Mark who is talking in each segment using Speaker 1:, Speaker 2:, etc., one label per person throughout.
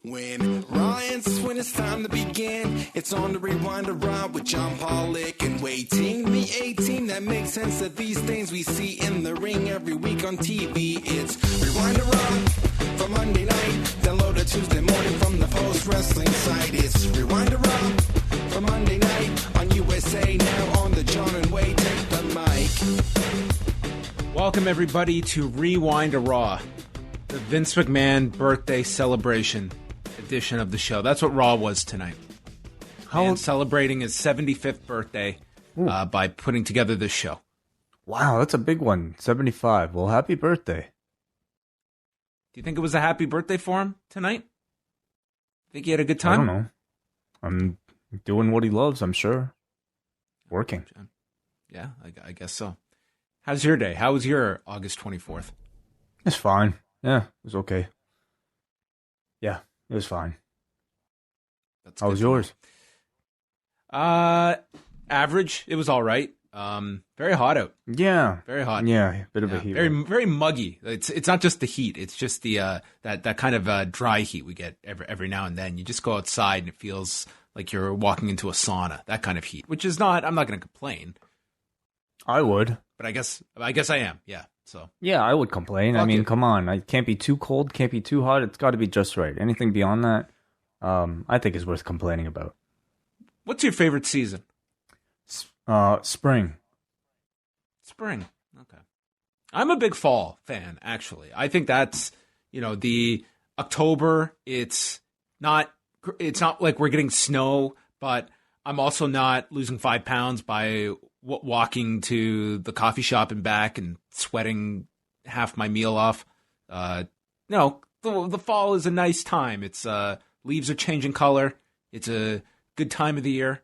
Speaker 1: When Ryan's when it's time to begin, it's on the Rewind to Raw with John Pollock and Wai Ting. The A-Team that makes sense of these things we see in the ring every week on TV. It's Rewind to Raw for Monday night. Download it Tuesday morning from the Post Wrestling site. It's Rewind to Raw for Monday night on USA Now on the John and Wai Take the mic. Welcome everybody to Rewind to Raw, the Vince McMahon birthday celebration edition of the show. That's what Raw was tonight. And celebrating his 75th birthday by putting together this show.
Speaker 2: Wow, that's a big one. 75. Well, happy birthday.
Speaker 1: Do you think it was a happy birthday for him tonight? Think he had a good time?
Speaker 2: I don't know. I'm doing what he loves, I'm sure. Working.
Speaker 1: Yeah, I guess so. How's your day? How was your August 24th?
Speaker 2: It's fine. Yeah, it was okay. Yeah, it was fine. How was yours?
Speaker 1: Average. It was all right. Very hot out.
Speaker 2: Yeah,
Speaker 1: very hot.
Speaker 2: Yeah, bit of a heat.
Speaker 1: Very muggy. It's not just the heat. It's just the that kind of dry heat we get every now and then. You just go outside and it feels like you're walking into a sauna. That kind of heat, which is not. I'm not going to complain.
Speaker 2: I would,
Speaker 1: but I guess I am. Yeah. So
Speaker 2: yeah, I would complain. I mean, come on. I can't be too cold, can't be too hot. It's got to be just right. Anything beyond that, I think is worth complaining about.
Speaker 1: What's your favorite season?
Speaker 2: Spring.
Speaker 1: Spring. Okay. I'm a big fall fan, actually. I think that's, the October, it's not like we're getting snow, but I'm also not losing 5 pounds by walking to the coffee shop and back and sweating half my meal off. The fall is a nice time. It's leaves are changing color. It's a good time of the year.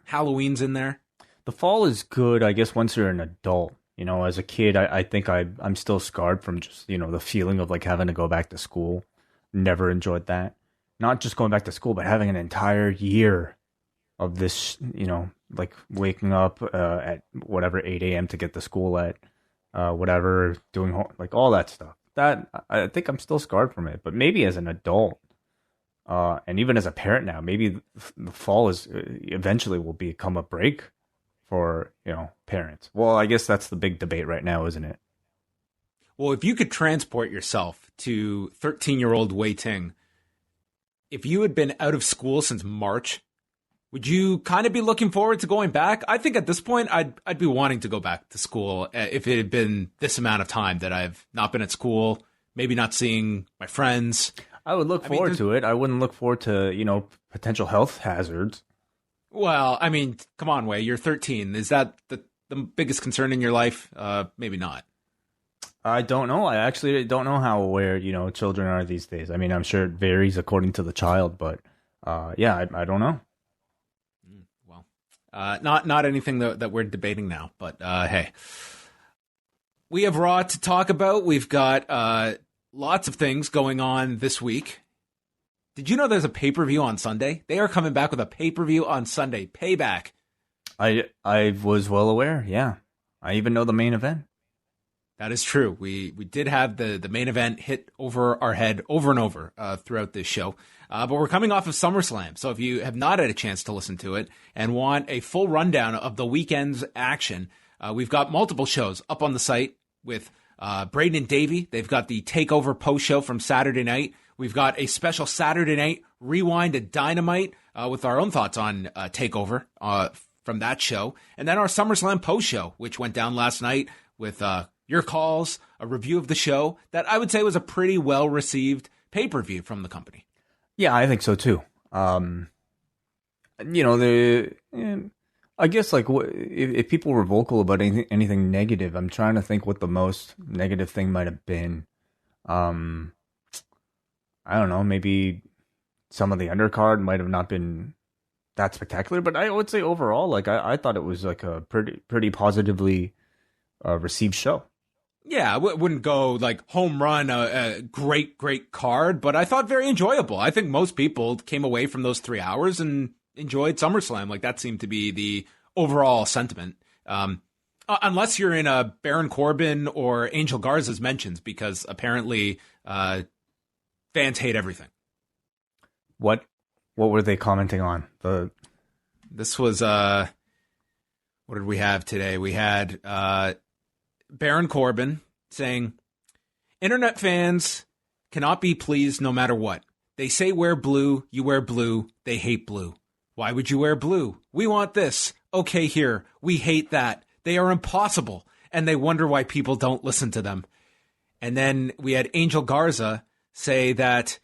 Speaker 1: Halloween's in there.
Speaker 2: The fall is good, I guess, once you're an adult. As a kid, I think I'm still scarred from just, the feeling of like having to go back to school. Never enjoyed that. Not just going back to school, but having an entire year of this, like waking up at whatever 8 a.m. to get to school at whatever, doing like all that stuff. That I think I'm still scarred from it. But maybe as an adult, and even as a parent now, maybe the fall is eventually will become a break for parents. Well, I guess that's the big debate right now, isn't it?
Speaker 1: Well, if you could transport yourself to 13-year-old Wai Ting, if you had been out of school since March, would you kind of be looking forward to going back? I think at this point, I'd be wanting to go back to school if it had been this amount of time that I've not been at school, maybe not seeing my friends.
Speaker 2: I would look forward to it. I wouldn't look forward to, potential health hazards.
Speaker 1: Well, I mean, come on, Wai, you're 13. Is that the biggest concern in your life? Maybe not.
Speaker 2: I don't know. I actually don't know how aware, children are these days. I mean, I'm sure it varies according to the child, but yeah, I don't know.
Speaker 1: Well, not anything that we're debating now, but hey. We have Raw to talk about. We've got lots of things going on this week. Did you know there's a pay-per-view on Sunday? They are coming back with a pay-per-view on Sunday. Payback.
Speaker 2: I was well aware, yeah. I even know the main event.
Speaker 1: That is true. We did have the main event hit over our head over and over throughout this show. But we're coming off of SummerSlam. So if you have not had a chance to listen to it and want a full rundown of the weekend's action, we've got multiple shows up on the site with Braden and Davey. They've got the TakeOver post show from Saturday night. We've got a special Saturday night Rewind to Dynamite with our own thoughts on TakeOver from that show. And then our SummerSlam post show, which went down last night with your calls, a review of the show that I would say was a pretty well-received pay-per-view from the company.
Speaker 2: Yeah, I think so too. I guess like if people were vocal about anything negative, I'm trying to think what the most negative thing might have been. I don't know, maybe some of the undercard might have not been that spectacular, but I would say overall, like I thought it was like a pretty positively received show.
Speaker 1: Yeah, I wouldn't go like home run, a great card, but I thought very enjoyable. I think most people came away from those 3 hours and enjoyed SummerSlam. Like that seemed to be the overall sentiment. Unless you're in a Baron Corbin or Angel Garza's mentions, because apparently fans hate everything.
Speaker 2: What were they commenting on?
Speaker 1: This was what did we have today? We had Baron Corbin saying, "Internet fans cannot be pleased no matter what. They say wear blue, you wear blue, they hate blue. Why would you wear blue? We want this. Okay, here. We hate that. They are impossible, and they wonder why people don't listen to them." And then we had Angel Garza say that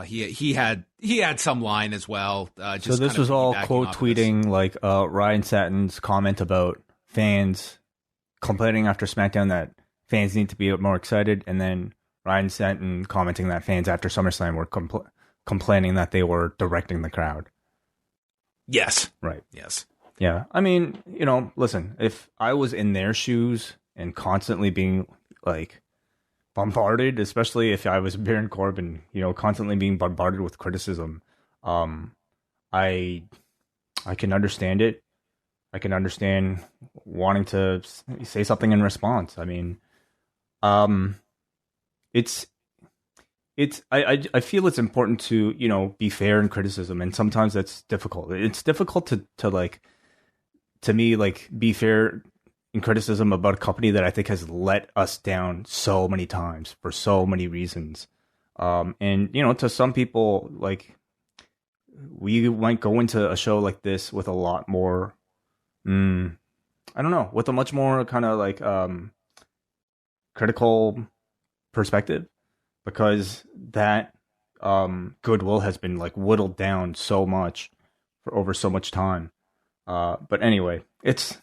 Speaker 1: he had some line as well.
Speaker 2: So this was all quote tweeting like Ryan Satin's comment about fans complaining after SmackDown that fans need to be more excited, and then Ryan Satin commenting that fans after SummerSlam were complaining that they were directing the crowd.
Speaker 1: Yes.
Speaker 2: Right.
Speaker 1: Yes.
Speaker 2: Yeah. I mean, listen, if I was in their shoes and constantly being like bombarded, especially if I was Baron Corbin, constantly being bombarded with criticism, I can understand it. I can understand wanting to say something in response. I mean, I feel it's important to, be fair in criticism, and sometimes that's difficult. It's difficult to me, be fair in criticism about a company that I think has let us down so many times for so many reasons. And, to some people, we might go into a show like this with a lot more, I don't know, with a much more kind of critical perspective, because that goodwill has been whittled down so much for over so much time. But anyway, it's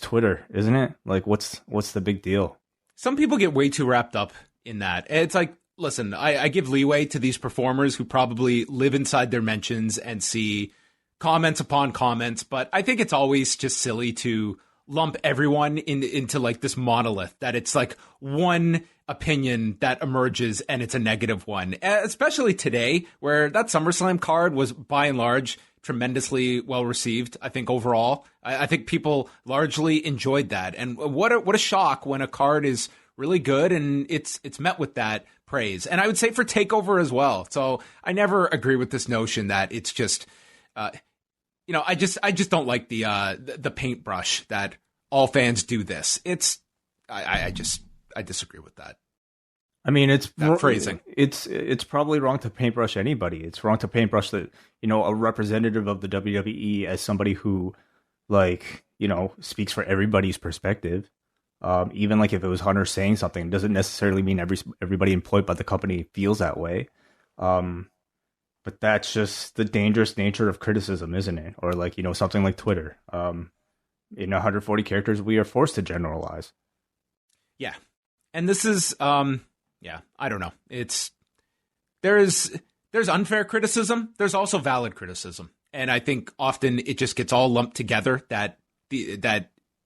Speaker 2: Twitter, isn't it? What's the big deal?
Speaker 1: Some people get way too wrapped up in that. It's listen, I give leeway to these performers who probably live inside their mentions and see comments upon comments, but I think it's always just silly to lump everyone into this monolith, that it's one opinion that emerges and it's a negative one, especially today, where that SummerSlam card was by and large tremendously well received. I think overall, I think people largely enjoyed that. And what a shock when a card is really good and it's met with that praise. And I would say for TakeOver as well. So I never agree with this notion that it's just, I just don't like the paintbrush that all fans do this. I disagree with that.
Speaker 2: I mean, it's
Speaker 1: that phrasing.
Speaker 2: It's probably wrong to paintbrush anybody. It's wrong to paintbrush a representative of the WWE as somebody who, speaks for everybody's perspective. Even if it was Hunter saying something, it doesn't necessarily mean everybody employed by the company feels that way. But that's just the dangerous nature of criticism, isn't it? Or something like Twitter. In 140 characters, we are forced to generalize.
Speaker 1: Yeah. And this is, I don't know. There's unfair criticism. There's also valid criticism. And I think often it just gets all lumped together that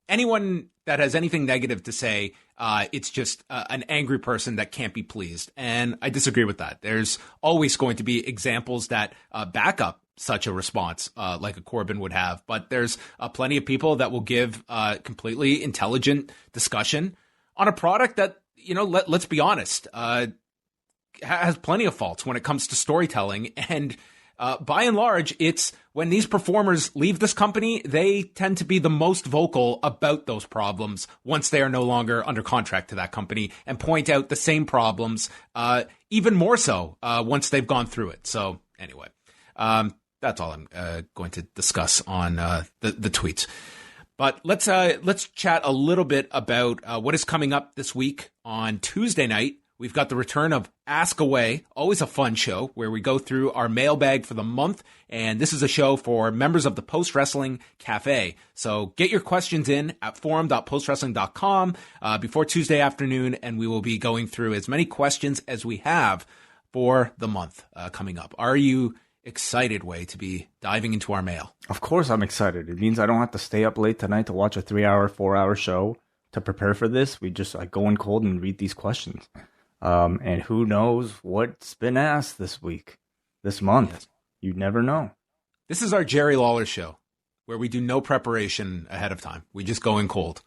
Speaker 1: anyone that has anything negative to say, it's just an angry person that can't be pleased. And I disagree with that. There's always going to be examples that back up such a response like a Corbin would have. But there's plenty of people that will give completely intelligent discussion on a product that, let's be honest, has plenty of faults when it comes to storytelling. And by and large, it's when these performers leave this company, they tend to be the most vocal about those problems once they are no longer under contract to that company, and point out the same problems even more so once they've gone through it. So anyway, that's all I'm going to discuss on the tweets. But let's chat a little bit about what is coming up this week. On Tuesday night, we've got the return of Ask Away, always a fun show where we go through our mailbag for the month. And this is a show for members of the Post Wrestling Café. So get your questions in at forum.postwrestling.com before Tuesday afternoon, and we will be going through as many questions as we have for the month coming up. Are you excited, Way, to be diving into our mail?
Speaker 2: Of course I'm excited. It means I don't have to stay up late tonight to watch a 3-hour, 4-hour show to prepare for this. I go in cold and read these questions. And who knows what's been asked this week, this month. You never know.
Speaker 1: This is our Jerry Lawler show, where we do no preparation ahead of time. We just go in cold.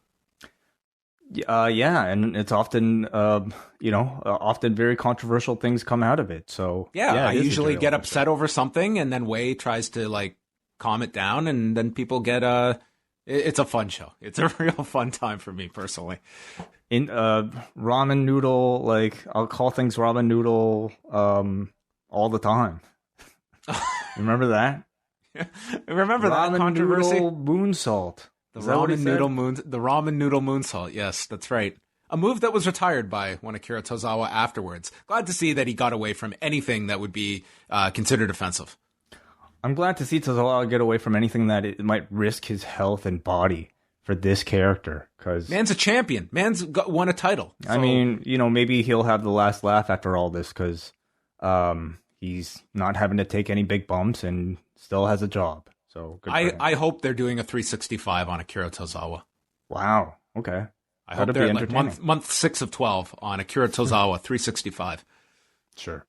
Speaker 2: Yeah, and it's often, often very controversial things come out of it. So
Speaker 1: Yeah, I
Speaker 2: it is
Speaker 1: usually
Speaker 2: enjoyable
Speaker 1: get
Speaker 2: for
Speaker 1: upset
Speaker 2: sure.
Speaker 1: over something, and then Wai tries to like calm it down, and then people get it's a fun show. It's a real fun time for me personally.
Speaker 2: In ramen noodle, like I'll call things ramen noodle all the time. Remember that?
Speaker 1: Remember that
Speaker 2: Ramen
Speaker 1: controversy?
Speaker 2: noodle moonsault.
Speaker 1: The
Speaker 2: Is that what he said?
Speaker 1: the ramen noodle moonsault. Yes, that's right. A move that was retired by one Akira Tozawa afterwards. Glad to see that he got away from anything that would be considered offensive.
Speaker 2: I'm glad to see Tozawa get away from anything that it might risk his health and body for this character. Because
Speaker 1: Man's a champion. Won a title. So,
Speaker 2: I mean, maybe he'll have the last laugh after all this because he's not having to take any big bumps and still has a job. So good for him.
Speaker 1: I hope they're doing a 365 on Akira Tozawa.
Speaker 2: Wow. Okay.
Speaker 1: I hope they're like month 6 of 12 on Akira Tozawa 365.
Speaker 2: Sure.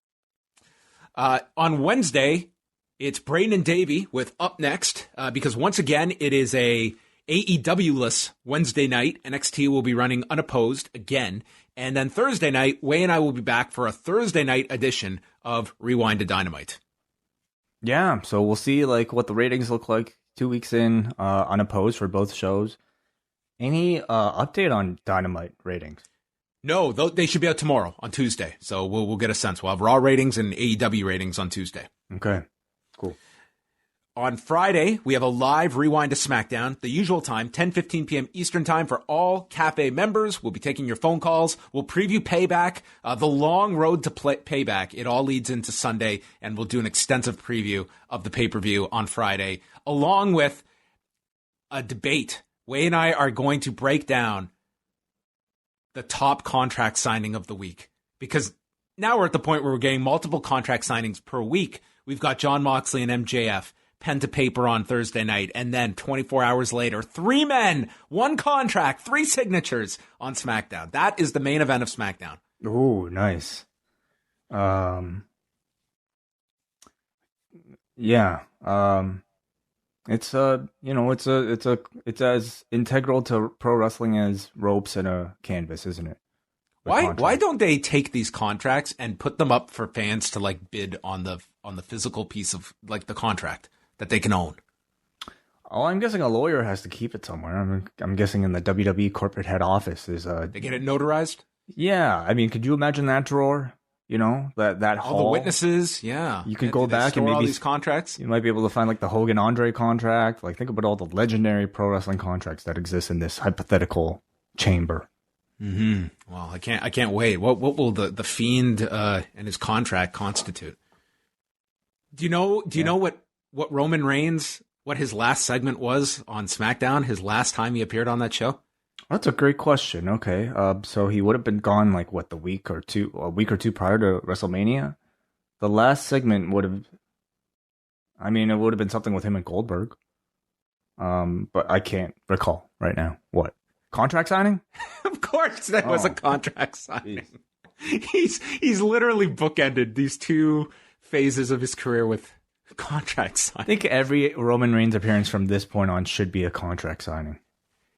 Speaker 1: On Wednesday, it's Braden and Davey with Up Next because once again, it is a AEW-less Wednesday night. NXT will be running unopposed again. And then Thursday night, Wai and I will be back for a Thursday night edition of Rewind to Dynamite.
Speaker 2: Yeah, so we'll see like what the ratings look like 2 weeks in, unopposed for both shows. Any update on Dynamite ratings?
Speaker 1: No, they should be out tomorrow on Tuesday. So we'll get a sense. We'll have Raw ratings and AEW ratings on Tuesday.
Speaker 2: Okay, cool.
Speaker 1: On Friday, we have a live Rewind to SmackDown, the usual time, 10:15 p.m. Eastern Time for all Café members. We'll be taking your phone calls. We'll preview Payback, the long road to Payback. It all leads into Sunday, and we'll do an extensive preview of the pay-per-view on Friday, along with a debate. Wai and I are going to break down the top contract signing of the week, because now we're at the point where we're getting multiple contract signings per week. We've got Jon Moxley and MJF. Pen to paper on Thursday night, and then 24 hours later, 3 men, 1 contract, 3 signatures on SmackDown. That is the main event of SmackDown.
Speaker 2: Ooh, nice. Yeah. It's it's as integral to pro wrestling as ropes and a canvas, isn't it?
Speaker 1: Why don't they take these contracts and put them up for fans to like bid on the physical piece of like the contract that they can own?
Speaker 2: Oh, I'm guessing a lawyer has to keep it somewhere. I'm guessing in the WWE corporate head office is
Speaker 1: they get it notarized.
Speaker 2: Yeah, I mean, could you imagine that drawer? That
Speaker 1: all
Speaker 2: hall?
Speaker 1: the witnesses. Yeah,
Speaker 2: you could go back and maybe
Speaker 1: all these contracts.
Speaker 2: You might be able to find like the Hogan Andre contract. Like think about all the legendary pro wrestling contracts that exist in this hypothetical chamber.
Speaker 1: Mm-hmm. Well, I can't wait. What will the Fiend and his contract constitute? Do you know what Roman Reigns, what his last segment was on SmackDown, his last time he appeared on that show?
Speaker 2: That's a great question. Okay. So he would have been gone like what, a week or two prior to WrestleMania? The last segment would have, it would have been something with him and Goldberg. But I can't recall right now. What? Contract signing?
Speaker 1: Of course that was a contract signing. He's literally bookended these 2 phases of his career with contract signing.
Speaker 2: I think every Roman Reigns appearance from this point on should be a contract signing.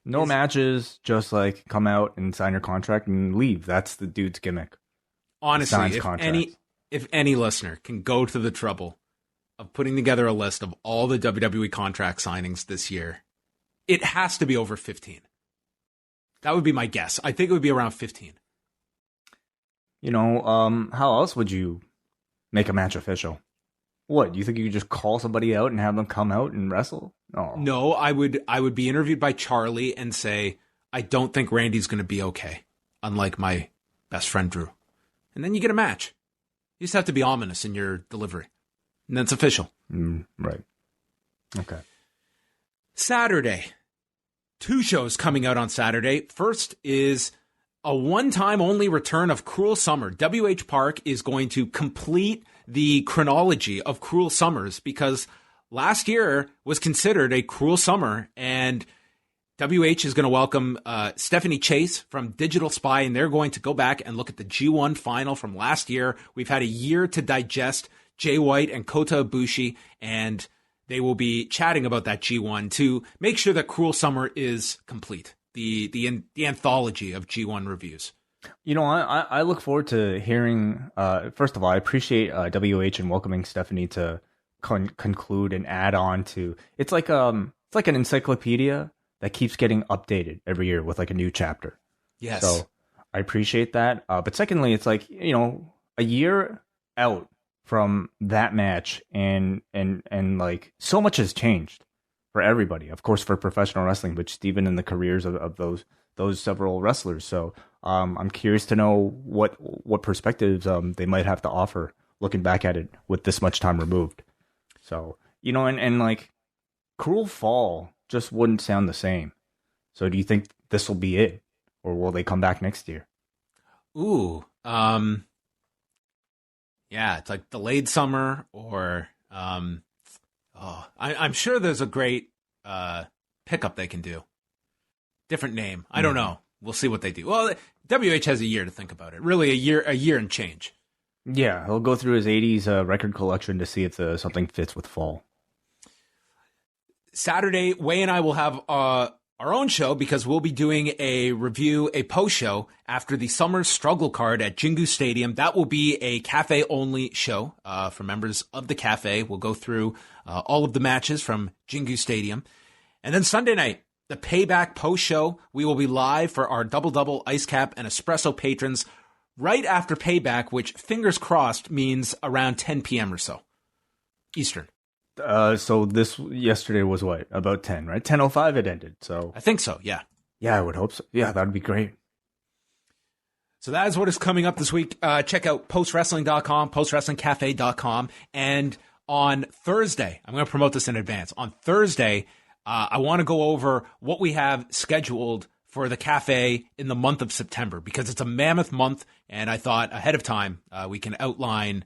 Speaker 2: No matches, just like come out and sign your contract and leave. That's the dude's gimmick.
Speaker 1: Honestly, if any listener can go to the trouble of putting together a list of all the WWE contract signings this year, it has to be over 15. That would be my guess. I think it would be around 15.
Speaker 2: How else would you make a match official? What, you think you could just call somebody out and have them come out and wrestle? Oh.
Speaker 1: No, I would be interviewed by Charlie and say, I don't think Randy's going to be okay, unlike my best friend Drew. And then you get a match. You just have to be ominous in your delivery. And then it's official.
Speaker 2: Right. Okay.
Speaker 1: Saturday. 2 shows coming out on Saturday. First is a one-time only return of Cruel Summer. WH Park is going to complete the chronology of Cruel Summers because last year was considered a cruel summer, and WH is going to welcome Stephanie Chase from Digital Spy, and they're going to go back and look at the G1 final from last year. We've had a year to digest Jay White and Kota Ibushi, and they will be chatting about that G1 to make sure that Cruel Summer is complete. the anthology of G1 reviews.
Speaker 2: You know, I look forward to hearing. First of all, I appreciate WH and welcoming Stephanie to conclude and add on to. It's like an encyclopedia that keeps getting updated every year with like a new chapter.
Speaker 1: Yes.
Speaker 2: So I appreciate that. But secondly, it's like, you know, a year out from that match, and like so much has changed for everybody. Of course, for professional wrestling, but just even in the careers of those several wrestlers. So I'm curious to know what perspectives they might have to offer looking back at it with this much time removed. So, you know, and like Cruel Fall just wouldn't sound the same. So do you think this will be it, or will they come back next year?
Speaker 1: Ooh, yeah, it's like Delayed Summer, or I'm sure there's a great pickup they can do. Different name. I don't know. We'll see what they do. Well, WH has a year to think about it. Really, a year and change.
Speaker 2: Yeah, he'll go through his 80s record collection to see if something fits with fall.
Speaker 1: Saturday, Wai and I will have our own show because we'll be doing a review, a post show after the Summer Struggle card at Jingu Stadium. That will be a Café only show for members of the Café. We'll go through all of the matches from Jingu Stadium. And then Sunday night, the Payback post show. We will be live for our Double Ice Cap and Espresso patrons right after Payback, which, fingers crossed, means around 10 p.m. or so Eastern.
Speaker 2: So yesterday was what, about 10, right? 10:05 it ended. So
Speaker 1: I think so. Yeah.
Speaker 2: Yeah, I would hope so. Yeah, that'd be great.
Speaker 1: So that is what is coming up this week. Check out postwrestling.com, postwrestlingcafe.com. And on Thursday, I'm going to promote this in advance. On Thursday, I want to go over what we have scheduled for the Café in the month of September, because it's a mammoth month. And I thought ahead of time, we can outline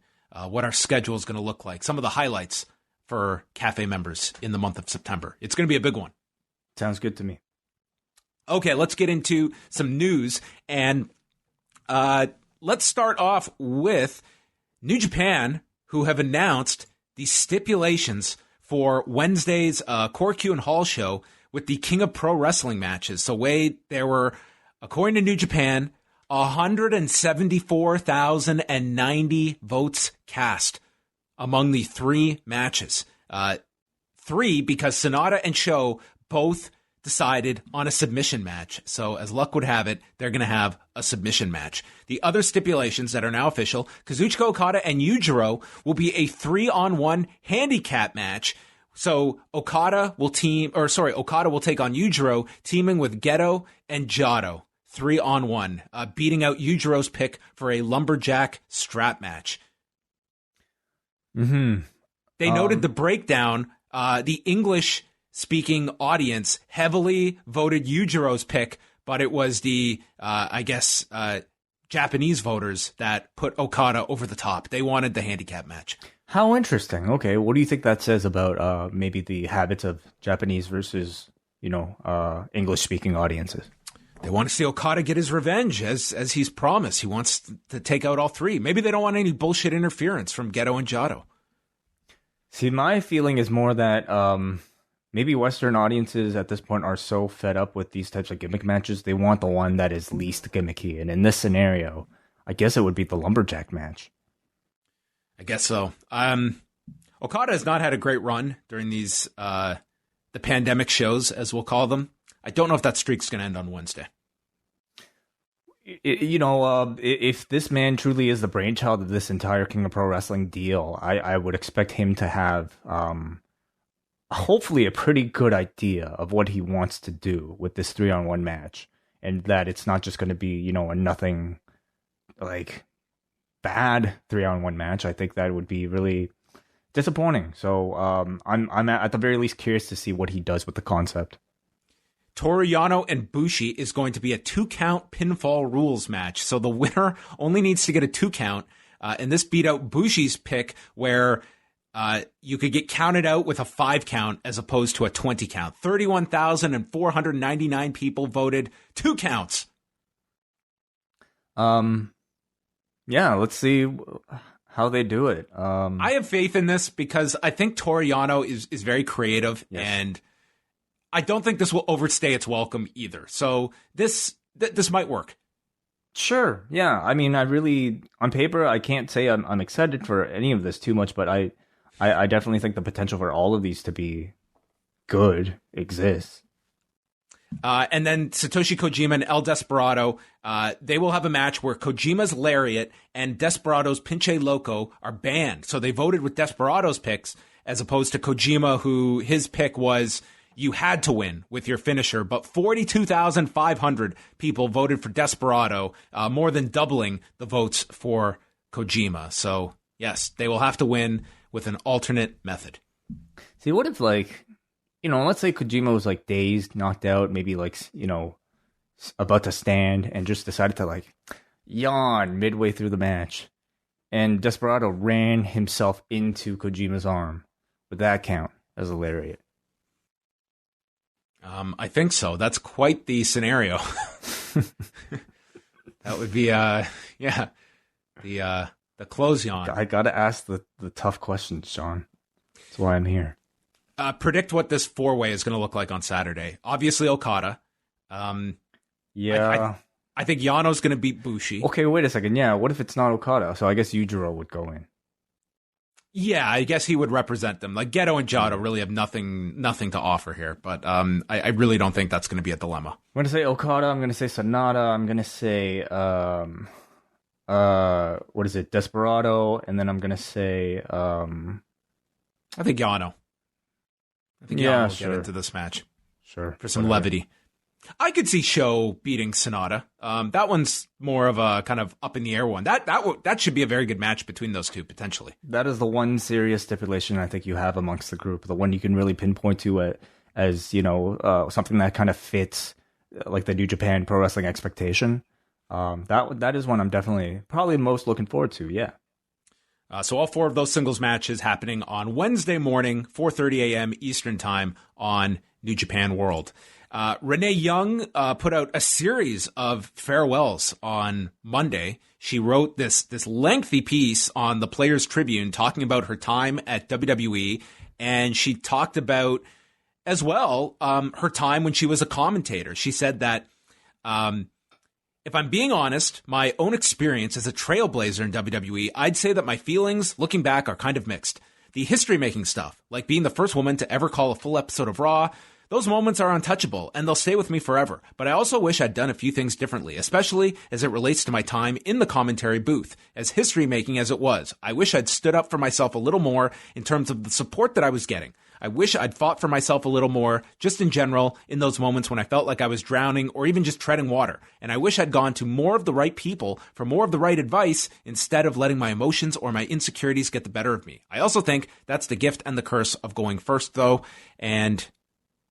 Speaker 1: what our schedule is going to look like. Some of the highlights for Café members in the month of September. It's going to be a big one.
Speaker 2: Sounds good to me.
Speaker 1: Okay, let's get into some news. And let's start off with New Japan, who have announced the stipulations for Wednesday's Cork and Hall show with the King of Pro Wrestling matches. So, Wade, there were, according to New Japan, 174,090 votes cast among the three matches. Three, because Sonata and Sho both decided on a submission match. So as luck would have it, they're going to have a submission match. The other stipulations that are now official, Kazuchika Okada and Yujiro will be a 3-on-1 handicap match. So Okada will take on Yujiro, teaming with Geto and Jado. 3-on-1, beating out Yujiro's pick for a lumberjack strap match.
Speaker 2: Mm-hmm.
Speaker 1: They noted the breakdown. The English-speaking audience heavily voted Yujiro's pick, but it was the, Japanese voters that put Okada over the top. They wanted the handicap match.
Speaker 2: How interesting. Okay, what do you think that says about maybe the habits of Japanese versus, English-speaking audiences?
Speaker 1: They want to see Okada get his revenge, as he's promised. He wants to take out all three. Maybe they don't want any bullshit interference from Geto and Jado.
Speaker 2: See, my feeling is more that maybe Western audiences at this point are so fed up with these types of gimmick matches, they want the one that is least gimmicky. And in this scenario, I guess it would be the lumberjack match.
Speaker 1: I guess so. Okada has not had a great run during these the pandemic shows, as we'll call them. I don't know if that streak's going to end on Wednesday.
Speaker 2: If this man truly is the brainchild of this entire King of Pro Wrestling deal, I would expect him to have hopefully a pretty good idea of what he wants to do with this 3-on-1 match, and that it's not just going to be, a nothing like bad 3-on-1 match. I think that would be really disappointing. So I'm at the very least curious to see what he does with the concept.
Speaker 1: Toru Yano and Bushi is going to be a 2-count pinfall rules match. So the winner only needs to get a 2-count. And this beat out Bushi's pick, where you could get counted out with a 5-count as opposed to a 20-count. 31,499 people voted 2 counts.
Speaker 2: Yeah, let's see how they do it.
Speaker 1: I have faith in this because I think Toru Yano is very creative.
Speaker 2: Yes.
Speaker 1: And I don't think this will overstay its welcome either. So this might work.
Speaker 2: Sure. Yeah. I mean, I really, on paper, I can't say I'm excited for any of this too much, but I definitely think the potential for all of these to be good exists.
Speaker 1: And then Satoshi Kojima and El Desperado, they will have a match where Kojima's Lariat and Desperado's Pinche Loco are banned. So they voted with Desperado's picks as opposed to Kojima, who his pick was you had to win with your finisher. But 42,500 people voted for Desperado, more than doubling the votes for Kojima. So yes, they will have to win with an alternate method.
Speaker 2: See, what if let's say Kojima was dazed, knocked out, maybe about to stand and just decided to yawn midway through the match. And Desperado ran himself into Kojima's arm. Would that count as a lariat?
Speaker 1: I think so. That's quite the scenario. That would be, the close yawn.
Speaker 2: I got to ask the tough questions, Sean. That's why I'm here.
Speaker 1: Predict what this four-way is going to look like on Saturday. Obviously, Okada.
Speaker 2: Yeah.
Speaker 1: I think Yano's going to beat Bushi.
Speaker 2: Okay, wait a second. Yeah, what if it's not Okada? So I guess Yujiro would go in.
Speaker 1: Yeah, I guess he would represent them. Geto and Jado really have nothing to offer here, but I really don't think that's going to be a dilemma.
Speaker 2: I'm going to say Okada. I'm going to say Sonata. I'm going to say what is it? Desperado, and then I'm going to say
Speaker 1: I think Yano. I think Yano will get into this match.
Speaker 2: Sure.
Speaker 1: For some levity. I could see Sho beating Sonata. That one's more of a kind of up in the air one. That should be a very good match between those two, potentially.
Speaker 2: That is the one serious stipulation I think you have amongst the group. The one you can really pinpoint to as something that kind of fits the New Japan Pro Wrestling expectation. That is one I'm definitely probably most looking forward to. Yeah.
Speaker 1: So all four of those singles matches happening on Wednesday morning, 4:30 a.m. Eastern Time on New Japan World. Renee Young put out a series of farewells on Monday. She wrote this lengthy piece on the Players Tribune talking about her time at WWE, and she talked about as well her time when she was a commentator. She said that if I'm being honest, my own experience as a trailblazer in WWE, I'd say that my feelings looking back are kind of mixed. The history-making stuff, like being the first woman to ever call a full episode of Raw, those moments are untouchable, and they'll stay with me forever. But I also wish I'd done a few things differently, especially as it relates to my time in the commentary booth. As history-making as it was, I wish I'd stood up for myself a little more in terms of the support that I was getting. I wish I'd fought for myself a little more, just in general, in those moments when I felt like I was drowning or even just treading water. And I wish I'd gone to more of the right people for more of the right advice instead of letting my emotions or my insecurities get the better of me. I also think that's the gift and the curse of going first, though. And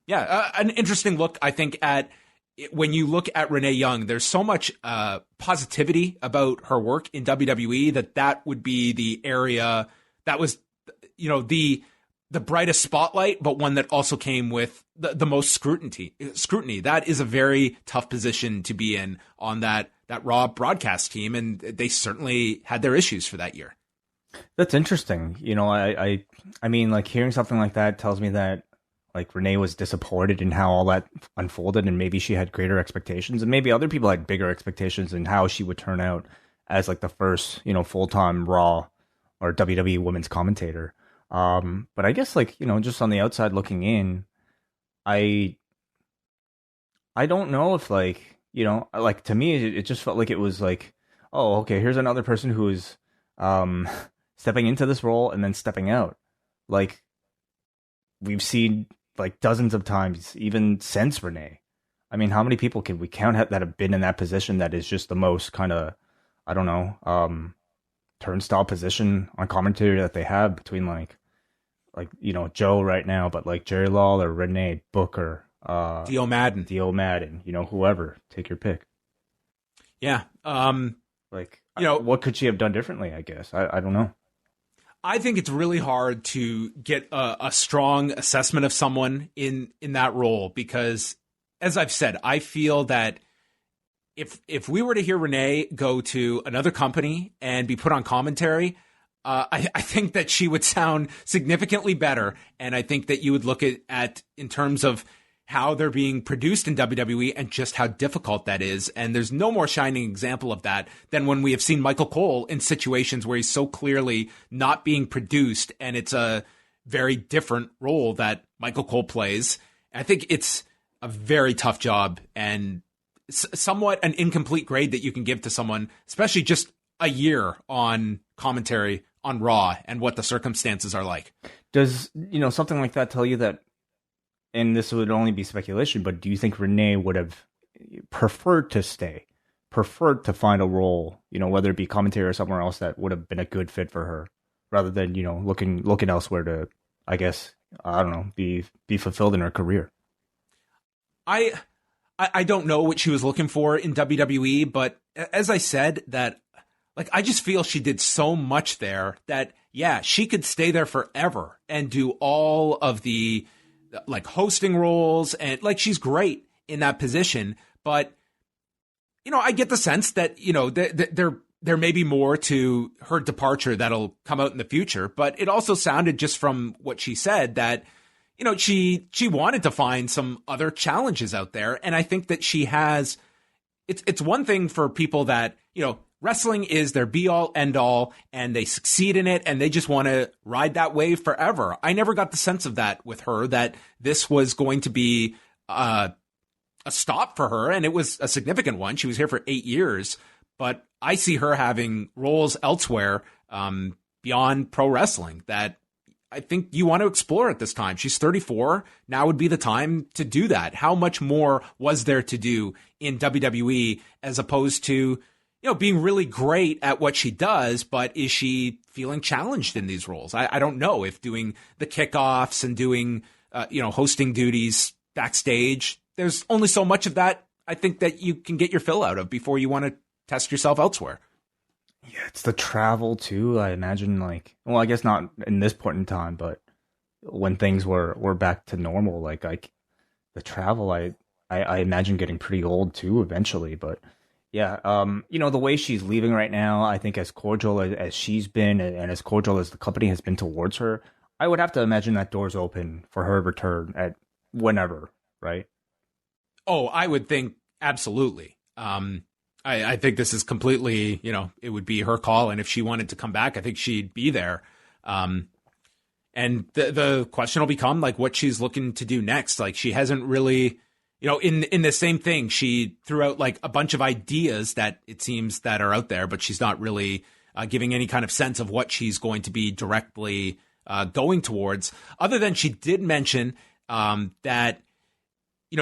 Speaker 1: yeah, an interesting look, I think, at when you look at Renee Young. There's so much positivity about her work in WWE that would be the area that was, the brightest spotlight, but one that also came with the most scrutiny. That is a very tough position to be in on that Raw broadcast team, and they certainly had their issues for that year.
Speaker 2: That's interesting. I mean, hearing something like that tells me that Renee was disappointed in how all that unfolded, and maybe she had greater expectations, and maybe other people had bigger expectations in how she would turn out as the first, full-time Raw or WWE women's commentator. But I guess just on the outside looking in, I don't know if to me, it just felt like it was oh, okay, here's another person who is, stepping into this role and then stepping out. We've seen dozens of times, even since Renee. I mean, how many people can we count that have been in that position that is just the most kind of, I don't know, turnstile position on commentary that they have between Joe right now, but Jerry Lawler, Renee, Booker,
Speaker 1: Dio Madden,
Speaker 2: whoever, take your pick.
Speaker 1: Yeah.
Speaker 2: What could she have done differently? I guess I don't know.
Speaker 1: I think it's really hard to get a strong assessment of someone in that role because, as I've said, I feel that if we were to hear Renee go to another company and be put on commentary, I think that she would sound significantly better, and I think that you would look at in terms of how they're being produced in WWE and just how difficult that is. And there's no more shining example of that than when we have seen Michael Cole in situations where he's so clearly not being produced, and it's a very different role that Michael Cole plays. I think it's a very tough job and somewhat an incomplete grade that you can give to someone, especially just a year on commentary on Raw and what the circumstances are like.
Speaker 2: Does, something like that tell you that, and this would only be speculation, but do you think Renee would have preferred to stay, preferred to find a role, whether it be commentary or somewhere else that would have been a good fit for her, rather than, looking elsewhere to, I guess, I don't know, be fulfilled in her career?
Speaker 1: I don't know what she was looking for in WWE, but as I said, that I just feel she did so much there that, yeah, she could stay there forever and do all of the hosting roles, and she's great in that position. But, I get the sense that, there may be more to her departure that'll come out in the future. But it also sounded just from what she said that, she wanted to find some other challenges out there. And I think that she has, it's one thing for people that, wrestling is their be all end all and they succeed in it and they just want to ride that wave forever. I never got the sense of that with her, that this was going to be a stop for her. And it was a significant one. She was here for 8 years, but I see her having roles elsewhere beyond pro wrestling that I think you want to explore at this time. She's 34. Now would be the time to do that. How much more was there to do in WWE as opposed to, being really great at what she does, but is she feeling challenged in these roles? I don't know if doing the kickoffs and doing, hosting duties backstage, there's only so much of that I think that you can get your fill out of before you want to test yourself elsewhere.
Speaker 2: Yeah, it's the travel too. I imagine I guess not in this point in time, but when things were back to normal, the travel, I imagine getting pretty old too eventually. But yeah, the way she's leaving right now, I think as cordial as she's been and as cordial as the company has been towards her, I would have to imagine that door's open for her return at whenever, right?
Speaker 1: Oh, I would think absolutely. I think this is completely, it would be her call. And if she wanted to come back, I think she'd be there. And the question will become what she's looking to do next. She hasn't really, in the same thing, she threw out a bunch of ideas that it seems that are out there, but she's not really giving any kind of sense of what she's going to be directly going towards, other than she did mention that,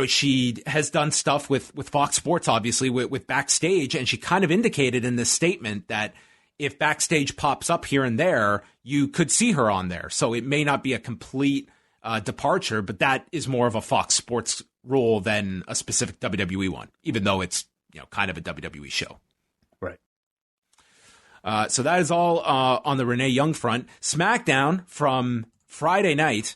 Speaker 1: she has done stuff with Fox Sports, obviously, with Backstage, and she kind of indicated in this statement that if Backstage pops up here and there, you could see her on there. So it may not be a complete departure, but that is more of a Fox Sports role than a specific WWE one, even though it's kind of a WWE show.
Speaker 2: Right.
Speaker 1: So that is all on the Renee Young front. SmackDown from Friday night.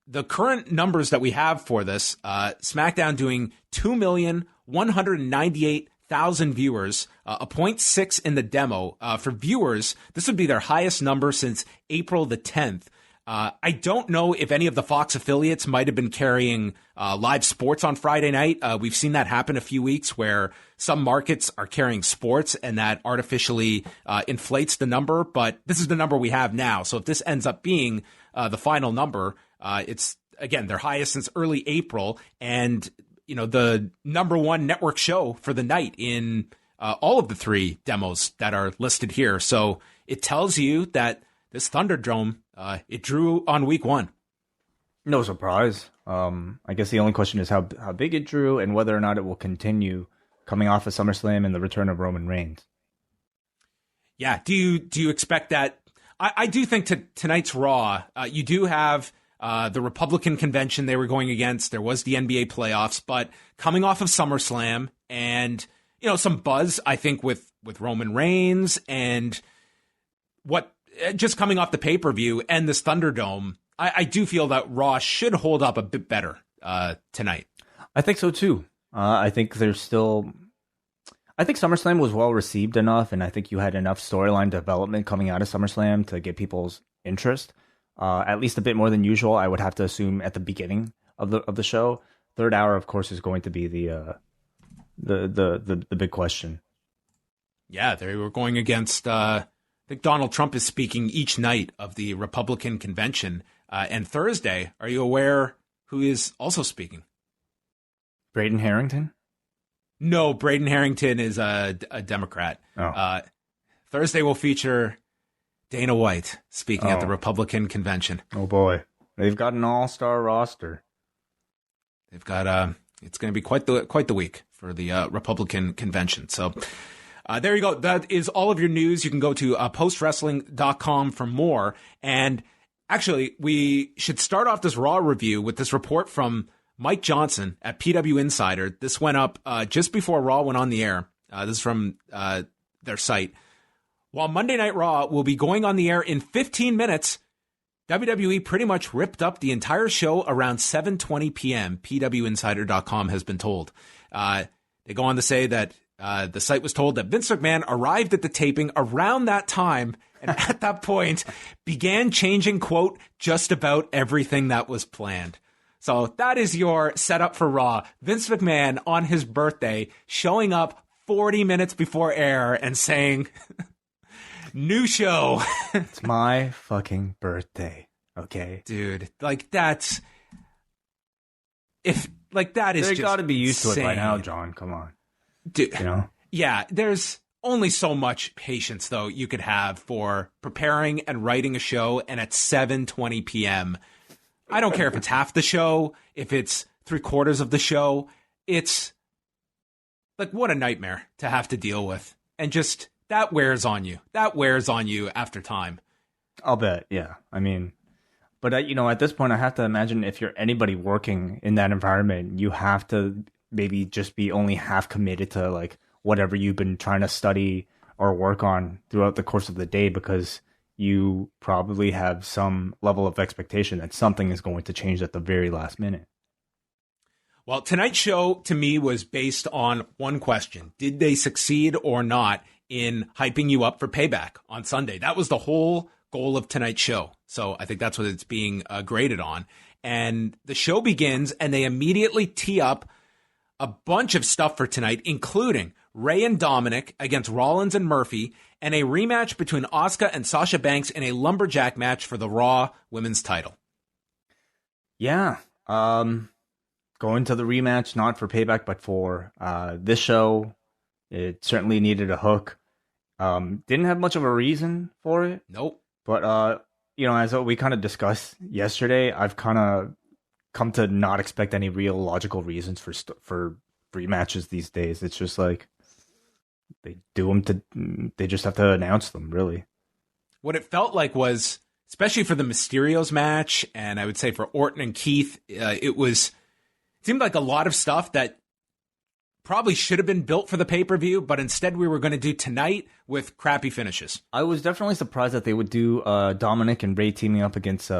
Speaker 1: The current numbers that we have for this, SmackDown doing 2,198,000 viewers, a 0.6 in the demo. For viewers, this would be their highest number since April the 10th. I don't know if any of the Fox affiliates might have been carrying live sports on Friday night. We've seen that happen a few weeks where some markets are carrying sports and that artificially inflates the number. But this is the number we have now. So if this ends up being the final number, it's, again, their highest since early April, and, the number one network show for the night in all of the three demos that are listed here. So it tells you that this ThunderDome, it drew on week one.
Speaker 2: No surprise. I guess the only question is how big it drew and whether or not it will continue coming off of SummerSlam and the return of Roman Reigns.
Speaker 1: Yeah. Do you expect that? I do think tonight's Raw, you do have the Republican convention they were going against. There was the NBA playoffs, but coming off of SummerSlam and, some buzz, I think, with Roman Reigns and just coming off the pay-per-view and this ThunderDome, I do feel that Raw should hold up a bit better tonight.
Speaker 2: I think so too. I think SummerSlam was well received enough, and I think you had enough storyline development coming out of SummerSlam to get people's interest. At least a bit more than usual, I would have to assume, at the beginning of the show. Third hour, of course, is going to be the big question.
Speaker 1: Yeah, they were going against. I think Donald Trump is speaking each night of the Republican convention, and Thursday. Are you aware who is also speaking?
Speaker 2: Braden Harrington?
Speaker 1: No, Braden Harrington is a Democrat.
Speaker 2: Oh.
Speaker 1: Thursday will feature Dana White speaking at the Republican convention.
Speaker 2: Oh boy, they've got an all-star roster.
Speaker 1: They've got it's going to be quite the week for the Republican convention. So there you go. That is all of your news. You can go to postwrestling.com for more. And actually, we should start off this Raw review with this report from Mike Johnson at PW Insider. This went up just before Raw went on the air. This is from their site. While Monday Night Raw will be going on the air in 15 minutes, WWE pretty much ripped up the entire show around 7:20 p.m., PWInsider.com has been told. They go on to say that the site was told that Vince McMahon arrived at the taping around that time and at that point began changing, quote, just about everything that was planned. So that is your setup for Raw. Vince McMahon on his birthday showing up 40 minutes before air and saying... New show.
Speaker 2: It's my fucking birthday. Okay,
Speaker 1: dude. Like that's that is.
Speaker 2: They
Speaker 1: just
Speaker 2: got to be used
Speaker 1: insane.
Speaker 2: to it by now, John. Come on,
Speaker 1: dude.
Speaker 2: You know.
Speaker 1: Yeah, there's only so much patience though you could have for preparing and writing a show, and at 7:20 p.m. I don't care if it's half the show, if it's 3/4 of the show. It's like what a nightmare to have to deal with, and just. That wears on you. That wears on you after time.
Speaker 2: I'll bet, yeah. I mean, but at this point, I have to imagine if you're anybody working in that environment, you have to maybe just be only half committed to like whatever you've been trying to study or work on throughout the course of the day, because you probably have some level of expectation that something is going to change at the very last minute.
Speaker 1: Well, tonight's show to me was based on one question. Did they succeed or not in hyping you up for Payback on Sunday? That was the whole goal of tonight's show. So I think that's what it's being graded on. And the show begins and they immediately tee up a bunch of stuff for tonight, including Rey and Dominik against Rollins and Murphy, and a rematch between Asuka and Sasha Banks in a Lumberjack match for the Raw Women's title.
Speaker 2: Yeah. Going to the rematch, not for Payback, but for this show. It certainly needed a hook. Didn't have much of a reason for it.
Speaker 1: Nope.
Speaker 2: But, as we kind of discussed yesterday, I've kind of come to not expect any real logical reasons for rematches these days. It's just like they just have to announce them, really. What
Speaker 1: it felt like was, especially for the Mysterios match, and I would say for Orton and Keith, it seemed like a lot of stuff that probably should have been built for the pay-per-view, but instead we were going to do tonight with crappy finishes.
Speaker 2: I was definitely surprised that they would do Dominik and Rey teaming up against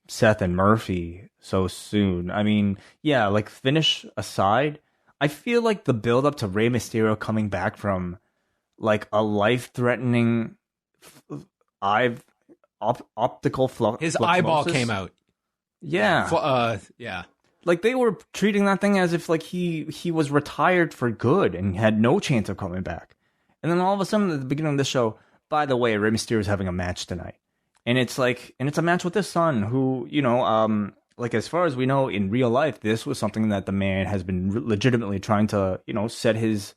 Speaker 2: Seth and Murphy so soon. I mean, yeah, like finish aside, I feel like the build-up to Rey Mysterio coming back from like a life-threatening optical
Speaker 1: his eyeball came out.
Speaker 2: Yeah.
Speaker 1: Yeah.
Speaker 2: Like, they were treating that thing as if, like, he was retired for good and had no chance of coming back. And then all of a sudden, at the beginning of the show, by the way, Rey Mysterio is having a match tonight. And it's a match with his son who, like, as far as we know, in real life, this was something that the man has been legitimately trying to, set his,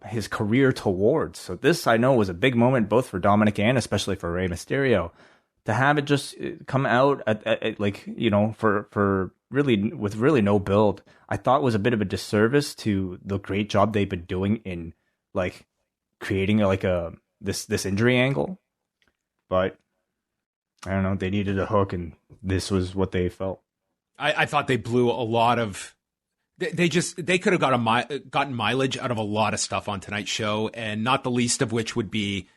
Speaker 2: his career towards. So this, I know, was a big moment, both for Dominik and especially for Rey Mysterio. To have it just come out at for really with really no build, I thought was a bit of a disservice to the great job they've been doing in like creating this injury angle. But I don't know, they needed a hook, and this was what they felt.
Speaker 1: I thought they blew a lot of. They could have gotten mileage out of a lot of stuff on tonight's show, and not the least of which would be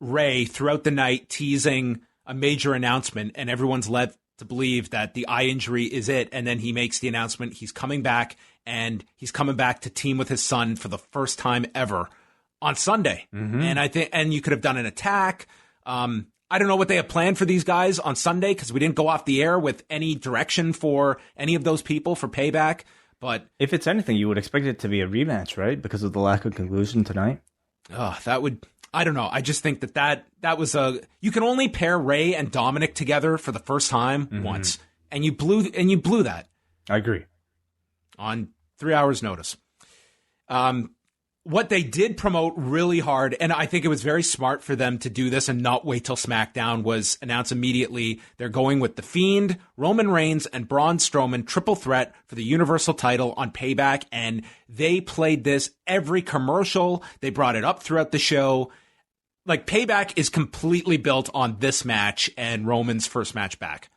Speaker 1: Rey throughout the night teasing a major announcement, and everyone's led to believe that the eye injury is it. And then he makes the announcement he's coming back, and he's coming back to team with his son for the first time ever on Sunday. Mm-hmm. And I think, and you could have done an attack. I don't know what they have planned for these guys on Sunday because we didn't go off the air with any direction for any of those people for Payback. But
Speaker 2: if it's anything, you would expect it to be a rematch, right? Because of the lack of conclusion tonight.
Speaker 1: That would, I don't know. I just think that was you can only pair Rey and Dominik together for the first time once, and you blew that.
Speaker 2: I agree.
Speaker 1: On 3 hours notice. What they did promote really hard, and I think it was very smart for them to do this and not wait till SmackDown, was announce immediately they're going with The Fiend, Roman Reigns, and Braun Strowman triple threat for the Universal title on Payback, and they played this every commercial. They brought it up throughout the show. Like, Payback is completely built on this match and Roman's first match back.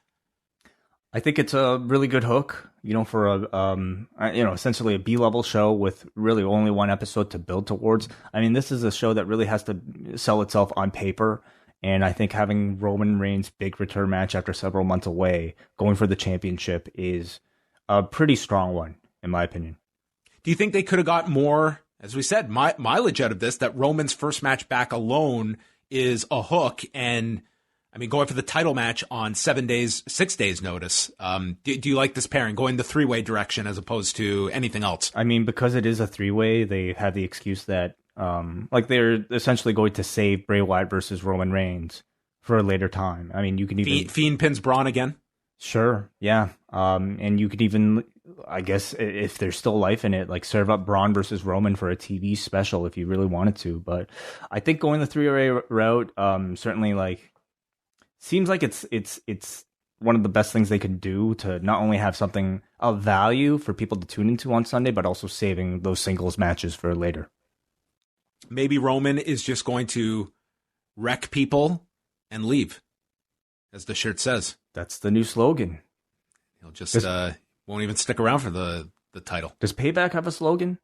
Speaker 2: I think it's a really good hook, for a, essentially a B-level show with really only one episode to build towards. I mean, this is a show that really has to sell itself on paper. And I think having Roman Reigns' big return match after several months away, going for the championship, is a pretty strong one, in my opinion.
Speaker 1: Do you think they could have got more, as we said, mileage out of this, that Roman's first match back alone is a hook? And I mean, going for the title match on 6 days notice. Do you like this pairing, going the three-way direction as opposed to anything else?
Speaker 2: I mean, because it is a three-way, they had the excuse that, they're essentially going to save Bray Wyatt versus Roman Reigns for a later time. I mean, you can even...
Speaker 1: Fiend pins Braun again?
Speaker 2: Sure, yeah. And you could even, I guess, if there's still life in it, like serve up Braun versus Roman for a TV special if you really wanted to. But I think going the three-way route, certainly, seems like it's one of the best things they could do to not only have something of value for people to tune into on Sunday, but also saving those singles matches for later.
Speaker 1: Maybe Roman is just going to wreck people and leave, as the shirt says.
Speaker 2: That's the new slogan.
Speaker 1: He'll just won't even stick around for the title.
Speaker 2: Does Payback have a slogan?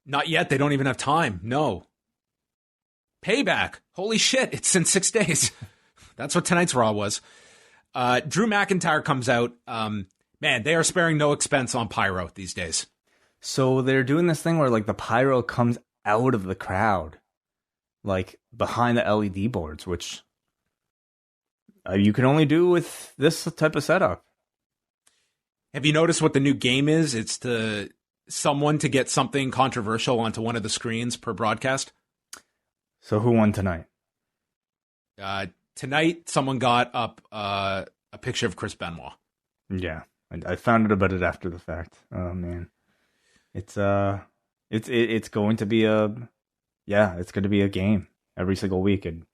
Speaker 1: Not yet. They don't even have time. No. Payback. Holy shit. It's in 6 days. That's what tonight's Raw was. Drew McIntyre comes out. Man, they are sparing no expense on pyro these days.
Speaker 2: So they're doing this thing where the pyro comes out of the crowd, behind the LED boards, which you can only do with this type of setup.
Speaker 1: Have you noticed what the new game is? It's someone to get something controversial onto one of the screens per broadcast.
Speaker 2: So who won tonight?
Speaker 1: Tonight, someone got up a picture of Chris Benoit.
Speaker 2: Yeah, I found out about it after the fact. Oh man, it's going to be it's going to be a game every single week, and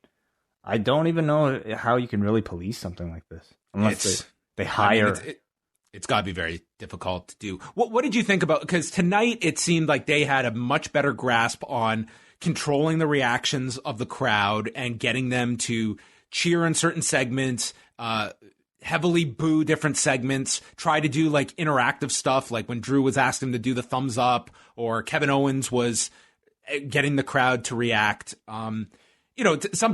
Speaker 2: I don't even know how you can really police something like this unless they hire.
Speaker 1: I mean, it's got to be very difficult to do. What did you think about? Because tonight it seemed like they had a much better grasp on controlling the reactions of the crowd and getting them to cheer in certain segments, heavily boo different segments, try to do interactive stuff, like when Drew was asked him to do the thumbs up, or Kevin Owens was getting the crowd to react. Some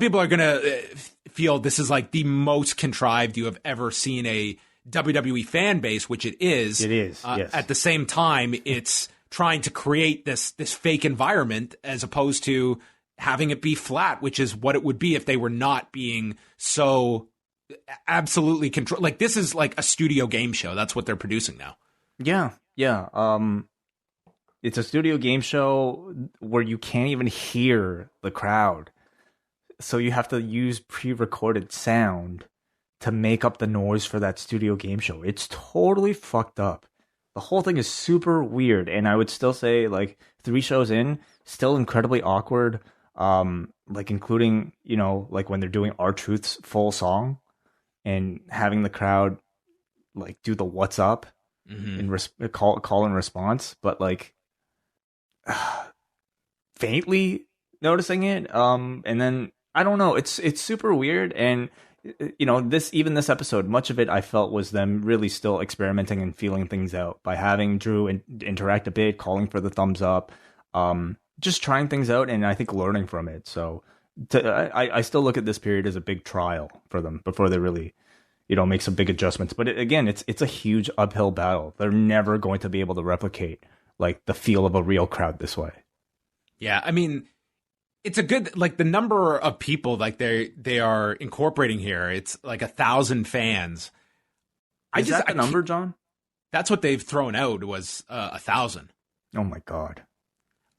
Speaker 1: people are going to feel this is the most contrived you have ever seen a WWE fan base, which it is.
Speaker 2: It is, yes.
Speaker 1: At the same time, it's trying to create this fake environment as opposed to having it be flat, which is what it would be if they were not being so absolutely controlled. This is a studio game show. That's what they're producing now.
Speaker 2: Yeah. It's a studio game show where you can't even hear the crowd. So you have to use pre-recorded sound to make up the noise for that studio game show. It's totally fucked up. The whole thing is super weird. And I would still say 3 shows in, still incredibly awkward. Including, when they're doing R-Truth's full song and having the crowd do the what's up and call and response, but faintly noticing it. And then I don't know, it's super weird. And this episode, much of it I felt was them really still experimenting and feeling things out by having Drew interact a bit, calling for the thumbs up, just trying things out, and I think learning from it. So I still look at this period as a big trial for them before they really, make some big adjustments. But again, it's a huge uphill battle. They're never going to be able to replicate the feel of a real crowd this way.
Speaker 1: Yeah, I mean, it's a good, like, the number of people like they are incorporating here. It's like 1,000 fans.
Speaker 2: Is that the number, John?
Speaker 1: That's what they've thrown out was 1,000.
Speaker 2: Oh my God.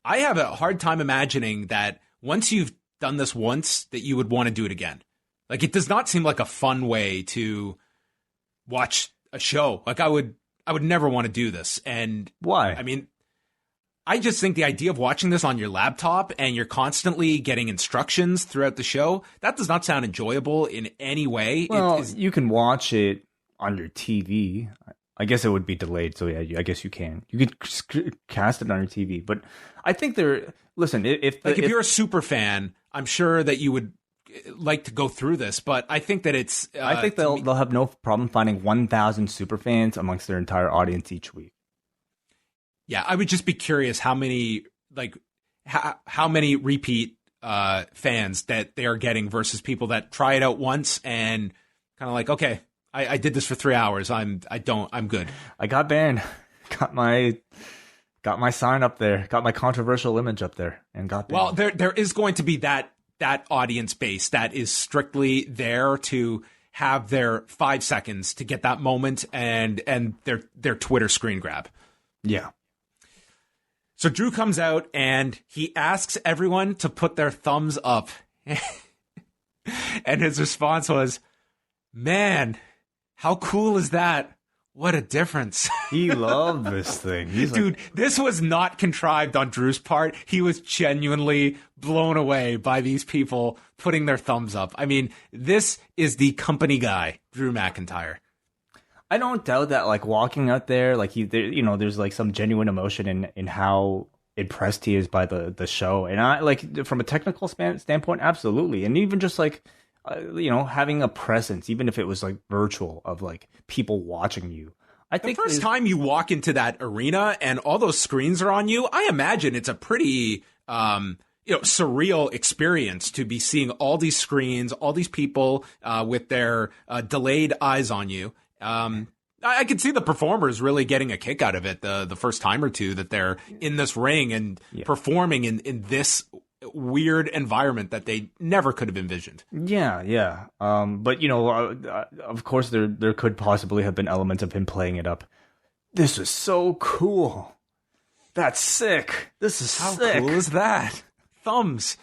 Speaker 1: I have a hard time imagining that once you've done this once, that you would want to do it again. Like, it does not seem like a fun way to watch a show. Like, I would never want to do this. And
Speaker 2: why?
Speaker 1: I mean, I just think the idea of watching this on your laptop and you're constantly getting instructions throughout the show, that does not sound enjoyable in any way.
Speaker 2: Well, you can watch it on your TV. I guess it would be delayed, so yeah, I guess you can. You could cast it on your TV, but I think listen, if
Speaker 1: you're a super fan, I'm sure that you would like to go through this, but I think that it's.
Speaker 2: I think they'll have no problem finding 1,000 super fans amongst their entire audience each week.
Speaker 1: Yeah, I would just be curious how many repeat fans that they are getting versus people that try it out once and kind of like, okay, I did this for 3 hours. I'm good.
Speaker 2: I got banned. Got my sign up there. Got my controversial image up there and got banned.
Speaker 1: Well, there is going to be that audience base that is strictly there to have their 5 seconds to get that moment and their Twitter screen grab.
Speaker 2: Yeah.
Speaker 1: So Drew comes out and he asks everyone to put their thumbs up. And his response was, "Man, how cool is that? What a difference."
Speaker 2: He loved this thing.
Speaker 1: Dude, this was not contrived on Drew's part. He was genuinely blown away by these people putting their thumbs up. I mean, this is the company guy, Drew McIntyre.
Speaker 2: I don't doubt that, like, walking out there, like, there's like some genuine emotion in how impressed he is by the show. And I, like, from a technical standpoint, absolutely. And even just like, having a presence, even if it was like virtual, of like people watching you. I think
Speaker 1: the first time you walk into that arena and all those screens are on you, I imagine it's a pretty surreal experience to be seeing all these screens, all these people with their delayed eyes on you. I could see the performers really getting a kick out of it the first time or two that they're in this ring and performing in this weird environment that they never could have envisioned.
Speaker 2: Yeah. But of course there could possibly have been elements of him playing it up. This is so cool. That's sick. This is
Speaker 1: How
Speaker 2: sick.
Speaker 1: cool is that? Thumbs.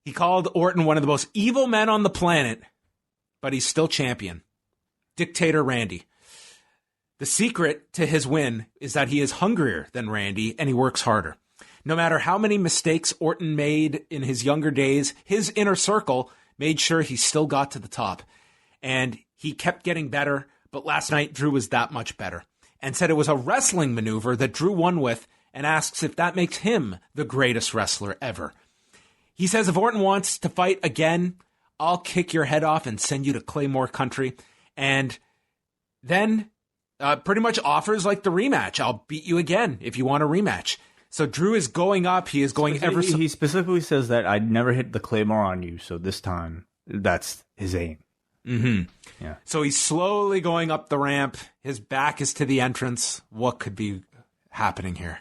Speaker 1: He called Orton one of the most evil men on the planet, but he's still champion. Dictator Randy. The secret to his win is that he is hungrier than Randy and he works harder. No matter how many mistakes Orton made in his younger days, his inner circle made sure he still got to the top. And he kept getting better, but last night Drew was that much better and said it was a wrestling maneuver that Drew won with and asks if that makes him the greatest wrestler ever. He says if Orton wants to fight again, I'll kick your head off and send you to Claymore Country. And then pretty much offers like the rematch. I'll beat you again if you want a rematch. So Drew is going up. He is going
Speaker 2: He specifically says that I'd never hit the Claymore on you, so this time that's his aim.
Speaker 1: Mm-hmm.
Speaker 2: Yeah.
Speaker 1: So he's slowly going up the ramp. His back is to the entrance. What could be happening here?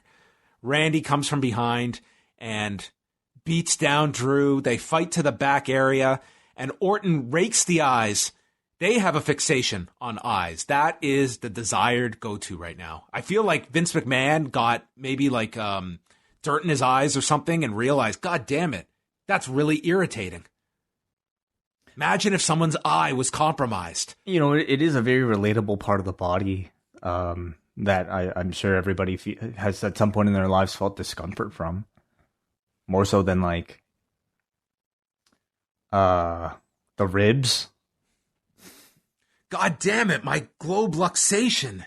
Speaker 1: Randy comes from behind and beats down Drew. They fight to the back area, and Orton rakes the eyes. They have a fixation on eyes. That is the desired go-to right now. I feel like Vince McMahon got maybe like dirt in his eyes or something and realized, God damn it, that's really irritating. Imagine if someone's eye was compromised.
Speaker 2: It is a very relatable part of the body that I'm sure everybody has at some point in their lives felt discomfort from. More so than like the ribs.
Speaker 1: God damn it, my globe luxation.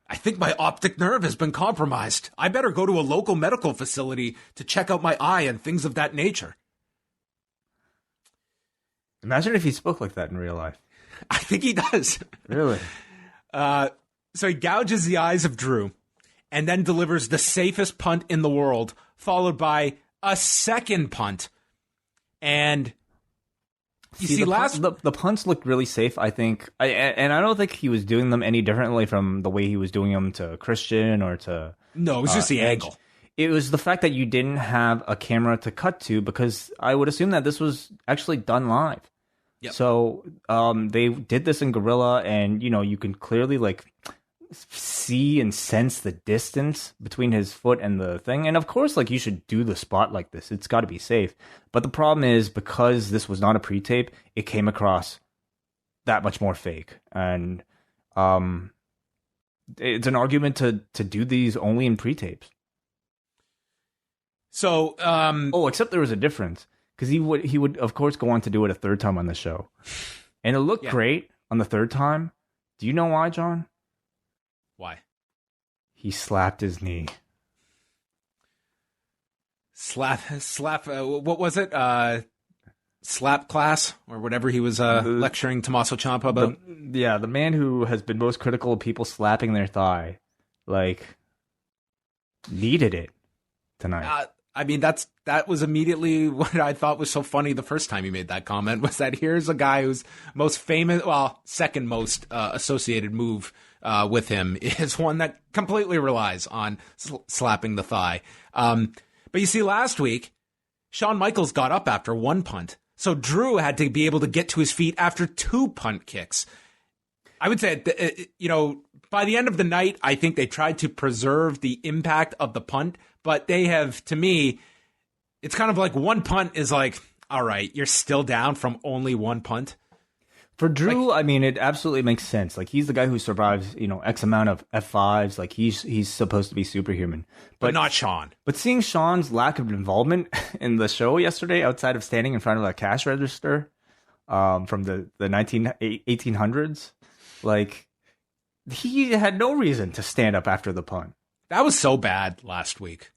Speaker 1: I think my optic nerve has been compromised. I better go to a local medical facility to check out my eye and things of that nature.
Speaker 2: Imagine if he spoke like that in real life.
Speaker 1: I think he does.
Speaker 2: Really?
Speaker 1: So he gouges the eyes of Drew and then delivers the safest punt in the world, followed by a second punt. And you see
Speaker 2: the punts looked really safe, I think. And I don't think he was doing them any differently from the way he was doing them to Christian or to...
Speaker 1: No, it was just the
Speaker 2: Edge.
Speaker 1: angle.
Speaker 2: it was the fact that you didn't have a camera to cut to, because I would assume that this was actually done live.
Speaker 1: Yep.
Speaker 2: So they did this in Guerrilla, and you can clearly like see and sense the distance between his foot and the thing. And of course, like, you should do the spot like this. It's got to be safe. But the problem is, because this was not a pre-tape, it came across that much more fake. And it's an argument to do these only in pre-tapes.
Speaker 1: So,
Speaker 2: except there was a difference, because he would of course go on to do it a third time on the show, and it looked great on the third time. Do you know why, John?
Speaker 1: Why?
Speaker 2: He slapped his knee.
Speaker 1: Slap. What was it? Slap class or whatever he was lecturing Tommaso Ciampa about.
Speaker 2: The man who has been most critical of people slapping their thigh, like, needed it tonight.
Speaker 1: I mean, that was immediately what I thought was so funny the first time he made that comment, was that here's a guy who's most famous, second most associated move with him is one that completely relies on slapping the thigh. But you see, last week, Shawn Michaels got up after one punt. So Drew had to be able to get to his feet after 2 punt kicks. I would say, by the end of the night, I think they tried to preserve the impact of the punt, but they have, to me, it's kind of like one punt is like, all right, you're still down from only one punt.
Speaker 2: For Drew, I mean, it absolutely makes sense. Like, he's the guy who survives, X amount of F5s. Like, he's supposed to be superhuman.
Speaker 1: But not Shawn.
Speaker 2: But seeing Shawn's lack of involvement in the show yesterday, outside of standing in front of a cash register from the 1800s, like, he had no reason to stand up after the punt.
Speaker 1: That was so bad last week.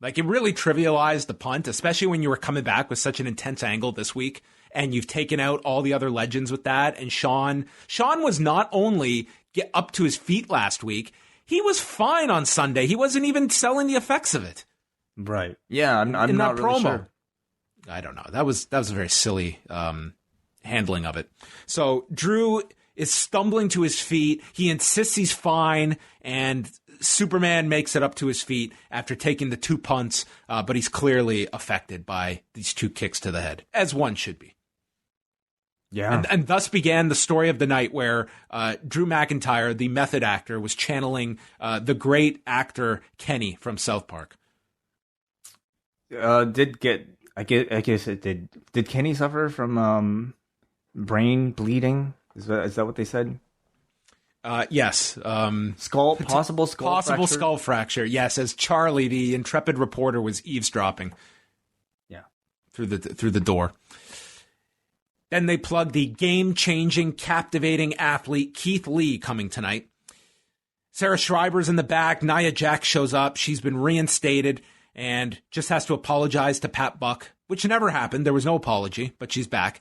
Speaker 1: Like, it really trivialized the punt, especially when you were coming back with such an intense angle this week, and you've taken out all the other legends with that. And Shawn was not only get up to his feet last week, he was fine on Sunday. He wasn't even selling the effects of it.
Speaker 2: Right. Yeah, I'm
Speaker 1: in
Speaker 2: not
Speaker 1: that
Speaker 2: really
Speaker 1: promo.
Speaker 2: sure.
Speaker 1: I don't know. That was a very silly handling of it. So Drew is stumbling to his feet. He insists he's fine, and Superman makes it up to his feet after taking the 2 punts, but he's clearly affected by these 2 kicks to the head, as one should be.
Speaker 2: Yeah.
Speaker 1: And thus began the story of the night, where Drew McIntyre, the method actor, was channeling the great actor Kenny from South Park.
Speaker 2: I guess it did. Did Kenny suffer from brain bleeding? Is that what they said?
Speaker 1: Yes.
Speaker 2: Possible
Speaker 1: skull fracture. Yes, as Charlie, the intrepid reporter, was eavesdropping.
Speaker 2: Yeah.
Speaker 1: Through the door. Then they plug the game-changing, captivating athlete Keith Lee coming tonight. Sarah Schreiber's in the back. Nia Jax shows up. She's been reinstated and just has to apologize to Pat Buck, which never happened. There was no apology, but she's back.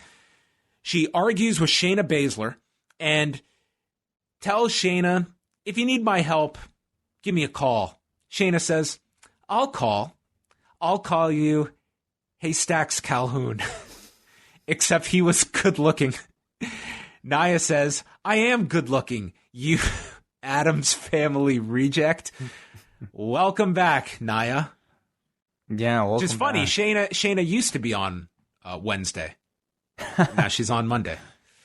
Speaker 1: She argues with Shayna Baszler and tells Shayna, if you need my help, give me a call. Shayna says, I'll call you Haystacks Calhoun. Except he was good looking. Nia says, I am good looking, you Addams Family reject. Welcome back, Nia.
Speaker 2: Yeah, welcome.
Speaker 1: Which is funny.
Speaker 2: Back.
Speaker 1: Shayna used to be on Wednesday. Now she's on Monday.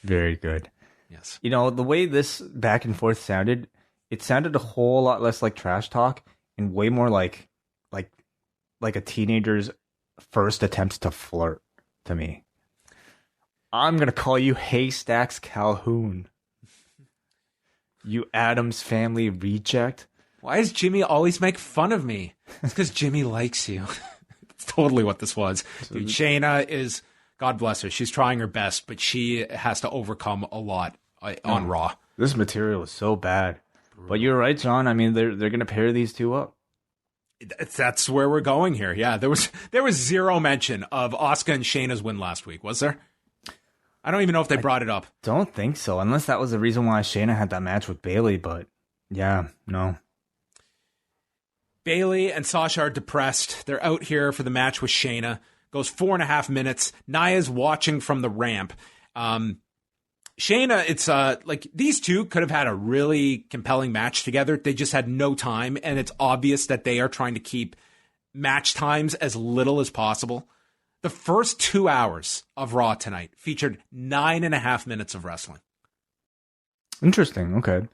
Speaker 2: Very good.
Speaker 1: Yes.
Speaker 2: The way this back and forth sounded, it sounded a whole lot less like trash talk and way more like a teenager's first attempts to flirt to me. I'm going to call you Haystacks Calhoun. You Addams Family reject.
Speaker 1: Why does Jimmy always make fun of me? It's because Jimmy likes you. It's totally what this was. Dude, Shayna is, God bless her, she's trying her best, but she has to overcome a lot on Raw.
Speaker 2: This material is so bad. But you're right, John. I mean, they're going to pair these 2 up.
Speaker 1: That's where we're going here. Yeah, there was zero mention of Asuka and Shayna's win last week, was there? I don't even know if they brought it up.
Speaker 2: Don't think so, unless that was the reason why Shayna had that match with Bayley, but yeah, no.
Speaker 1: Bayley and Sasha are depressed. They're out here for the match with Shayna. Goes 4.5 minutes. Nia's watching from the ramp. Shayna, it's like these two could have had a really compelling match together. They just had no time, and it's obvious that they are trying to keep match times as little as possible. The first 2 hours of Raw tonight featured 9.5 minutes of wrestling.
Speaker 2: Interesting. Okay.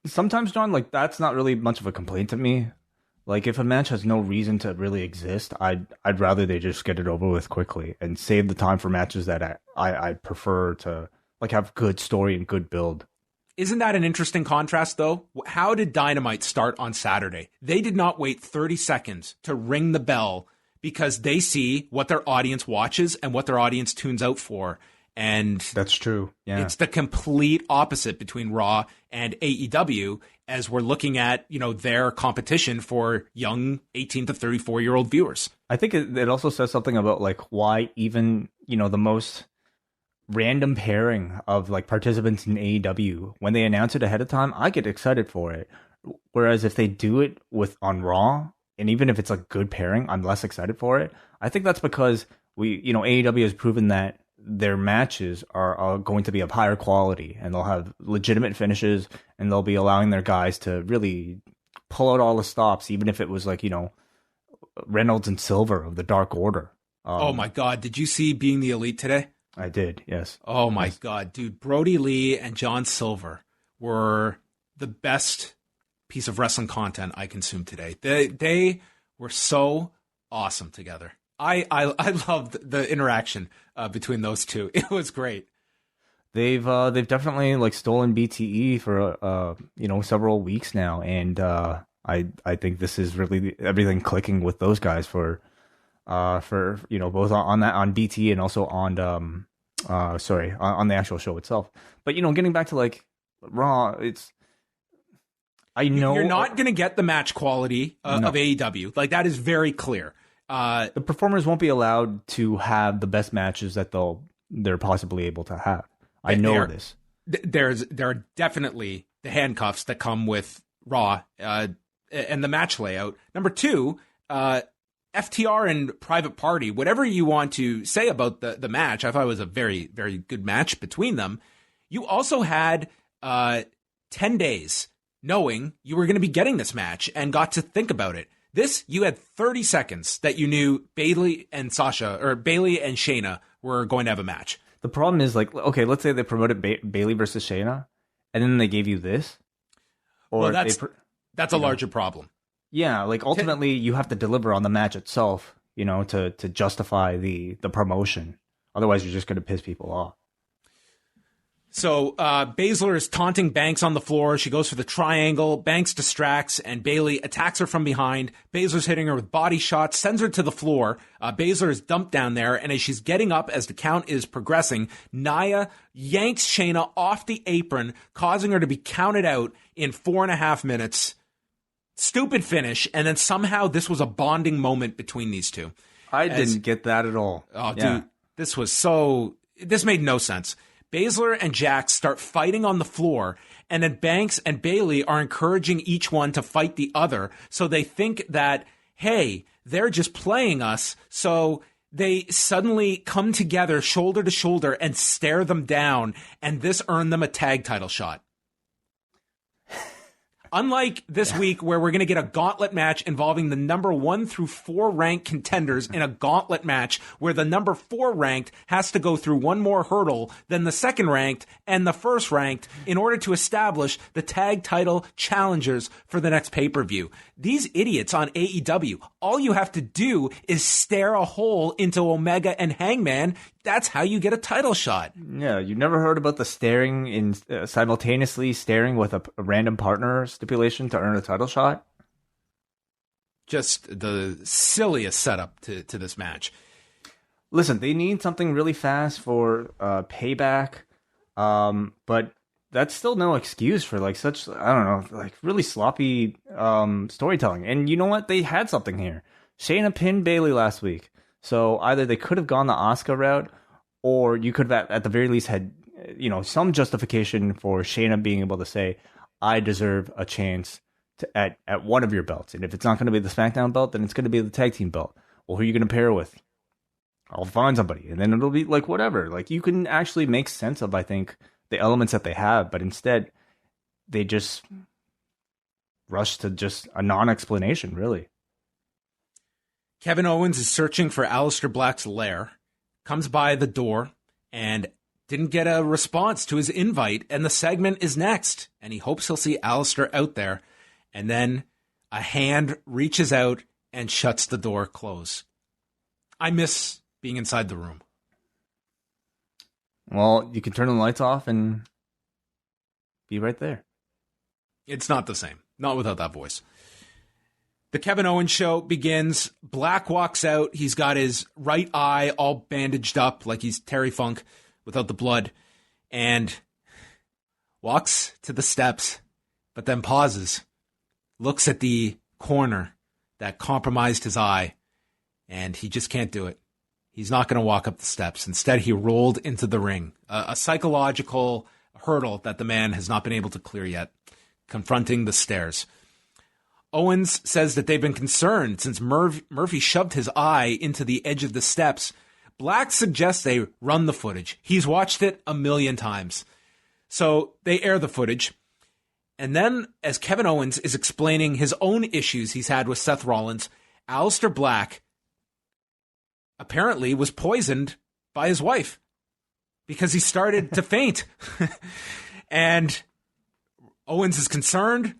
Speaker 2: Sometimes, John, like that's not really much of a complaint to me. Like if a match has no reason to really exist, I'd rather they just get it over with quickly and save the time for matches that I prefer to like have good story and good build.
Speaker 1: Isn't that an interesting contrast, though? How did Dynamite start on Saturday? They did not wait 30 seconds to ring the bell because they see what their audience watches and what their audience tunes out for. And
Speaker 2: that's true. Yeah.
Speaker 1: It's the complete opposite between Raw and AEW as we're looking at, their competition for young 18 to 34-year-old viewers.
Speaker 2: I think it also says something about like why even, the most random pairing of like participants in AEW, when they announce it ahead of time, I get excited for it. Whereas if they do it on Raw, and even if it's a good pairing, I'm less excited for it. I think that's because AEW has proven that their matches are going to be of higher quality and they'll have legitimate finishes and they'll be allowing their guys to really pull out all the stops, even if it was like, Reynolds and Silver of the Dark Order.
Speaker 1: Oh my God. Did you see Being the Elite today?
Speaker 2: I did, yes.
Speaker 1: Oh my God, dude. Brody Lee and John Silver were the best piece of wrestling content I consumed today. They were so awesome together. I loved the interaction between those two. It was great.
Speaker 2: They've definitely like stolen BTE for several weeks now, and I think this is really everything clicking with those guys for both on BT and also on the actual show itself. But getting back to like Raw, I know
Speaker 1: you're not going to get the match quality of AEW. Like that is very clear.
Speaker 2: The performers won't be allowed to have the best matches that they're possibly able to have. I know this.
Speaker 1: There are definitely the handcuffs that come with Raw and the match layout. Number two, FTR and Private Party, whatever you want to say about the match, I thought it was a very, very good match between them. You also had 10 days knowing you were going to be getting this match and got to think about it. This, you had 30 seconds that you knew Bayley and Shayna were going to have a match.
Speaker 2: The problem is, like, okay, let's say they promoted Bayley versus Shayna, and then they gave you this.
Speaker 1: Or well, that's a larger problem.
Speaker 2: Yeah, like ultimately you have to deliver on the match itself, to justify the promotion. Otherwise, you're just going to piss people off.
Speaker 1: So Baszler is taunting Banks on the floor. She goes for the triangle. Banks distracts, and Bayley attacks her from behind. Baszler's hitting her with body shots, sends her to the floor. Baszler is dumped down there, and as she's getting up, as the count is progressing, Nia yanks Shayna off the apron, causing her to be counted out in 4.5 minutes. Stupid finish, and then somehow this was a bonding moment between these two.
Speaker 2: I didn't get that at all.
Speaker 1: Oh, dude, this made no sense. Baszler and Jax start fighting on the floor, and then Banks and Bayley are encouraging each one to fight the other. So they think that, hey, they're just playing us. So they suddenly come together shoulder to shoulder and stare them down, and this earned them a tag title shot. Unlike this week where we're going to get a gauntlet match involving the number 1 through 4 ranked contenders in a gauntlet match where the number 4 ranked has to go through one more hurdle than the second ranked and the first ranked in order to establish the tag title challengers for the next pay-per-view. These idiots on AEW, all you have to do is stare a hole into Omega and Hangman. That's how you get a title shot.
Speaker 2: Yeah, you never heard about the staring in simultaneously staring with a random partner stipulation to earn a title shot?
Speaker 1: Just the silliest setup to this match.
Speaker 2: Listen, they need something really fast for Payback, but that's still no excuse for like such, I don't know, like really sloppy storytelling. And you know what? They had something here. Shayna pinned Bayley last week. So either they could have gone the Asuka route, or you could have at the very least had, some justification for Shayna being able to say, I deserve a chance at one of your belts. And if it's not going to be the SmackDown belt, then it's going to be the tag team belt. Well, who are you going to pair with? I'll find somebody. And then it'll be like whatever. Like you can actually make sense of, I think, the elements that they have. But instead, they just rush to just a non-explanation, really.
Speaker 1: Kevin Owens is searching for Aleister Black's lair, comes by the door, and didn't get a response to his invite, and the segment is next. And he hopes he'll see Aleister out there. And then a hand reaches out and shuts the door close. I miss being inside the room.
Speaker 2: Well, you can turn the lights off and be right there.
Speaker 1: It's not the same. Not without that voice. The Kevin Owens show begins. Black walks out. He's got his right eye all bandaged up like he's Terry Funk without the blood, and walks to the steps, but then pauses, looks at the corner that compromised his eye, and he just can't do it. He's not going to walk up the steps. Instead, he rolled into the ring, a psychological hurdle that the man has not been able to clear yet, confronting the stairs. Owens says that they've been concerned since Murphy shoved his eye into the edge of the steps. Black suggests they run the footage. He's watched it 1,000,000 times. So they air the footage. And then, as Kevin Owens is explaining his own issues he's had with Seth Rollins, Aleister Black apparently was poisoned by his wife because he started to faint. And Owens is concerned.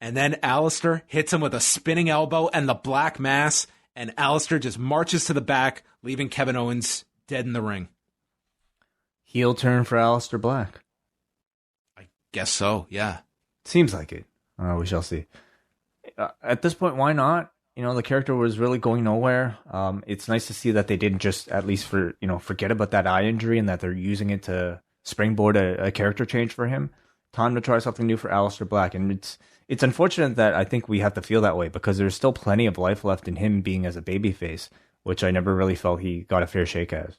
Speaker 1: And then Aleister hits him with a spinning elbow and the Black Mass, and Aleister just marches to the back, leaving Kevin Owens dead in the ring.
Speaker 2: Heel turn for Aleister Black.
Speaker 1: I guess so, yeah.
Speaker 2: Seems like it. We shall see. At this point, why not? The character was really going nowhere. It's nice to see that they didn't just, at least forget about that eye injury and that they're using it to springboard a character change for him. Time to try something new for Aleister Black, and it's unfortunate that I think we have to feel that way because there's still plenty of life left in him being as a babyface, which I never really felt he got a fair shake as.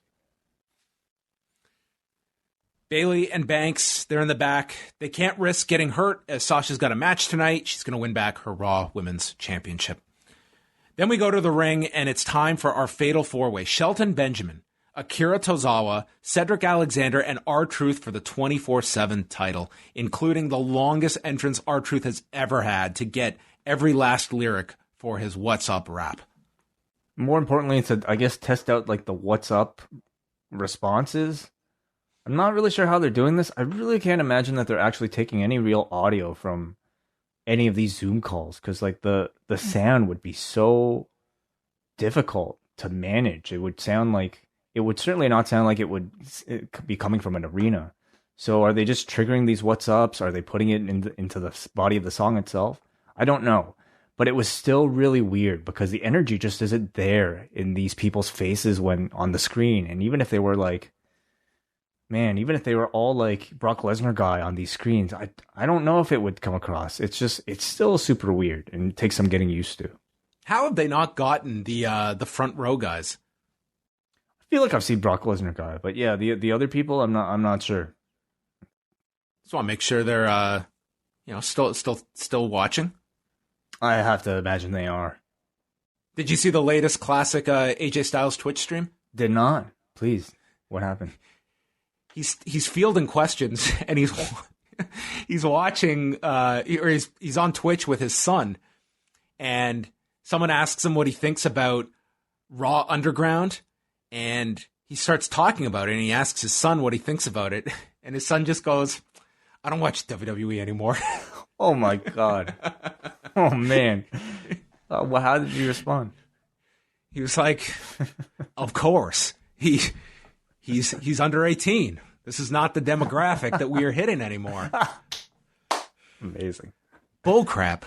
Speaker 1: Bayley and Banks, they're in the back. They can't risk getting hurt as Sasha's got a match tonight. She's going to win back her Raw Women's Championship. Then we go to the ring, and it's time for our fatal four-way. Shelton Benjamin, Akira Tozawa, Cedric Alexander, and R-Truth for the 24/7 title, including the longest entrance R-Truth has ever had to get every last lyric for his What's Up rap.
Speaker 2: More importantly, it's I guess, test out like the What's Up responses. I'm not really sure how they're doing this. I really can't imagine that they're actually taking any real audio from any of these Zoom calls because like the sound would be so difficult to manage. It would certainly not sound like it would be coming from an arena. So are they just triggering these What's Ups? Are they putting it into the body of the song itself? I don't know. But it was still really weird because the energy just isn't there in these people's faces when on the screen. And even if they were all like Brock Lesnar guy on these screens, I don't know if it would come across. It's still super weird and it takes some getting used to.
Speaker 1: How have they not gotten the front row guys?
Speaker 2: I feel like I've seen Brock Lesnar guy, but yeah, the other people, I'm not sure.
Speaker 1: Just want to make sure they're still watching.
Speaker 2: I have to imagine they are.
Speaker 1: Did you see the latest classic AJ Styles Twitch stream?
Speaker 2: Did not. Please, what happened?
Speaker 1: He's fielding questions and he's watching or he's on Twitch with his son, and someone asks him what he thinks about Raw Underground. And he starts talking about it, and he asks his son what he thinks about it. And his son just goes, I don't watch WWE anymore.
Speaker 2: Oh, my God. Oh, man. Well, how did you respond?
Speaker 1: He was like, of course. He's under 18. This is not the demographic that we are hitting anymore.
Speaker 2: Amazing.
Speaker 1: Bullcrap.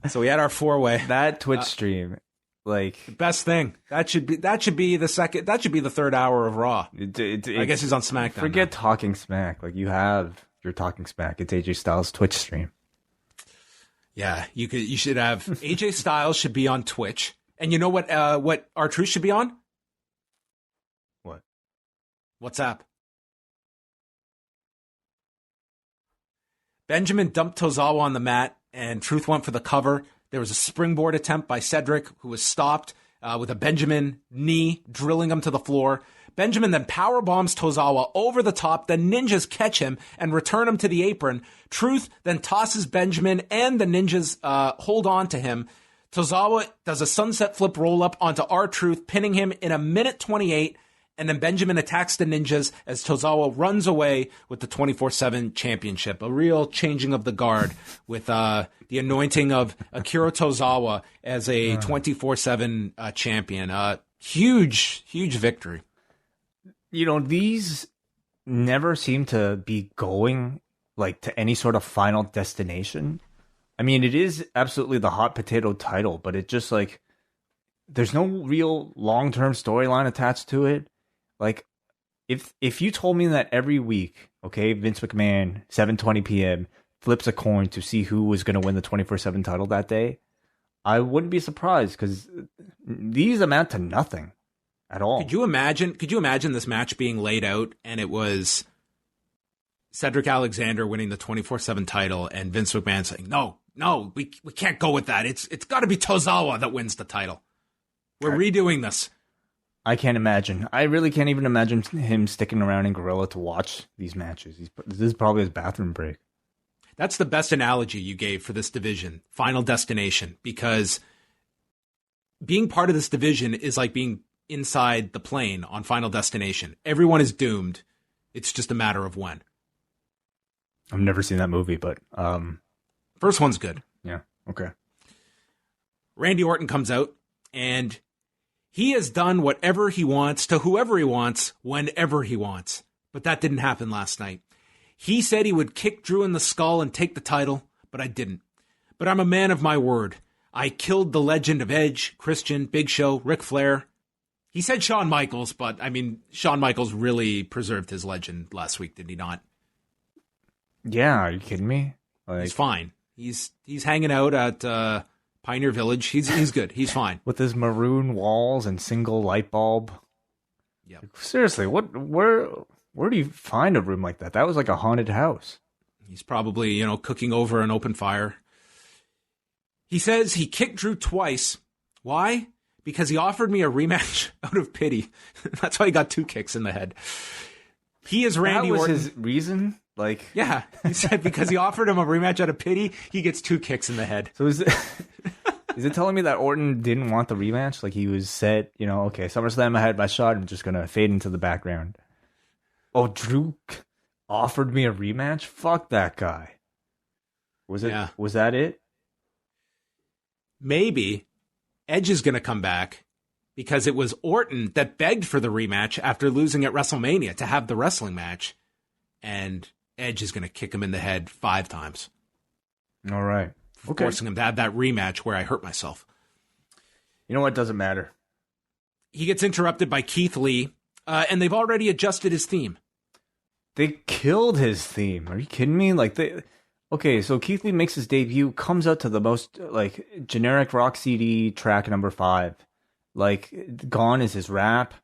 Speaker 1: So we had our four-way.
Speaker 2: That Twitch stream... Like
Speaker 1: best thing that should be the third hour of Raw. I guess he's on SmackDown.
Speaker 2: Forget
Speaker 1: now.
Speaker 2: Talking Smack. Like you have your Talking Smack. It's AJ Styles Twitch stream.
Speaker 1: Yeah, you should have AJ Styles should be on Twitch, and you know what R-Truth should be on?
Speaker 2: What?
Speaker 1: WhatsApp. Benjamin dumped Tozawa on the mat, and Truth went for the cover. There was a springboard attempt by Cedric, who was stopped with a Benjamin knee, drilling him to the floor. Benjamin then powerbombs Tozawa over the top. The ninjas catch him and return him to the apron. Truth then tosses Benjamin, and the ninjas hold on to him. Tozawa does a sunset flip roll-up onto R-Truth, pinning him in 1:28, and then Benjamin attacks the Ninjas as Tozawa runs away with the 24/7 championship. A real changing of the guard with the anointing of Akira Tozawa as a 24/7 champion. Huge victory.
Speaker 2: You know, these never seem to be going like to any sort of final destination. I mean, it is absolutely the hot potato title, but it just like there's no real long-term storyline attached to it. Like if you told me that every week, okay, Vince McMahon 7:20 p.m. flips a coin to see who was going to win the 24/7 title that day, I wouldn't be surprised because these amount to nothing at all.
Speaker 1: Could you imagine this match being laid out and it was Cedric Alexander winning the 24/7 title and Vince McMahon saying, no, we can't go with that. It's got to be Tozawa that wins the title. We're redoing this.
Speaker 2: I can't imagine. I really can't even imagine him sticking around in Gorilla to watch these matches. This is probably his bathroom break.
Speaker 1: That's the best analogy you gave for this division, Final Destination, because being part of this division is like being inside the plane on Final Destination. Everyone is doomed. It's just a matter of when.
Speaker 2: I've never seen that movie, but
Speaker 1: first one's good.
Speaker 2: Yeah, okay.
Speaker 1: Randy Orton comes out, and he has done whatever he wants to whoever he wants, whenever he wants. But that didn't happen last night. He said he would kick Drew in the skull and take the title, but I didn't. But I'm a man of my word. I killed the legend of Edge, Christian, Big Show, Ric Flair. He said Shawn Michaels, but I mean, Shawn Michaels really preserved his legend last week, did he not?
Speaker 2: Yeah, are you kidding me? Like,
Speaker 1: he's fine. He's hanging out at Pioneer Village. He's good. He's fine.
Speaker 2: With his maroon walls and single light bulb.
Speaker 1: Yeah.
Speaker 2: Seriously, where do you find a room like that? That was like a haunted house.
Speaker 1: He's probably, cooking over an open fire. He says he kicked Drew twice. Why? Because he offered me a rematch out of pity. That's why he got 2 kicks in the head. He is Randy Orton.
Speaker 2: That was his reason? Like,
Speaker 1: yeah, he said because he offered him a rematch out of pity, he gets 2 kicks in the head.
Speaker 2: So is it telling me that Orton didn't want the rematch? Like he was set, okay, SummerSlam, I had my shot. I'm just going to fade into the background. Oh, Drew offered me a rematch? Fuck that guy. Was that it?
Speaker 1: Maybe Edge is going to come back because it was Orton that begged for the rematch after losing at WrestleMania to have the wrestling match. And Edge is going to kick him in the head 5 times.
Speaker 2: All right. Okay.
Speaker 1: Forcing him to have that rematch where I hurt myself.
Speaker 2: You know what? Doesn't matter.
Speaker 1: He gets interrupted by Keith Lee, and they've already adjusted his theme.
Speaker 2: They killed his theme. Are you kidding me? Okay, so Keith Lee makes his debut, comes out to the most generic rock CD track number 5. Gone is his rap.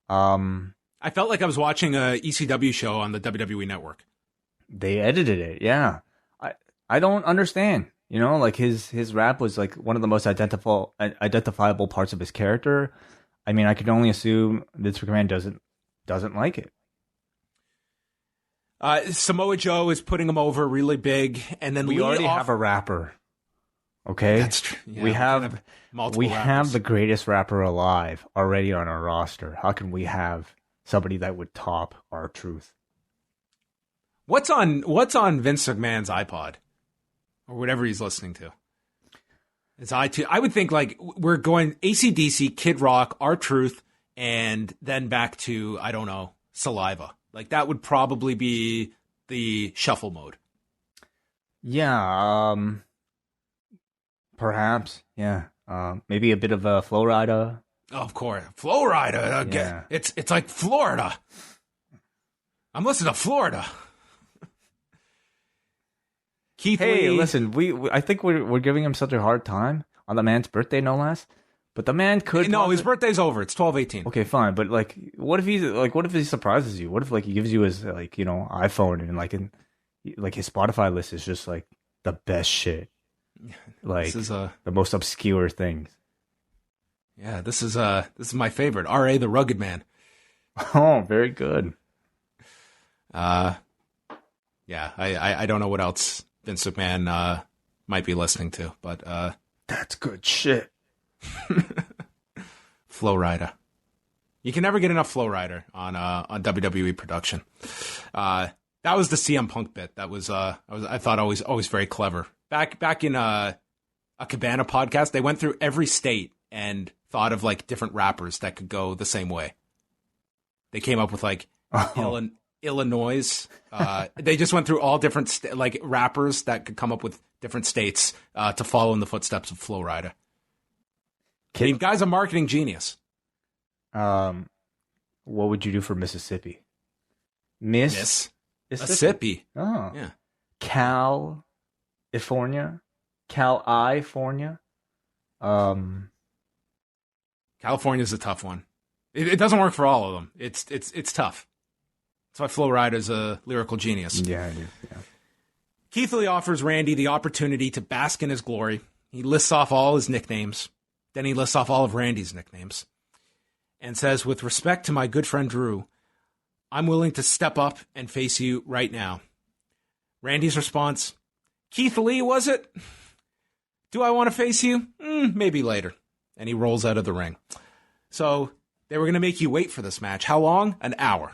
Speaker 1: I felt like I was watching a ECW show on the WWE Network.
Speaker 2: They edited it, yeah. I don't understand. His rap was one of the most identifiable parts of his character. I mean, I can only assume Vince McMahon doesn't like it.
Speaker 1: Samoa Joe is putting him over really big, and then
Speaker 2: we already have a rapper. Okay,
Speaker 1: that's true. Yeah,
Speaker 2: we have
Speaker 1: rappers.
Speaker 2: The greatest rapper alive already on our roster. How can we have somebody that would top R-Truth?
Speaker 1: What's on Vince McMahon's iPod or whatever he's listening to? It's iTunes. I would think we're going AC/DC, Kid Rock, R-Truth, and then back to I don't know, Saliva. That would probably be the shuffle mode.
Speaker 2: Yeah, perhaps. Yeah, maybe a bit of a Flow Rider.
Speaker 1: Oh, of course, Flow Rider. Yeah. It's like Florida. I'm listening to Florida. Keith Lee.
Speaker 2: Listen, I think we're giving him such a hard time on the man's birthday, no less. But the man could.
Speaker 1: No, his birthday's over. It's 12/18.
Speaker 2: Okay, fine. But what if he surprises you? What if he gives you his iPhone and his Spotify list is just the best shit. This is the most obscure things.
Speaker 1: Yeah, this is my favorite. R.A. the Rugged Man.
Speaker 2: Oh, very good.
Speaker 1: Yeah, I don't know what else Vince McMahon might be listening to, but
Speaker 2: That's good shit.
Speaker 1: Flow Rider. You can never get enough Flow Rider on WWE production. That was the CM Punk bit. That was I thought always very clever. Back in a Cabana podcast, they went through every state and thought of like different rappers that could go the same way. They came up with like Illinois. They just went through all different like rappers that could come up with different states to follow in the footsteps of Flow Rider. I mean, guy's a marketing genius.
Speaker 2: What would you do for Mississippi? Mississippi. Oh,
Speaker 1: yeah.
Speaker 2: California.
Speaker 1: California's a tough one. It doesn't work for all of them. It's tough. That's why Flo Rida is a lyrical genius.
Speaker 2: Yeah, I do. Yeah.
Speaker 1: Keith Lee offers Randy the opportunity to bask in his glory. He lists off all his nicknames. Then he lists off all of Randy's nicknames. And says, with respect to my good friend Drew, I'm willing to step up and face you right now. Randy's response, Keith Lee, was it? Do I want to face you? Maybe later. And he rolls out of the ring. So they were going to make you wait for this match. How long? An hour.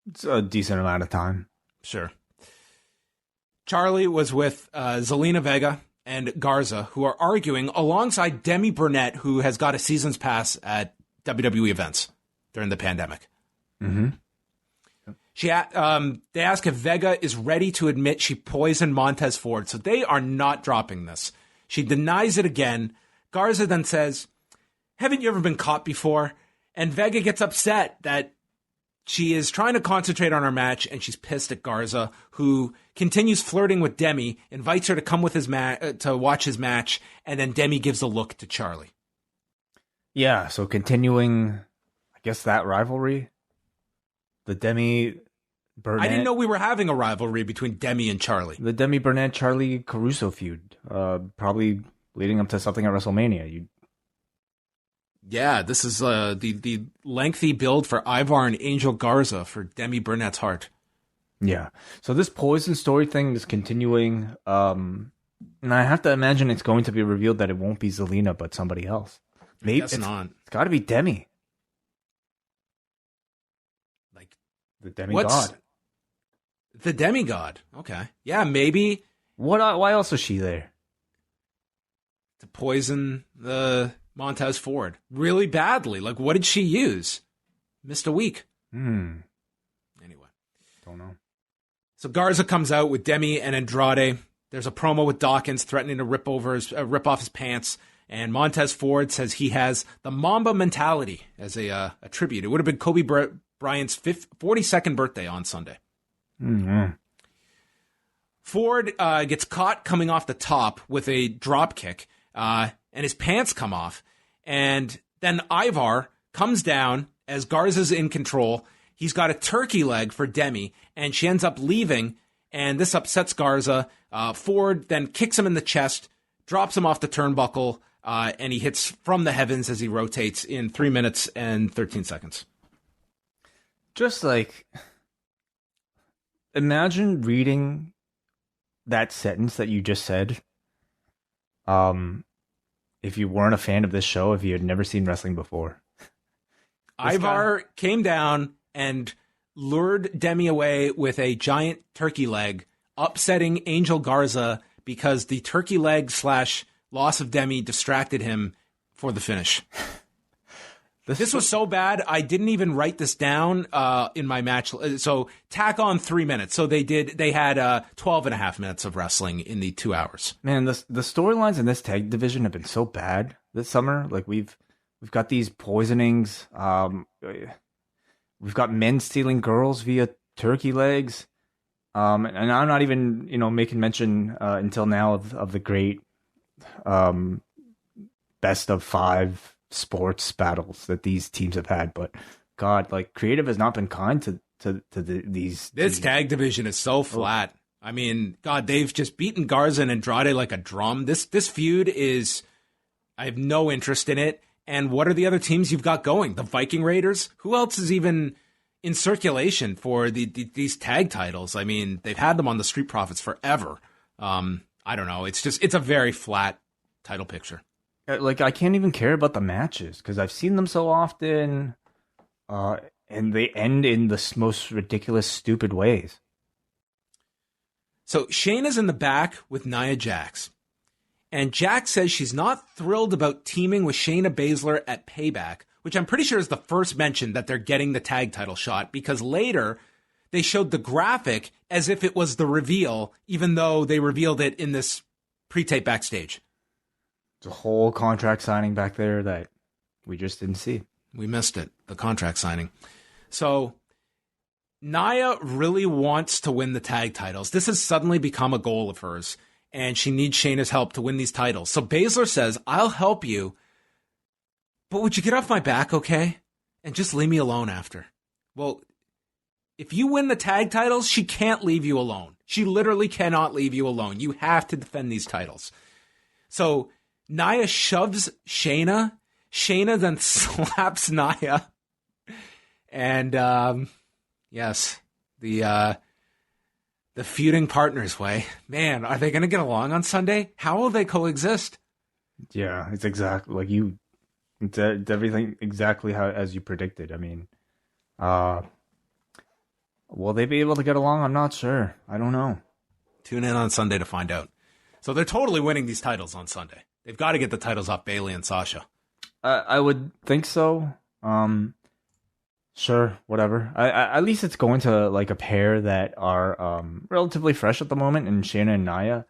Speaker 2: It's a decent amount of time.
Speaker 1: Sure. Charlie was with Zelina Vega and Garza, who are arguing alongside Demi Burnett, who has got a season's pass at WWE events during the pandemic.
Speaker 2: Mm-hmm.
Speaker 1: They ask if Vega is ready to admit she poisoned Montez Ford, so they are not dropping this. She denies it again. Garza then says, haven't you ever been caught before? And Vega gets upset that she is trying to concentrate on her match, and she's pissed at Garza, who continues flirting with Demi, invites her to come with to watch his match, and then Demi gives a look to Charlie.
Speaker 2: Yeah, so continuing, I guess, that rivalry. The Demi Burnett.
Speaker 1: I didn't know we were having a rivalry between Demi and Charlie.
Speaker 2: The Demi Burnett Charlie Caruso feud, probably leading up to something at WrestleMania.
Speaker 1: Yeah, this is the lengthy build for Ivar and Angel Garza for Demi Burnett's heart.
Speaker 2: Yeah. So this poison story thing is continuing. And I have to imagine it's going to be revealed that it won't be Zelina, but somebody else. Maybe
Speaker 1: it's not.
Speaker 2: It's got to be Demi.
Speaker 1: Like
Speaker 2: the demigod.
Speaker 1: The demigod. Okay. Yeah, maybe.
Speaker 2: Why else is she there?
Speaker 1: To poison the Montez Ford really badly. Like, what did she use? Missed a week.
Speaker 2: Anyway.
Speaker 1: Don't know. So Garza comes out with Demi and Andrade. There's a promo with Dawkins threatening to rip off his pants. And Montez Ford says he has the Mamba mentality as a tribute. It would have been Kobe Bryant's 42nd birthday on Sunday.
Speaker 2: Mm-hmm.
Speaker 1: Ford gets caught coming off the top with a drop kick, and his pants come off. And then Ivar comes down as Garza's in control. He's got a turkey leg for Demi, and she ends up leaving, and this upsets Garza. Ford then kicks him in the chest, drops him off the turnbuckle, and he hits from the heavens as he rotates in 3 minutes and 13 seconds.
Speaker 2: Just like, imagine reading that sentence that you just said. If you weren't a fan of this show, if you had never seen wrestling before.
Speaker 1: Ivar came down and lured Demi away with a giant turkey leg, upsetting Angel Garza because the turkey leg / loss of Demi distracted him for the finish. This was so bad, I didn't even write this down in my match. So tack on 3 minutes. So they had 12 and a half minutes of wrestling in the 2 hours.
Speaker 2: Man, the storylines in this tag division have been so bad this summer. Like we've got these poisonings. We've got men stealing girls via turkey legs. And I'm not even, making mention until now of the great best of 5 sports battles that these teams have had. But God, like, creative has not been kind to these.
Speaker 1: This tag division is so flat. I mean, God, they've just beaten Garza and Andrade like a drum. This feud is, I have no interest in it. And what are the other teams you've got going? The Viking Raiders? Who else is even in circulation for these tag titles? I mean, they've had them on the Street Profits forever. I don't know. It's a very flat title picture.
Speaker 2: Like, I can't even care about the matches because I've seen them so often, and they end in the most ridiculous, stupid ways.
Speaker 1: So Shayna's in the back with Nia Jax. And Jax says she's not thrilled about teaming with Shayna Baszler at Payback, which I'm pretty sure is the first mention that they're getting the tag title shot, because later they showed the graphic as if it was the reveal, even though they revealed it in this pre-tape backstage.
Speaker 2: There's a whole contract signing back there that we just didn't see.
Speaker 1: We missed it, the contract signing. So Nia really wants to win the tag titles. This has suddenly become a goal of hers, and she needs Shayna's help to win these titles. So Baszler says, I'll help you, but would you get off my back, okay? And just leave me alone after. Well, if you win the tag titles, she can't leave you alone. She literally cannot leave you alone. You have to defend these titles. So Nia shoves Shayna. Shayna then slaps Nia. And, yes, the feuding partners way. Man, are they going to get along on Sunday? How will they coexist?
Speaker 2: Yeah, it's exactly like you. It's everything exactly as you predicted. I mean, will they be able to get along? I'm not sure. I don't know.
Speaker 1: Tune in on Sunday to find out. So they're totally winning these titles on Sunday. They've got to get the titles off Bayley and Sasha.
Speaker 2: I would think so. Sure, whatever. At least it's going to like a pair that are relatively fresh at the moment, and Shayna and Nia.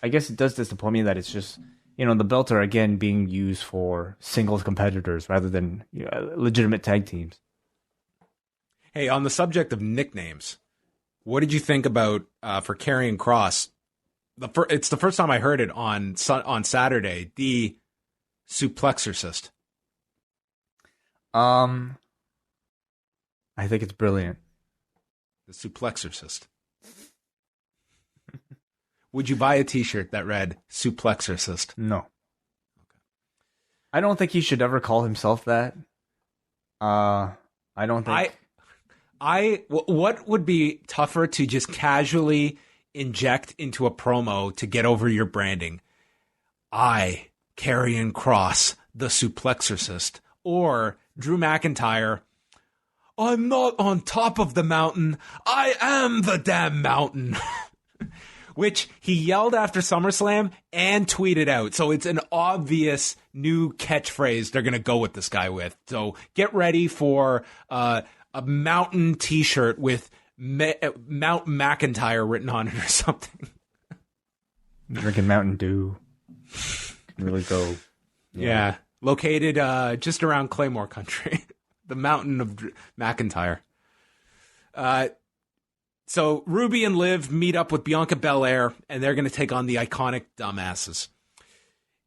Speaker 2: I guess it does disappoint me that it's just, the belts are again being used for singles competitors rather than legitimate tag teams.
Speaker 1: Hey, on the subject of nicknames, what did you think about for Karrion Kross? It's the first time I heard it on Saturday. The Suplexorcist.
Speaker 2: I think it's brilliant.
Speaker 1: The Suplexorcist. Would you buy a T-shirt that read Suplexorcist?
Speaker 2: No. Okay. I don't think he should ever call himself that. I don't think.
Speaker 1: What would be tougher to just casually inject into a promo to get over your branding? Karrion Kross, the Suplexorcist, or Drew McIntyre. I'm not on top of the mountain. I am the damn mountain. Which he yelled after SummerSlam and tweeted out. So it's an obvious new catchphrase they're going to go with this guy with. So get ready for a mountain T-shirt with Mount McIntyre written on it or something.
Speaker 2: Drinking Mountain Dew. Really go.
Speaker 1: Yeah. Located just around Claymore Country. The mountain of McIntyre. So Ruby and Liv meet up with Bianca Belair, and they're going to take on the Iconic Dumbasses.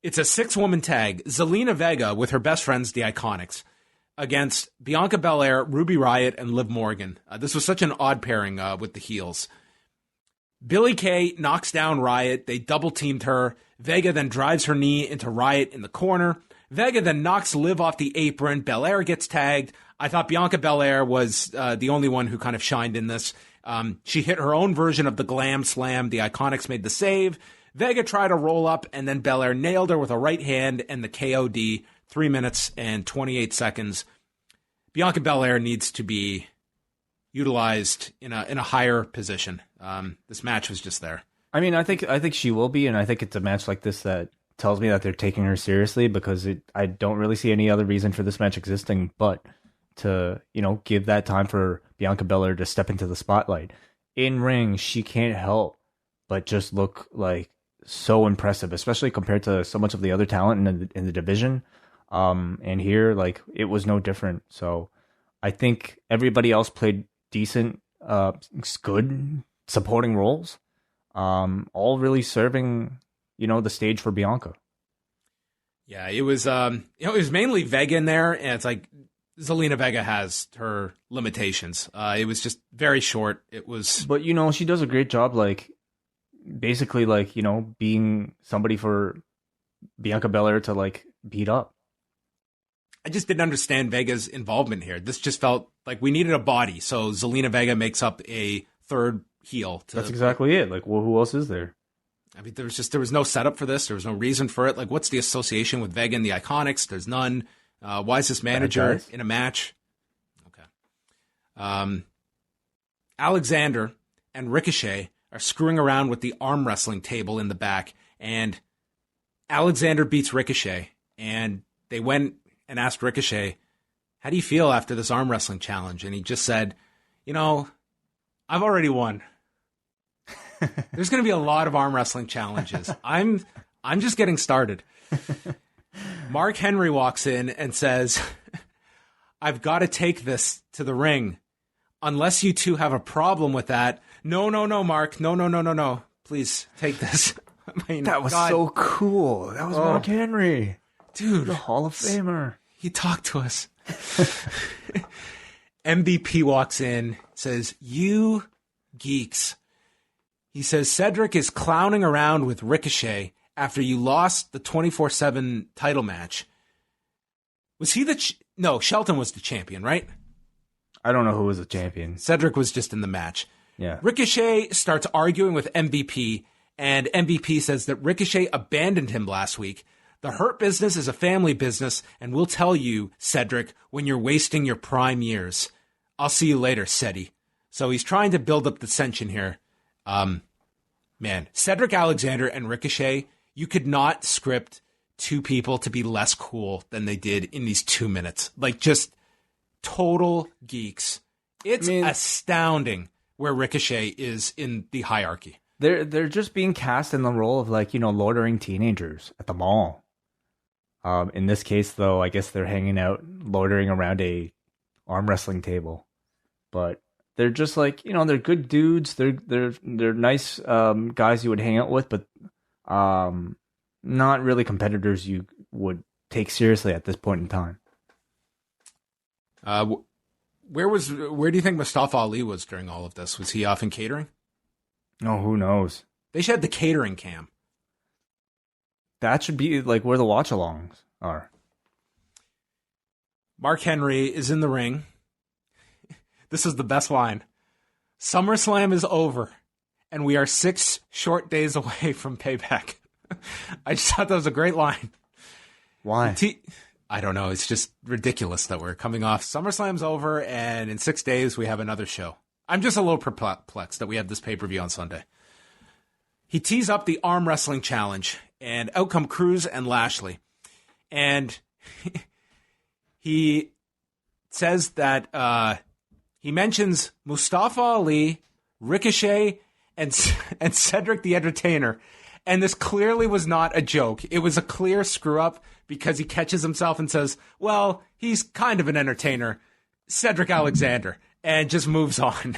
Speaker 1: It's a 6-woman tag. Zelina Vega with her best friends, the Iconics, against Bianca Belair, Ruby Riott, and Liv Morgan. This was such an odd pairing with the heels. Billie Kay knocks down Riott. They double-teamed her. Vega then drives her knee into Riott in the corner. Vega then knocks Liv off the apron. Belair gets tagged. I thought Bianca Belair was the only one who kind of shined in this. She hit her own version of the Glam Slam. The Iconics made the save. Vega tried a roll-up, and then Belair nailed her with a right hand and the KOD. 3 minutes and 28 seconds. Bianca Belair needs to be utilized in a higher position. This match was just there.
Speaker 2: I mean, I think she will be, and I think it's a match like this that tells me that they're taking her seriously, because I don't really see any other reason for this match existing but to, give that time for Bianca Belair to step into the spotlight. In ring, she can't help but just look like so impressive, especially compared to so much of the other talent in the division. And here, like, it was no different. So I think everybody else played decent, good supporting roles, all really serving, the stage for Bianca.
Speaker 1: Yeah, it was mainly Vega in there, and it's like Zelina Vega has her limitations. It was just very short. It was,
Speaker 2: but she does a great job, like basically, like being somebody for Bianca Belair to like beat up.
Speaker 1: I just didn't understand Vega's involvement here. This just felt like we needed a body, so Zelina Vega makes up a third heel.
Speaker 2: That's exactly it. Like, well, who else is there?
Speaker 1: I mean, there was no setup for this. There was no reason for it. Like, what's the association with Vega and the Iconics? There's none. Why is this manager in a match? Okay. Alexander and Ricochet are screwing around with the arm wrestling table in the back, and Alexander beats Ricochet, and they went and asked Ricochet, how do you feel after this arm wrestling challenge? And he just said, I've already won. There's going to be a lot of arm wrestling challenges. I'm just getting started. Mark Henry walks in and says, I've got to take this to the ring. Unless you two have a problem with that. No, Mark. No. Please take this. I mean,
Speaker 2: that was so cool. That was Mark Henry.
Speaker 1: Dude.
Speaker 2: The Hall of Famer.
Speaker 1: He talked to us. MVP walks in, says, you geeks. He says, Cedric is clowning around with Ricochet after you lost the 24/7 title match. Was he no, Shelton was the champion, right?
Speaker 2: I don't know who was the champion.
Speaker 1: Cedric was just in the match.
Speaker 2: Yeah.
Speaker 1: Ricochet starts arguing with MVP, and MVP says that Ricochet abandoned him last week. The Hurt Business is a family business, and we'll tell you, Cedric, when you're wasting your prime years. I'll see you later, Ceddy. So he's trying to build up the tension here. Man, Cedric Alexander and Ricochet, you could not script two people to be less cool than they did in these 2 minutes. Like, just total geeks. It's astounding where Ricochet is in the hierarchy.
Speaker 2: They're just being cast in the role of, like, loitering teenagers at the mall. In this case, though, I guess they're hanging out, loitering around a arm wrestling table. But they're just like, they're good dudes. They're nice guys you would hang out with, but not really competitors you would take seriously at this point in time.
Speaker 1: Where do you think Mustafa Ali was during all of this? Was he off in catering?
Speaker 2: Oh, who knows?
Speaker 1: They should have the catering cam.
Speaker 2: That should be like where the watch-alongs are.
Speaker 1: Mark Henry is in the ring. This is the best line. SummerSlam is over, and we are 6 short days away from Payback. I just thought that was a great line.
Speaker 2: Why?
Speaker 1: I don't know. It's just ridiculous that we're coming off. SummerSlam's over, and in 6 days we have another show. I'm just a little perplexed that we have this pay-per-view on Sunday. He tees up the arm wrestling challenge, and out come Cruz and Lashley. And he says that he mentions Mustafa Ali, Ricochet, and Cedric the Entertainer. And this clearly was not a joke. It was a clear screw-up because he catches himself and says, well, he's kind of an entertainer, Cedric Alexander, and just moves on.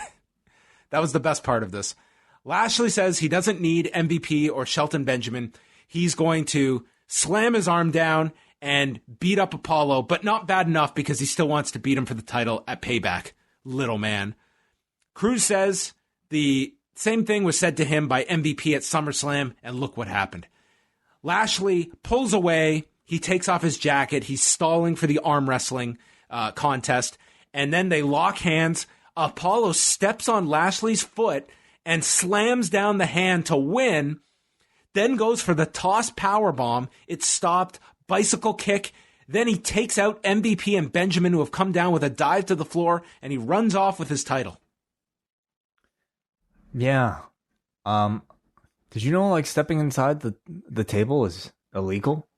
Speaker 1: That was the best part of this. Lashley says he doesn't need MVP or Shelton Benjamin. He's going to slam his arm down and beat up Apollo, but not bad enough because he still wants to beat him for the title at Payback. Little man. Cruz says the same thing was said to him by MVP at SummerSlam, and look what happened. Lashley pulls away. He takes off his jacket. He's stalling for the arm wrestling contest, and then they lock hands. Apollo steps on Lashley's foot and slams down the hand to win, then goes for the toss powerbomb. It's stopped. Bicycle kick. Then he takes out MVP and Benjamin, who have come down with a dive to the floor, and he runs off with his title.
Speaker 2: Yeah. Did you know, like, stepping inside the table is illegal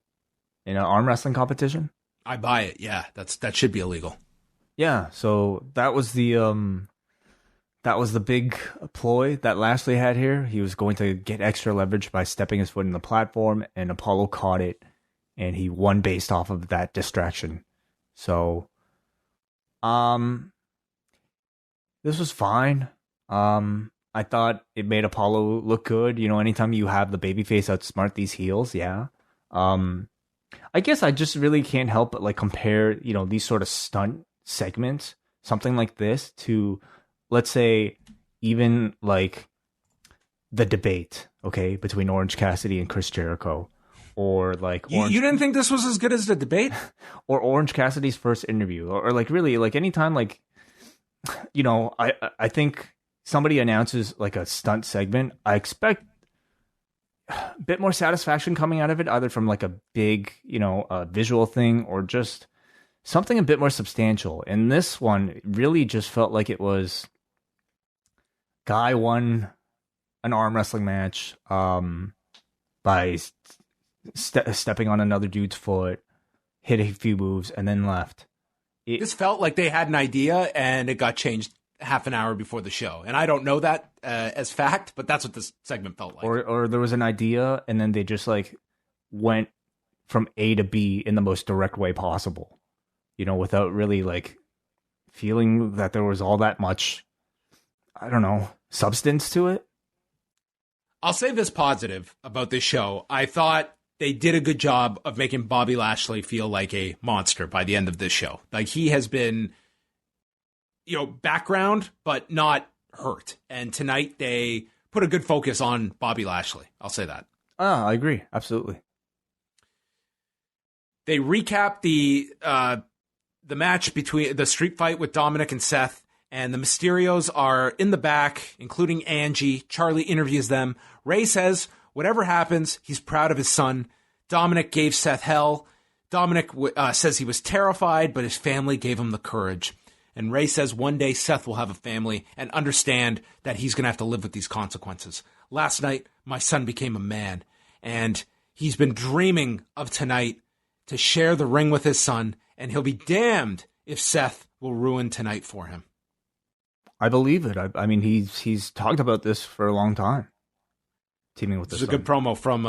Speaker 2: in an arm wrestling competition?
Speaker 1: I buy it. Yeah, that should be illegal.
Speaker 2: Yeah. So that was the big ploy that Lashley had here. He was going to get extra leverage by stepping his foot in the platform, and Apollo caught it, and he won based off of that distraction. So, this was fine. I thought it made Apollo look good. Anytime you have the babyface outsmart these heels, yeah. I guess I just really can't help but, like, compare, these sort of stunt segments, something like this, to, let's say, even, like, the debate, okay, between Orange Cassidy and Chris Jericho. Or, like,
Speaker 1: you didn't think this was as good as the debate?
Speaker 2: Or Orange Cassidy's first interview. Or like, really, like, anytime, like, I think somebody announces, like, a stunt segment, I expect a bit more satisfaction coming out of it, either from like a big, visual thing or just something a bit more substantial. And this one really just felt like it was guy won an arm wrestling match by stepping on another dude's foot, hit a few moves, and then left.
Speaker 1: This felt like they had an idea and it got changed half an hour before the show. And I don't know that as fact, but that's what this segment felt like.
Speaker 2: Or there was an idea and then they just like went from A to B in the most direct way possible, without really like feeling that there was all that much, I don't know, substance to it.
Speaker 1: I'll say this positive about this show. I thought they did a good job of making Bobby Lashley feel like a monster by the end of this show. Like he has been, background, but not hurt. And tonight they put a good focus on Bobby Lashley. I'll say that.
Speaker 2: I agree. Absolutely.
Speaker 1: They recap the match between the street fight with Dominik and Seth, and the Mysterios are in the back, including Angie. Charlie interviews them. Rey says, whatever happens, he's proud of his son. Dominik gave Seth hell. Dominik says he was terrified, but his family gave him the courage. And Rey says one day Seth will have a family and understand that he's going to have to live with these consequences. Last night, my son became a man, and he's been dreaming of tonight to share the ring with his son, and he'll be damned if Seth will ruin tonight for him.
Speaker 2: I believe it. I mean, he's talked about this for a long time. Teaming with
Speaker 1: this is a good promo from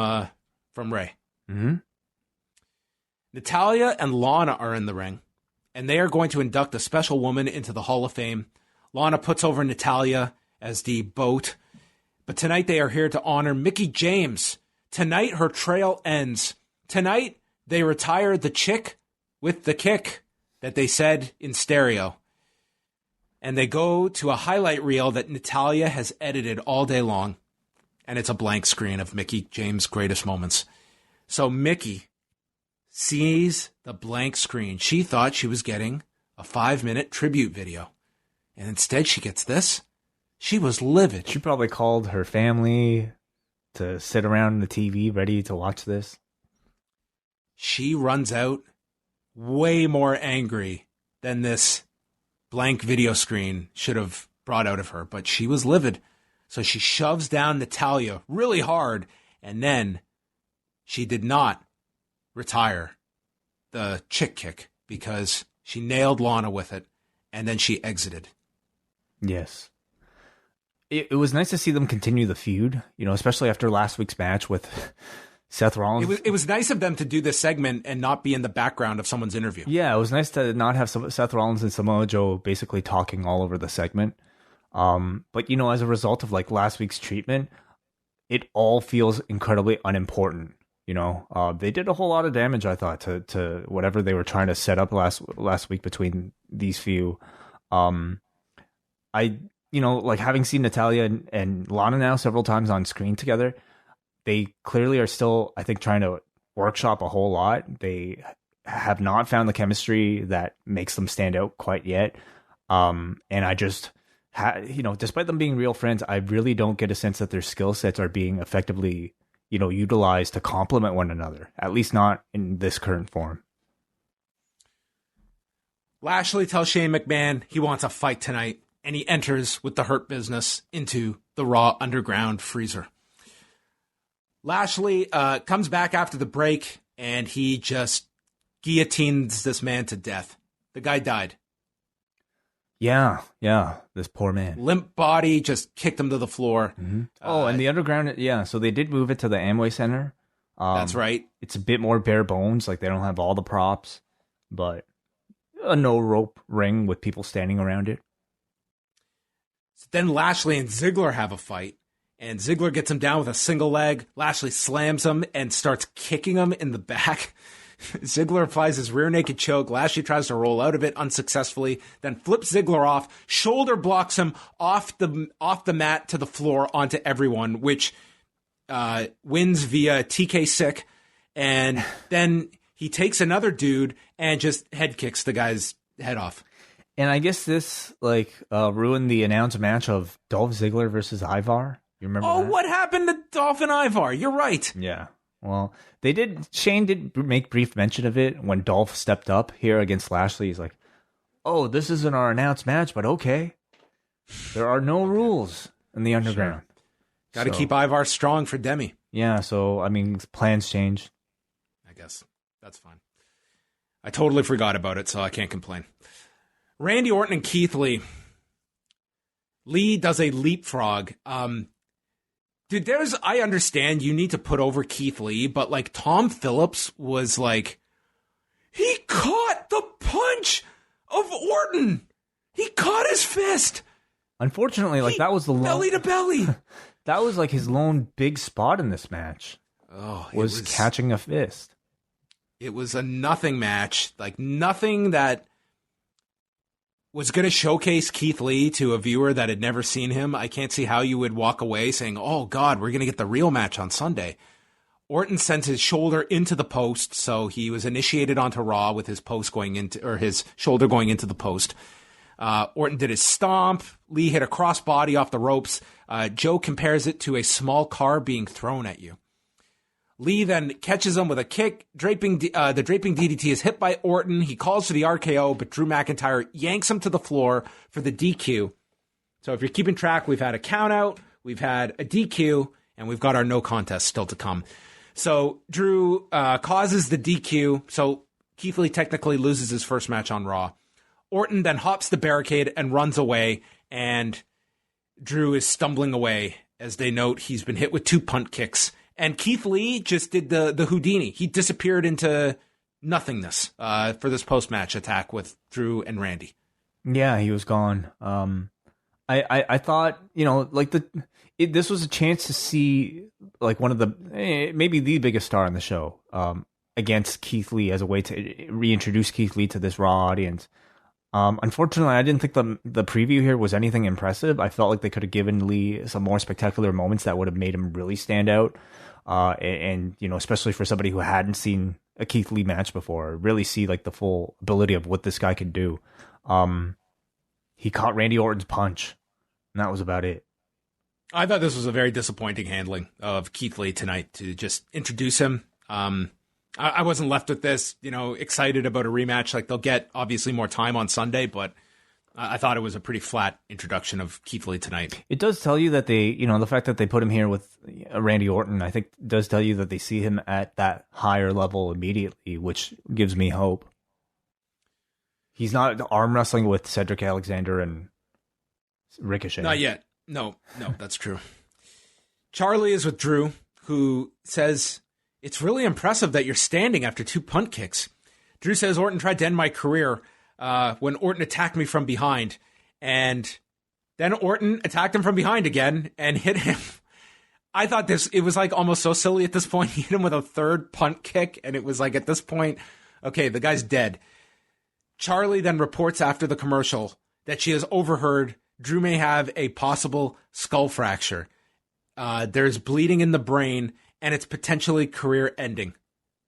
Speaker 1: Rey.
Speaker 2: Mm-hmm.
Speaker 1: Natalya and Lana are in the ring, and they are going to induct a special woman into the Hall of Fame. Lana puts over Natalya as the boat, but tonight they are here to honor Mickie James. Tonight her trail ends. Tonight they retire the chick with the kick that they said in stereo. And they go to a highlight reel that Natalya has edited all day long. And it's a blank screen of Mickie James' greatest moments. So Mickie sees the blank screen. She thought she was getting a 5-minute tribute video. And instead she gets this. She was livid.
Speaker 2: She probably called her family to sit around the TV ready to watch this.
Speaker 1: She runs out way more angry than this blank video screen should have brought out of her, but she was livid. So she shoves down Natalya really hard, and then she did not retire the chick kick because she nailed Lana with it, and then she exited.
Speaker 2: Yes. It was nice to see them continue the feud, especially after last week's match with Seth Rollins.
Speaker 1: It was nice of them to do this segment and not be in the background of someone's interview.
Speaker 2: Yeah, it was nice to not have Seth Rollins and Samoa Joe basically talking all over the segment. But, as a result of like last week's treatment, it all feels incredibly unimportant. They did a whole lot of damage, I thought, to whatever they were trying to set up last week between these few. Like having seen Natalya and Lana now several times on screen together, they clearly are still, I think, trying to workshop a whole lot. They have not found the chemistry that makes them stand out quite yet. And I just, despite them being real friends, I really don't get a sense that their skill sets are being effectively, utilized to complement one another, at least not in this current form.
Speaker 1: Lashley tells Shane McMahon he wants a fight tonight, and he enters with the Hurt Business into the Raw Underground freezer. Lashley comes back after the break, and he just guillotines this man to death. The guy died.
Speaker 2: Yeah, this poor man.
Speaker 1: Limp body, just kicked him to the floor.
Speaker 2: Mm-hmm. And the Underground, so they did move it to the Amway Center.
Speaker 1: That's right.
Speaker 2: It's a bit more bare bones, like they don't have all the props, but a no-rope ring with people standing around it.
Speaker 1: So then Lashley and Ziggler have a fight. And Ziggler gets him down with a single leg. Lashley slams him and starts kicking him in the back. Ziggler applies his rear naked choke. Lashley tries to roll out of it unsuccessfully, then flips Ziggler off. Shoulder blocks him off the mat to the floor onto everyone, which wins via TK sick. And then he takes another dude and just head kicks the guy's head off.
Speaker 2: And I guess this ruined the announced match of Dolph Ziggler versus Ivar. You remember
Speaker 1: Oh,
Speaker 2: that?
Speaker 1: what happened to Dolph and Ivar? You're right.
Speaker 2: Yeah. Well, Shane did make brief mention of it when Dolph stepped up here against Lashley. He's like, oh, this isn't our announced match, but okay. There are no rules in the underground.
Speaker 1: Sure. Got to keep Ivar strong for Demi.
Speaker 2: Yeah, so, I mean, plans change.
Speaker 1: I guess. That's fine. I totally forgot about it, so I can't complain. Randy Orton and Keith Lee. Lee does a leapfrog. Dude, I understand you need to put over Keith Lee, but like Tom Phillips was like, he caught the punch of Orton. He caught his fist.
Speaker 2: Unfortunately, that was the
Speaker 1: belly to belly.
Speaker 2: That was like his lone big spot in this match.
Speaker 1: Oh,
Speaker 2: was catching a fist.
Speaker 1: It was a nothing match, like nothing that was going to showcase Keith Lee to a viewer that had never seen him. I can't see how you would walk away saying, oh God, we're going to get the real match on Sunday. Orton sent his shoulder into the post, so he was initiated onto Raw with his his shoulder going into the post. Orton did his stomp. Lee hit a crossbody off the ropes. Joe compares it to a small car being thrown at you. Lee then catches him with a kick. The draping DDT is hit by Orton. He calls for the RKO, but Drew McIntyre yanks him to the floor for the DQ. So if you're keeping track, we've had a countout, we've had a DQ, and we've got our no contest still to come. So Drew causes the DQ. So Keith Lee technically loses his first match on Raw. Orton then hops the barricade and runs away, and Drew is stumbling away. As they note, he's been hit with 2 punt kicks. And Keith Lee just did the Houdini. He disappeared into nothingness for this post-match attack with Drew and Randy.
Speaker 2: Yeah, he was gone. I thought, this was a chance to see like one of the maybe the biggest star on the show against Keith Lee as a way to reintroduce Keith Lee to this Raw audience. Unfortunately, I didn't think the preview here was anything impressive. I felt like they could have given Lee some more spectacular moments that would have made him really stand out. And especially for somebody who hadn't seen a Keith Lee match before, really see like the full ability of what this guy could do. He caught Randy Orton's punch, and that was about it.
Speaker 1: I thought this was a very disappointing handling of Keith Lee tonight to just introduce him. I wasn't left with this, excited about a rematch. Like, they'll get obviously more time on Sunday, but I thought it was a pretty flat introduction of Keith Lee tonight. It
Speaker 2: does tell you that they, the fact that they put him here with Randy Orton, I think does tell you that they see him at that higher level immediately, which gives me hope. He's not arm wrestling with Cedric Alexander and Ricochet.
Speaker 1: Not yet. No, that's true. Charlie is with Drew, who says, it's really impressive that you're standing after 2 punt kicks. Drew says, Orton tried to end my career when Orton attacked me from behind. And then Orton attacked him from behind again and hit him. I thought it was like almost so silly at this point. He hit him with a 3rd punt kick. And it was like, at this point, okay, the guy's dead. Charlie then reports after the commercial that she has overheard Drew may have a possible skull fracture. There's bleeding in the brain, and it's potentially career-ending.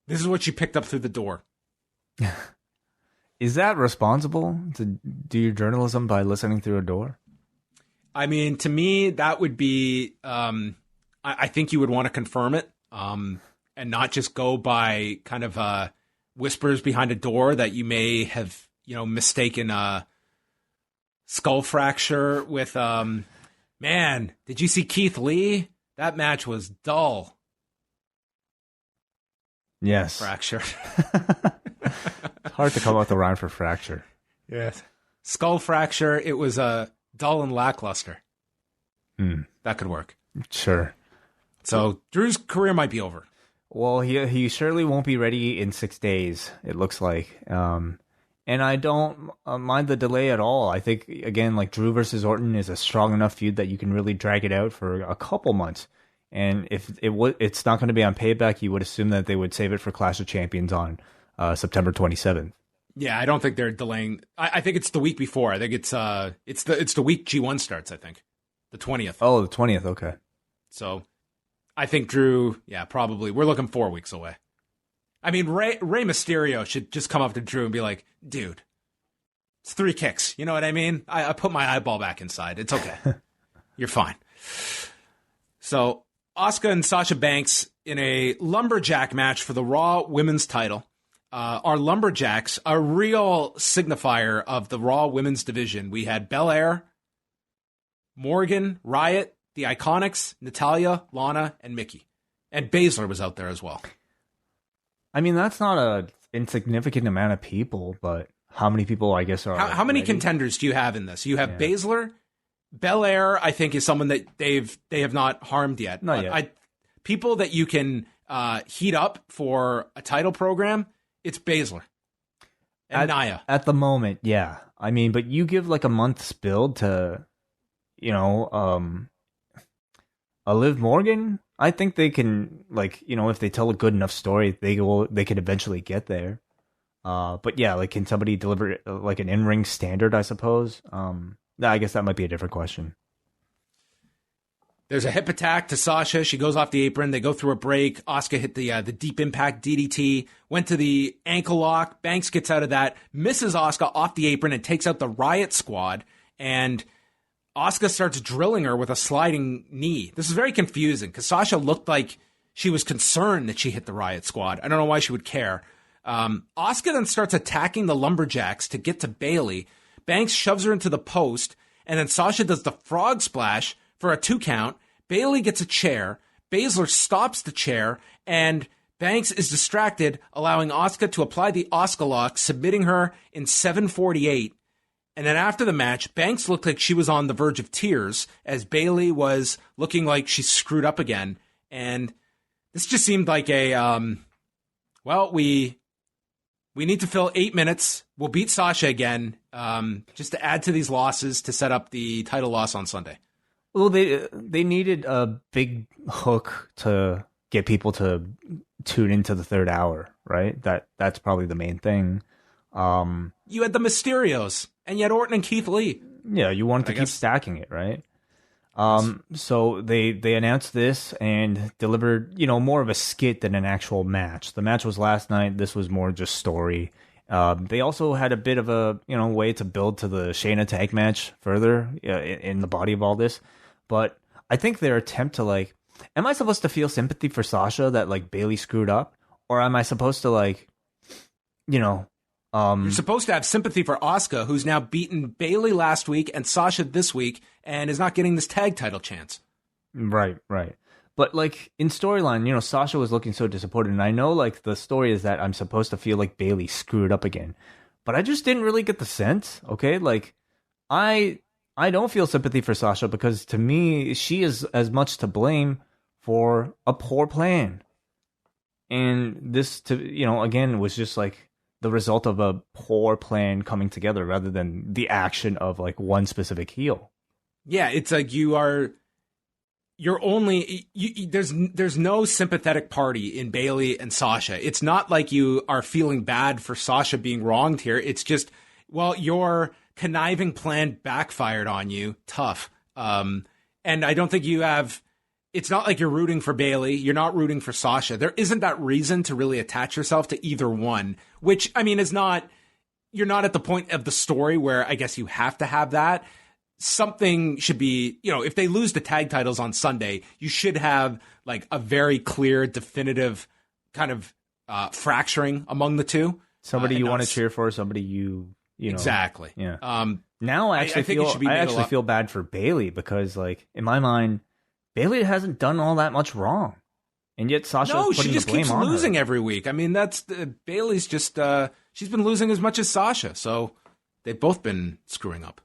Speaker 1: This is what she picked up through the door.
Speaker 2: Is that responsible to do your journalism by listening through a door?
Speaker 1: I mean, to me, that would be... I think you would want to confirm it and not just go by kind of whispers behind a door that you may have, mistaken a skull fracture with... Man, did you see Keith Lee? That match was dull.
Speaker 2: Yes.
Speaker 1: Fracture.
Speaker 2: It's hard to come up with a rhyme for fracture.
Speaker 1: Yes. Skull fracture. It was dull and lackluster. That could work.
Speaker 2: Sure.
Speaker 1: So Drew's career might be over.
Speaker 2: Well, he surely won't be ready in 6 days, it looks like. And I don't mind the delay at all. I think, again, like Drew versus Orton is a strong enough feud that you can really drag it out for a couple months. And if it's not going to be on Payback, you would assume that they would save it for Clash of Champions on September 27th.
Speaker 1: Yeah, I don't think they're delaying. I think it's the week before. I think it's the week G1 starts, I think. The 20th.
Speaker 2: Oh, the 20th, okay.
Speaker 1: So I think Drew, probably. We're looking 4 weeks away. I mean, Rey Mysterio should just come up to Drew and be like, dude, it's 3 kicks. You know what I mean? I put my eyeball back inside. It's okay. You're fine. So Asuka and Sasha Banks in a lumberjack match for the Raw Women's title. Our lumberjacks, a real signifier of the Raw Women's division. We had Belair, Morgan, Riot, the Iconics, Natalya, Lana, and Mickey. And Baszler was out there as well.
Speaker 2: I mean, that's not a insignificant amount of people, but how many people, I guess, are
Speaker 1: How many contenders do you have in this? You have Baszler. Belair, I think, is someone that they have not harmed yet.
Speaker 2: Not yet.
Speaker 1: People that you can heat up for a title program, it's Baszler and Nia.
Speaker 2: At the moment, yeah. I mean, but you give like a month's build to, a Liv Morgan. I think they can, like, if they tell a good enough story, they can eventually get there. But yeah, like, can somebody deliver like an in-ring standard, I suppose? I guess that might be a different question.
Speaker 1: There's a hip attack to Sasha. She goes off the apron. They go through a break. Asuka hit the deep impact DDT. Went to the ankle lock. Banks gets out of that. Misses Asuka off the apron and takes out the Riot Squad. And Asuka starts drilling her with a sliding knee. This is very confusing because Sasha looked like she was concerned that she hit the Riot Squad. I don't know why she would care. Asuka then starts attacking the Lumberjacks to get to Bayley. Banks shoves her into the post, and then Sasha does the frog splash for a 2 count. Bayley gets a chair. Baszler stops the chair, and Banks is distracted, allowing Asuka to apply the Asuka lock, submitting her in 7:48. And then after the match, Banks looked like she was on the verge of tears as Bayley was looking like she screwed up again. And this just seemed like we need to fill 8 minutes. We'll beat Sasha again, just to add to these losses to set up the title loss on Sunday.
Speaker 2: Well, they needed a big hook to get people to tune into the third hour, right? That's probably the main thing.
Speaker 1: You had the Mysterios, and you had Orton and Keith Lee.
Speaker 2: Yeah, you wanted to keep stacking it, right? So they announced this and delivered, more of a skit than an actual match. The match was last night. This was more just story. They also had a bit of a, way to build to the Shayna tag match further in the body of all this. But I think their attempt to, like, am I supposed to feel sympathy for Sasha that, like, Bayley screwed up? Or am I supposed to, like, you're
Speaker 1: supposed to have sympathy for Asuka, who's now beaten Bayley last week and Sasha this week and is not getting this tag title chance.
Speaker 2: Right. But, like, in storyline, Sasha was looking so disappointed. And I know, like, the story is that I'm supposed to feel like Bayley screwed up again. But I just didn't really get the sense, okay? Like, I don't feel sympathy for Sasha because, to me, she is as much to blame for a poor plan. And this, again, was just, like, the result of a poor plan coming together rather than the action of, like, one specific heel.
Speaker 1: Yeah, it's like there's no sympathetic party in Bayley and Sasha. It's not like you are feeling bad for Sasha being wronged here. It's just, well, your conniving plan backfired on you. Tough. And I don't think it's not like you're rooting for Bayley. You're not rooting for Sasha. There isn't that reason to really attach yourself to either one, which, I mean, you're not at the point of the story where I guess you have to have that. Something should be, if they lose the tag titles on Sunday, you should have like a very clear, definitive kind of fracturing among the two.
Speaker 2: Somebody you want to cheer for, somebody you
Speaker 1: exactly.
Speaker 2: Yeah. Now I actually feel bad for Bayley because, like, in my mind, Bayley hasn't done all that much wrong, and yet Sasha. No,
Speaker 1: she just keeps losing every week. I mean, Bayley's just she's been losing as much as Sasha, so they've both been screwing up.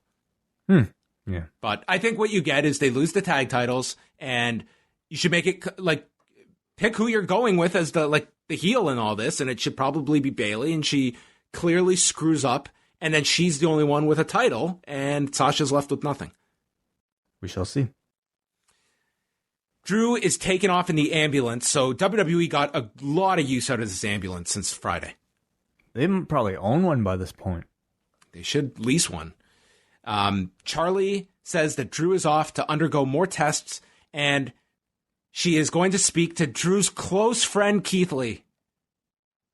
Speaker 2: Yeah.
Speaker 1: But I think what you get is they lose the tag titles, and you should make it like pick who you're going with as the heel in all this, and it should probably be Bayley, and she clearly screws up, and then she's the only one with a title, and Sasha's left with nothing.
Speaker 2: We shall see.
Speaker 1: Drew is taken off in the ambulance, so WWE got a lot of use out of this ambulance since Friday.
Speaker 2: They probably own one by this point.
Speaker 1: They should lease one. Charlie says that Drew is off to undergo more tests, and she is going to speak to Drew's close friend, Keith Lee.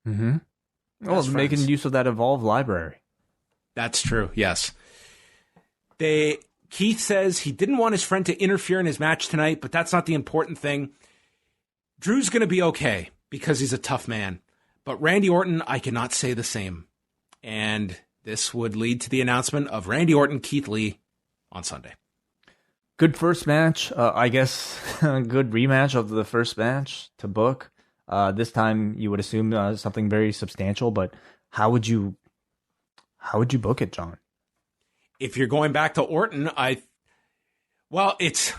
Speaker 2: Mm-hmm. Well, making use of that Evolve library.
Speaker 1: That's true, yes. Keith says he didn't want his friend to interfere in his match tonight, but that's not the important thing. Drew's going to be okay because he's a tough man. But Randy Orton, I cannot say the same. And this would lead to the announcement of Randy Orton, Keith Lee on Sunday.
Speaker 2: Good first match. I guess good rematch of the first match to book. This time you would assume something very substantial, but how would you book it, John?
Speaker 1: If you're going back to Orton, it's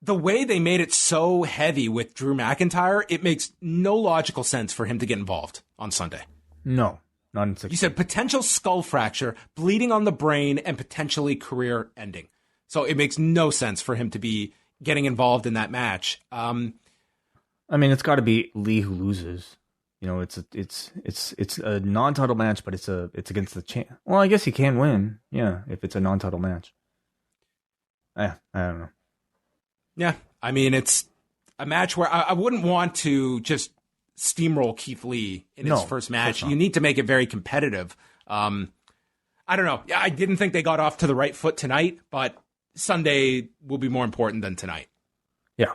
Speaker 1: the way they made it so heavy with Drew McIntyre. It makes no logical sense for him to get involved on Sunday.
Speaker 2: No, not in 6.
Speaker 1: You said potential skull fracture, bleeding on the brain, and potentially career ending. So it makes no sense for him to be getting involved in that match. I
Speaker 2: mean, it's got to be Lee who loses. You know, it's a non-title match, but it's against the champ. Well, I guess he can win. Yeah, if it's a non-title match. I don't know.
Speaker 1: Yeah, I mean, it's a match where I wouldn't want to just steamroll Keith Lee in his first match. You need to make it very competitive. I don't know. I didn't think they got off to the right foot tonight, but Sunday will be more important than tonight.
Speaker 2: Yeah.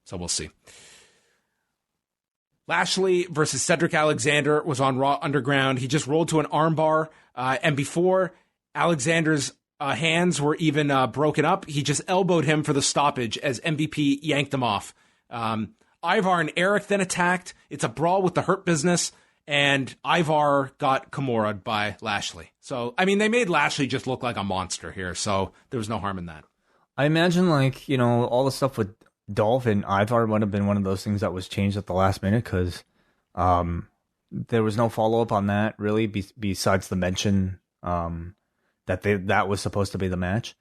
Speaker 1: So we'll see. Lashley versus Cedric Alexander was on Raw Underground. He just rolled to an armbar, and before Alexander's hands were even broken up, he just elbowed him for the stoppage as MVP yanked him off. Ivar and Eric then attacked. It's a brawl with the Hurt Business, and Ivar got Kimura'd by Lashley. So, I mean, they made Lashley just look like a monster here, so there was no harm in that.
Speaker 2: I imagine, like, you know, all the stuff with Dolph and Ivar would have been one of those things that was changed at the last minute because there was no follow-up on that, really, besides the mention that was supposed to be the match.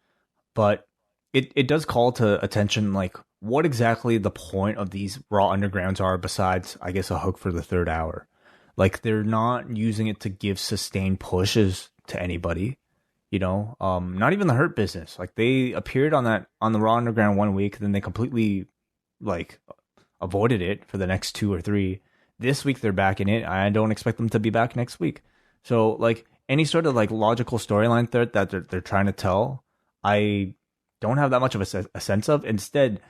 Speaker 2: But it does call to attention, like, what exactly the point of these Raw Undergrounds are besides, I guess, a hook for the third hour. Like, they're not using it to give sustained pushes to anybody, you know, not even the Hurt Business. Like, they appeared on the Raw Underground 1 week, then they completely, like, avoided it for the next 2 or 3. This week they're back in it. I don't expect them to be back next week. So, like, any sort of, like, logical storyline thread that they're trying to tell, I don't have that much of a sense of. Instead,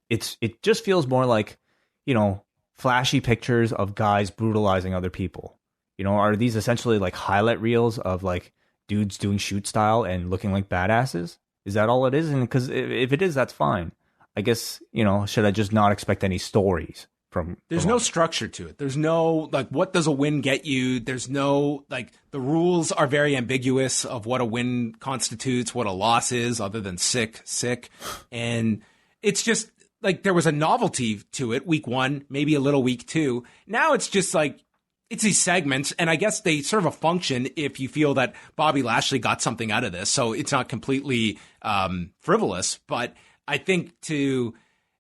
Speaker 2: it just feels more like, you know, flashy pictures of guys brutalizing other people. You know, are these essentially like highlight reels of like dudes doing shoot style and looking like badasses? Is that all it is? And because if it is, that's fine. I guess, you know, should I just not expect any stories from?
Speaker 1: There's no structure to it. There's no, like, what does a win get you? There's no, like, the rules are very ambiguous of what a win constitutes, what a loss is, other than sick. And it's just, like, there was a novelty to it, week 1, maybe a little week 2. Now it's just like, it's these segments, and I guess they serve a function if you feel that Bobby Lashley got something out of this. So it's not completely frivolous, but I think to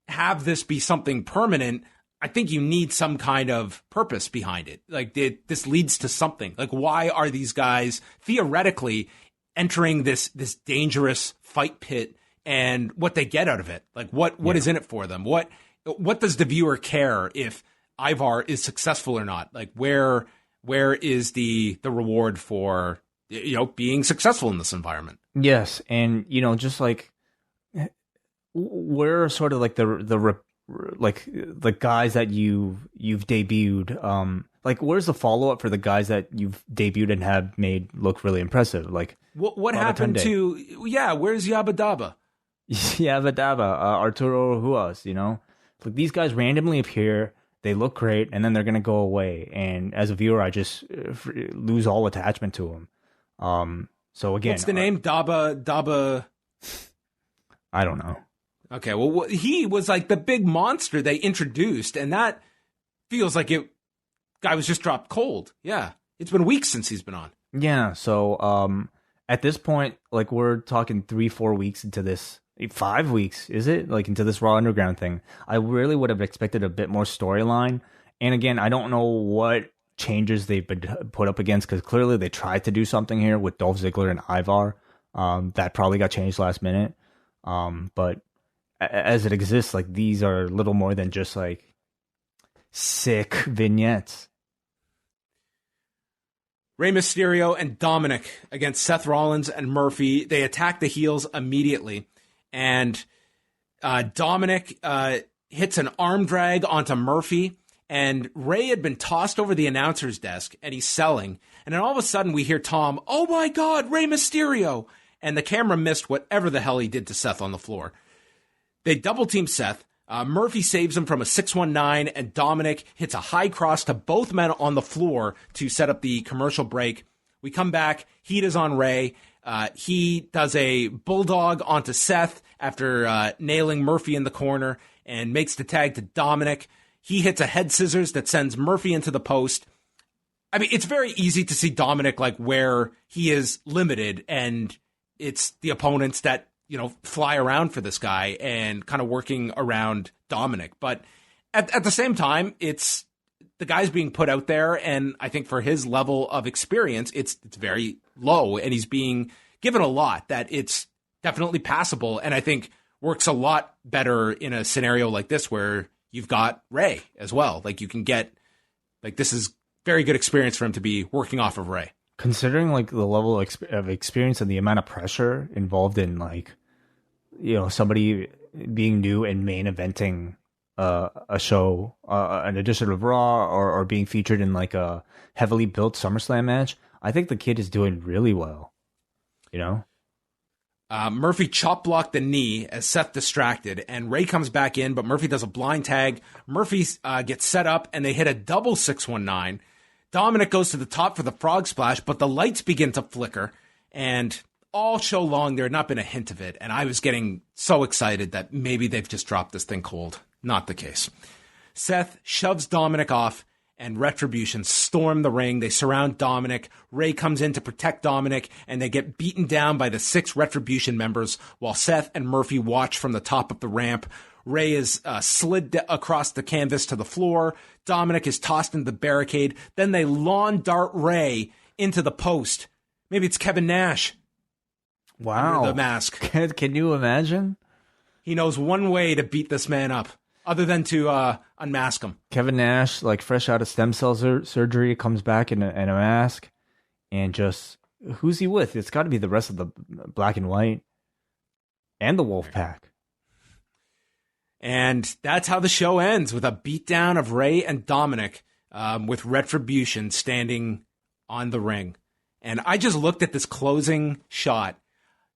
Speaker 1: have this be something permanent, I think you need some kind of purpose behind it. Like, this leads to something. Like, why are these guys theoretically entering this dangerous fight pit? And what they get out of it, like what is in it for them? What does the viewer care if Ivar is successful or not? Like, where is the reward for, you know, being successful in this environment?
Speaker 2: Yes, and you know, just like we're sort of like the guys that you've debuted. Like, where's the follow up for the guys that you've debuted and have made look really impressive? Like,
Speaker 1: what happened to where's Yabba Dabba?
Speaker 2: Yabba Dabba, Arturo Ruas, you know, like, these guys randomly appear, they look great, and then they're gonna go away. And as a viewer, I just lose all attachment to them. So again,
Speaker 1: what's the name? Dabba.
Speaker 2: I don't know.
Speaker 1: Okay, well, he was like the big monster they introduced, and that feels like guy was just dropped cold. Yeah, it's been weeks since he's been on.
Speaker 2: Yeah, so at this point, like, we're talking 3-4 weeks into this. 5 weeks, is it? Like, into this Raw Underground thing. I really would have expected a bit more storyline. And again, I don't know what changes they've been put up against, because clearly they tried to do something here with Dolph Ziggler and Ivar. That probably got changed last minute. But as it exists, like, these are little more than just like sick vignettes.
Speaker 1: Rey Mysterio and Dominik against Seth Rollins and Murphy. They attack the heels immediately. And Dominik hits an arm drag onto Murphy. And Rey had been tossed over the announcer's desk, and he's selling. And then all of a sudden we hear Tom, "Oh my God, Rey Mysterio!" And the camera missed whatever the hell he did to Seth on the floor. They double team Seth. Murphy saves him from a 619, and Dominik hits a high cross to both men on the floor to set up the commercial break. We come back. Heat is on Rey. He does a bulldog onto Seth after nailing Murphy in the corner and makes the tag to Dominik. He hits a head scissors that sends Murphy into the post. I mean, it's very easy to see Dominik like where he is limited, and it's the opponents that, you know, fly around for this guy and kind of working around Dominik. But at the same time, it's the guy's being put out there, and I think for his level of experience, it's very low, and he's being given a lot that it's definitely passable, and I think works a lot better in a scenario like this where you've got Rey as well. Like, you can get, like, this is very good experience for him to be working off of Rey.
Speaker 2: Considering, like, the level of experience and the amount of pressure involved in, like, you know, somebody being new and main eventing a show, an edition of Raw, or being featured in, like, a heavily built SummerSlam match, I think the kid is doing really well, you know?
Speaker 1: Murphy chop blocked the knee as Seth distracted, and Rey comes back in, but Murphy does a blind tag. Murphy gets set up, and they hit a double 619. Dominik goes to the top for the frog splash, but the lights begin to flicker, and all show long there had not been a hint of it, and I was getting so excited that maybe they've just dropped this thing cold. Not the case. Seth shoves Dominik off, and Retribution storm the ring. They surround Dominik. Rey comes in to protect Dominik, and they get beaten down by the 6 Retribution members while Seth and Murphy watch from the top of the ramp. Rey is slid across the canvas to the floor. Dominik is tossed into the barricade. Then they lawn dart Rey into the post. Maybe it's Kevin Nash.
Speaker 2: Wow.
Speaker 1: Under the mask.
Speaker 2: Can you imagine?
Speaker 1: He knows one way to beat this man up, other than to unmask him.
Speaker 2: Kevin Nash, like fresh out of stem cell surgery, comes back in a mask, and just, who's he with? It's got to be the rest of the Black and White and the Wolf Pack.
Speaker 1: And that's how the show ends, with a beatdown of Rey and Dominik, with Retribution standing on the ring. And I just looked at this closing shot.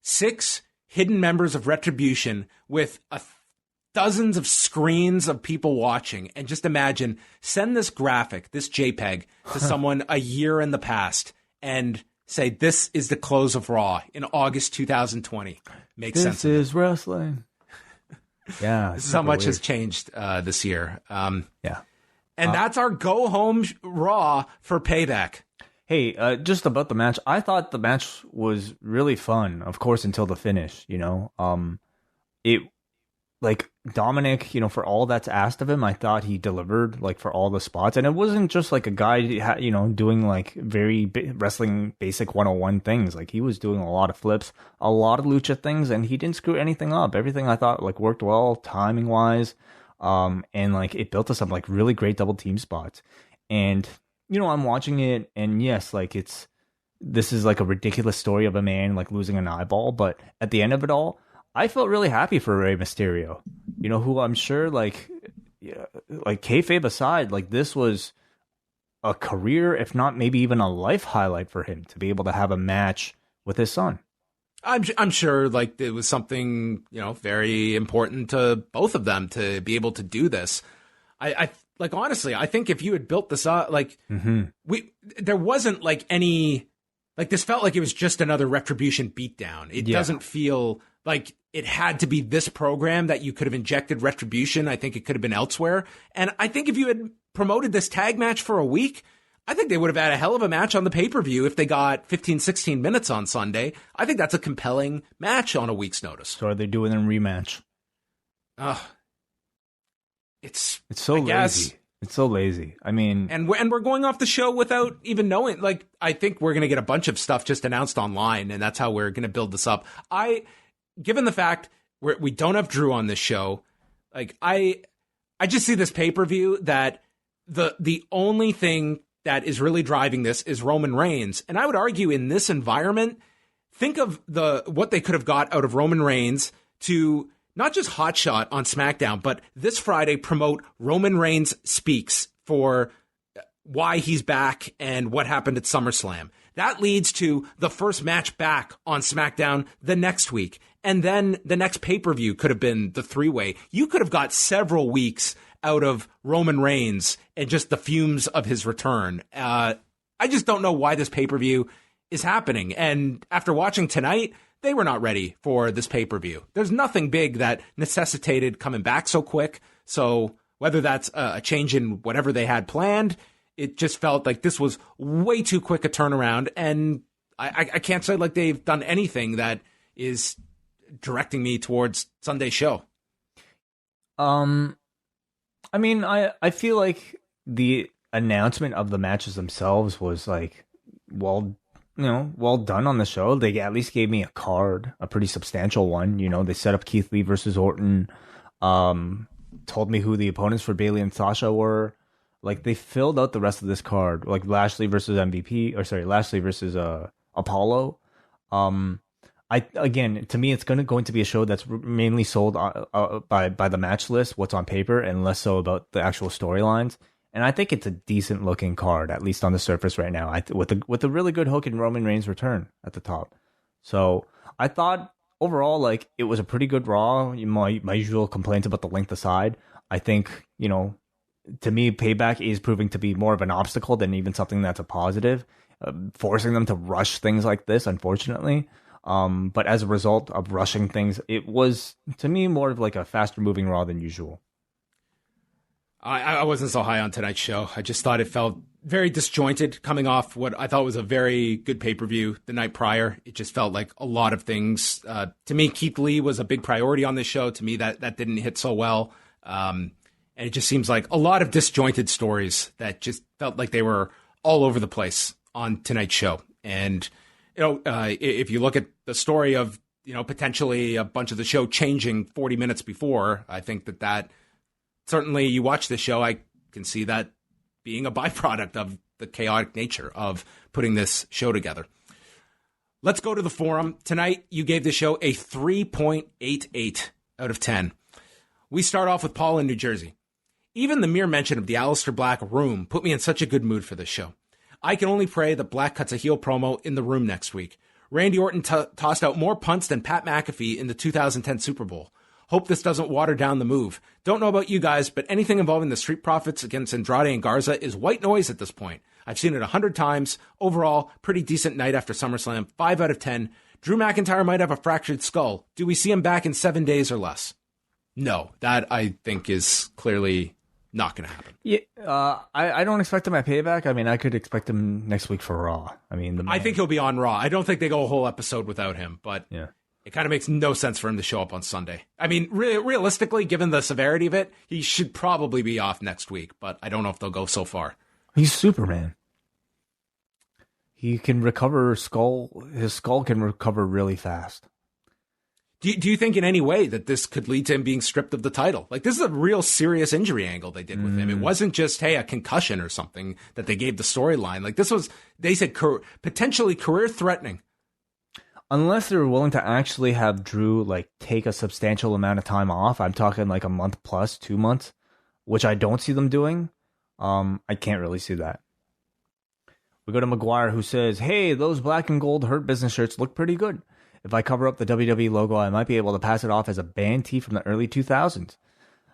Speaker 1: 6 hidden members of Retribution with dozens of screens of people watching. And just imagine, send this graphic, this JPEG, to someone a year in the past and say, this is the close of Raw in August 2020. Makes sense.
Speaker 2: This is wrestling. Yeah.
Speaker 1: This is how much has changed this year.
Speaker 2: Yeah.
Speaker 1: And that's our go home Raw for Payback.
Speaker 2: Hey, just about the match. I thought the match was really fun, of course, until the finish, you know. It, like, Dominik, you know, for all that's asked of him, I thought he delivered, like, for all the spots. And it wasn't just, like, a guy, you know, doing, like, very wrestling basic 101 things. Like, he was doing a lot of flips, a lot of lucha things, and he didn't screw anything up. Everything, I thought, like, worked well, timing-wise. And, like, it built us up, like, really great double team spots. And, you know, I'm watching it, and yes, like, this is, like, a ridiculous story of a man, like, losing an eyeball. But at the end of it all, I felt really happy for Rey Mysterio, you know, who I'm sure, like, yeah, like, kayfabe aside, like, this was a career, if not maybe even a life highlight for him to be able to have a match with his son.
Speaker 1: I'm sure, like, it was something, you know, very important to both of them to be able to do this. I like, honestly, I think if you had built this up, like, there wasn't, like, any, like, this felt like it was just another Retribution beatdown. It doesn't feel like it had to be this program that you could have injected Retribution. I think it could have been elsewhere. And I think if you had promoted this tag match for a week, I think they would have had a hell of a match on the pay-per-view if they got 15, 16 minutes on Sunday. I think that's a compelling match on a week's notice.
Speaker 2: So are they doing a rematch?
Speaker 1: It's
Speaker 2: so lazy. It's so lazy. I mean,
Speaker 1: and we're going off the show without even knowing. Like, I think we're going to get a bunch of stuff just announced online, and that's how we're going to build this up. Given the fact we don't have Drew on this show, like, I just see this pay-per-view that the only thing that is really driving this is Roman Reigns. And I would argue in this environment, think of what they could have got out of Roman Reigns to not just hotshot on SmackDown, but this Friday promote Roman Reigns Speaks for why he's back and what happened at SummerSlam. That leads to the first match back on SmackDown the next week. And then the next pay-per-view could have been the three-way. You could have got several weeks out of Roman Reigns and just the fumes of his return. I just don't know why this pay-per-view is happening. And after watching tonight, they were not ready for this pay-per-view. There's nothing big that necessitated coming back so quick. So whether that's a change in whatever they had planned, it just felt like this was way too quick a turnaround. And I can't say like they've done anything that is directing me towards Sunday's show.
Speaker 2: I mean, I feel like the announcement of the matches themselves was like, well done on the show. They at least gave me a card, a pretty substantial one. You know, they set up Keith Lee versus Orton, told me who the opponents for Bayley and Sasha were. Like, they filled out the rest of this card, like Lashley versus Apollo. Again, to me, it's going to be a show that's mainly sold by the match list, what's on paper, and less so about the actual storylines. And I think it's a decent looking card, at least on the surface right now, with a really good hook in Roman Reigns' return at the top. So I thought overall, like, it was a pretty good Raw. My usual complaints about the length aside, I think, you know, to me, Payback is proving to be more of an obstacle than even something that's a positive, forcing them to rush things like this, unfortunately. But as a result of rushing things, it was, to me, more of like a faster moving Raw than usual.
Speaker 1: I wasn't so high on tonight's show. I just thought it felt very disjointed coming off what I thought was a very good pay-per-view the night prior. It just felt like a lot of things. To me, Keith Lee was a big priority on this show. To me, that didn't hit so well. And it just seems like a lot of disjointed stories that just felt like they were all over the place on tonight's show. And, you know, if you look at the story of, you know, potentially a bunch of the show changing 40 minutes before, I think that certainly you watch the show, I can see that being a byproduct of the chaotic nature of putting this show together. Let's go to the forum. Tonight, you gave the show a 3.88 out of 10. We start off with Paul in New Jersey. Even the mere mention of the Aleister Black room put me in such a good mood for this show. I can only pray that Black cuts a heel promo in the room next week. Randy Orton tossed out more punts than Pat McAfee in the 2010 Super Bowl. Hope this doesn't water down the move. Don't know about you guys, but anything involving the Street Profits against Andrade and Garza is white noise at this point. I've seen it 100 times. Overall, pretty decent night after SummerSlam. 5 out of 10. Drew McIntyre might have a fractured skull. Do we see him back in 7 days or less? No, that I think is clearly not going to happen.
Speaker 2: Yeah, I don't expect him at Payback. I mean, I could expect him next week for Raw. I mean,
Speaker 1: I think he'll be on Raw. I don't think they go a whole episode without him, but yeah, it kind of makes no sense for him to show up on Sunday. I mean, realistically, given the severity of it, he should probably be off next week, but I don't know if they'll go so far.
Speaker 2: He's Superman. He can recover his skull can recover really fast.
Speaker 1: Do you think in any way that this could lead to him being stripped of the title? Like, this is a real serious injury angle they did with him. It wasn't just, hey, a concussion or something that they gave the storyline. Like, this was, they said, potentially career-threatening.
Speaker 2: Unless they're willing to actually have Drew, like, take a substantial amount of time off. I'm talking like a month plus, 2 months, which I don't see them doing. I can't really see that. We go to McGuire, who says, hey, those black and gold Hurt Business shirts look pretty good. If I cover up the WWE logo, I might be able to pass it off as a band tee from the early 2000s.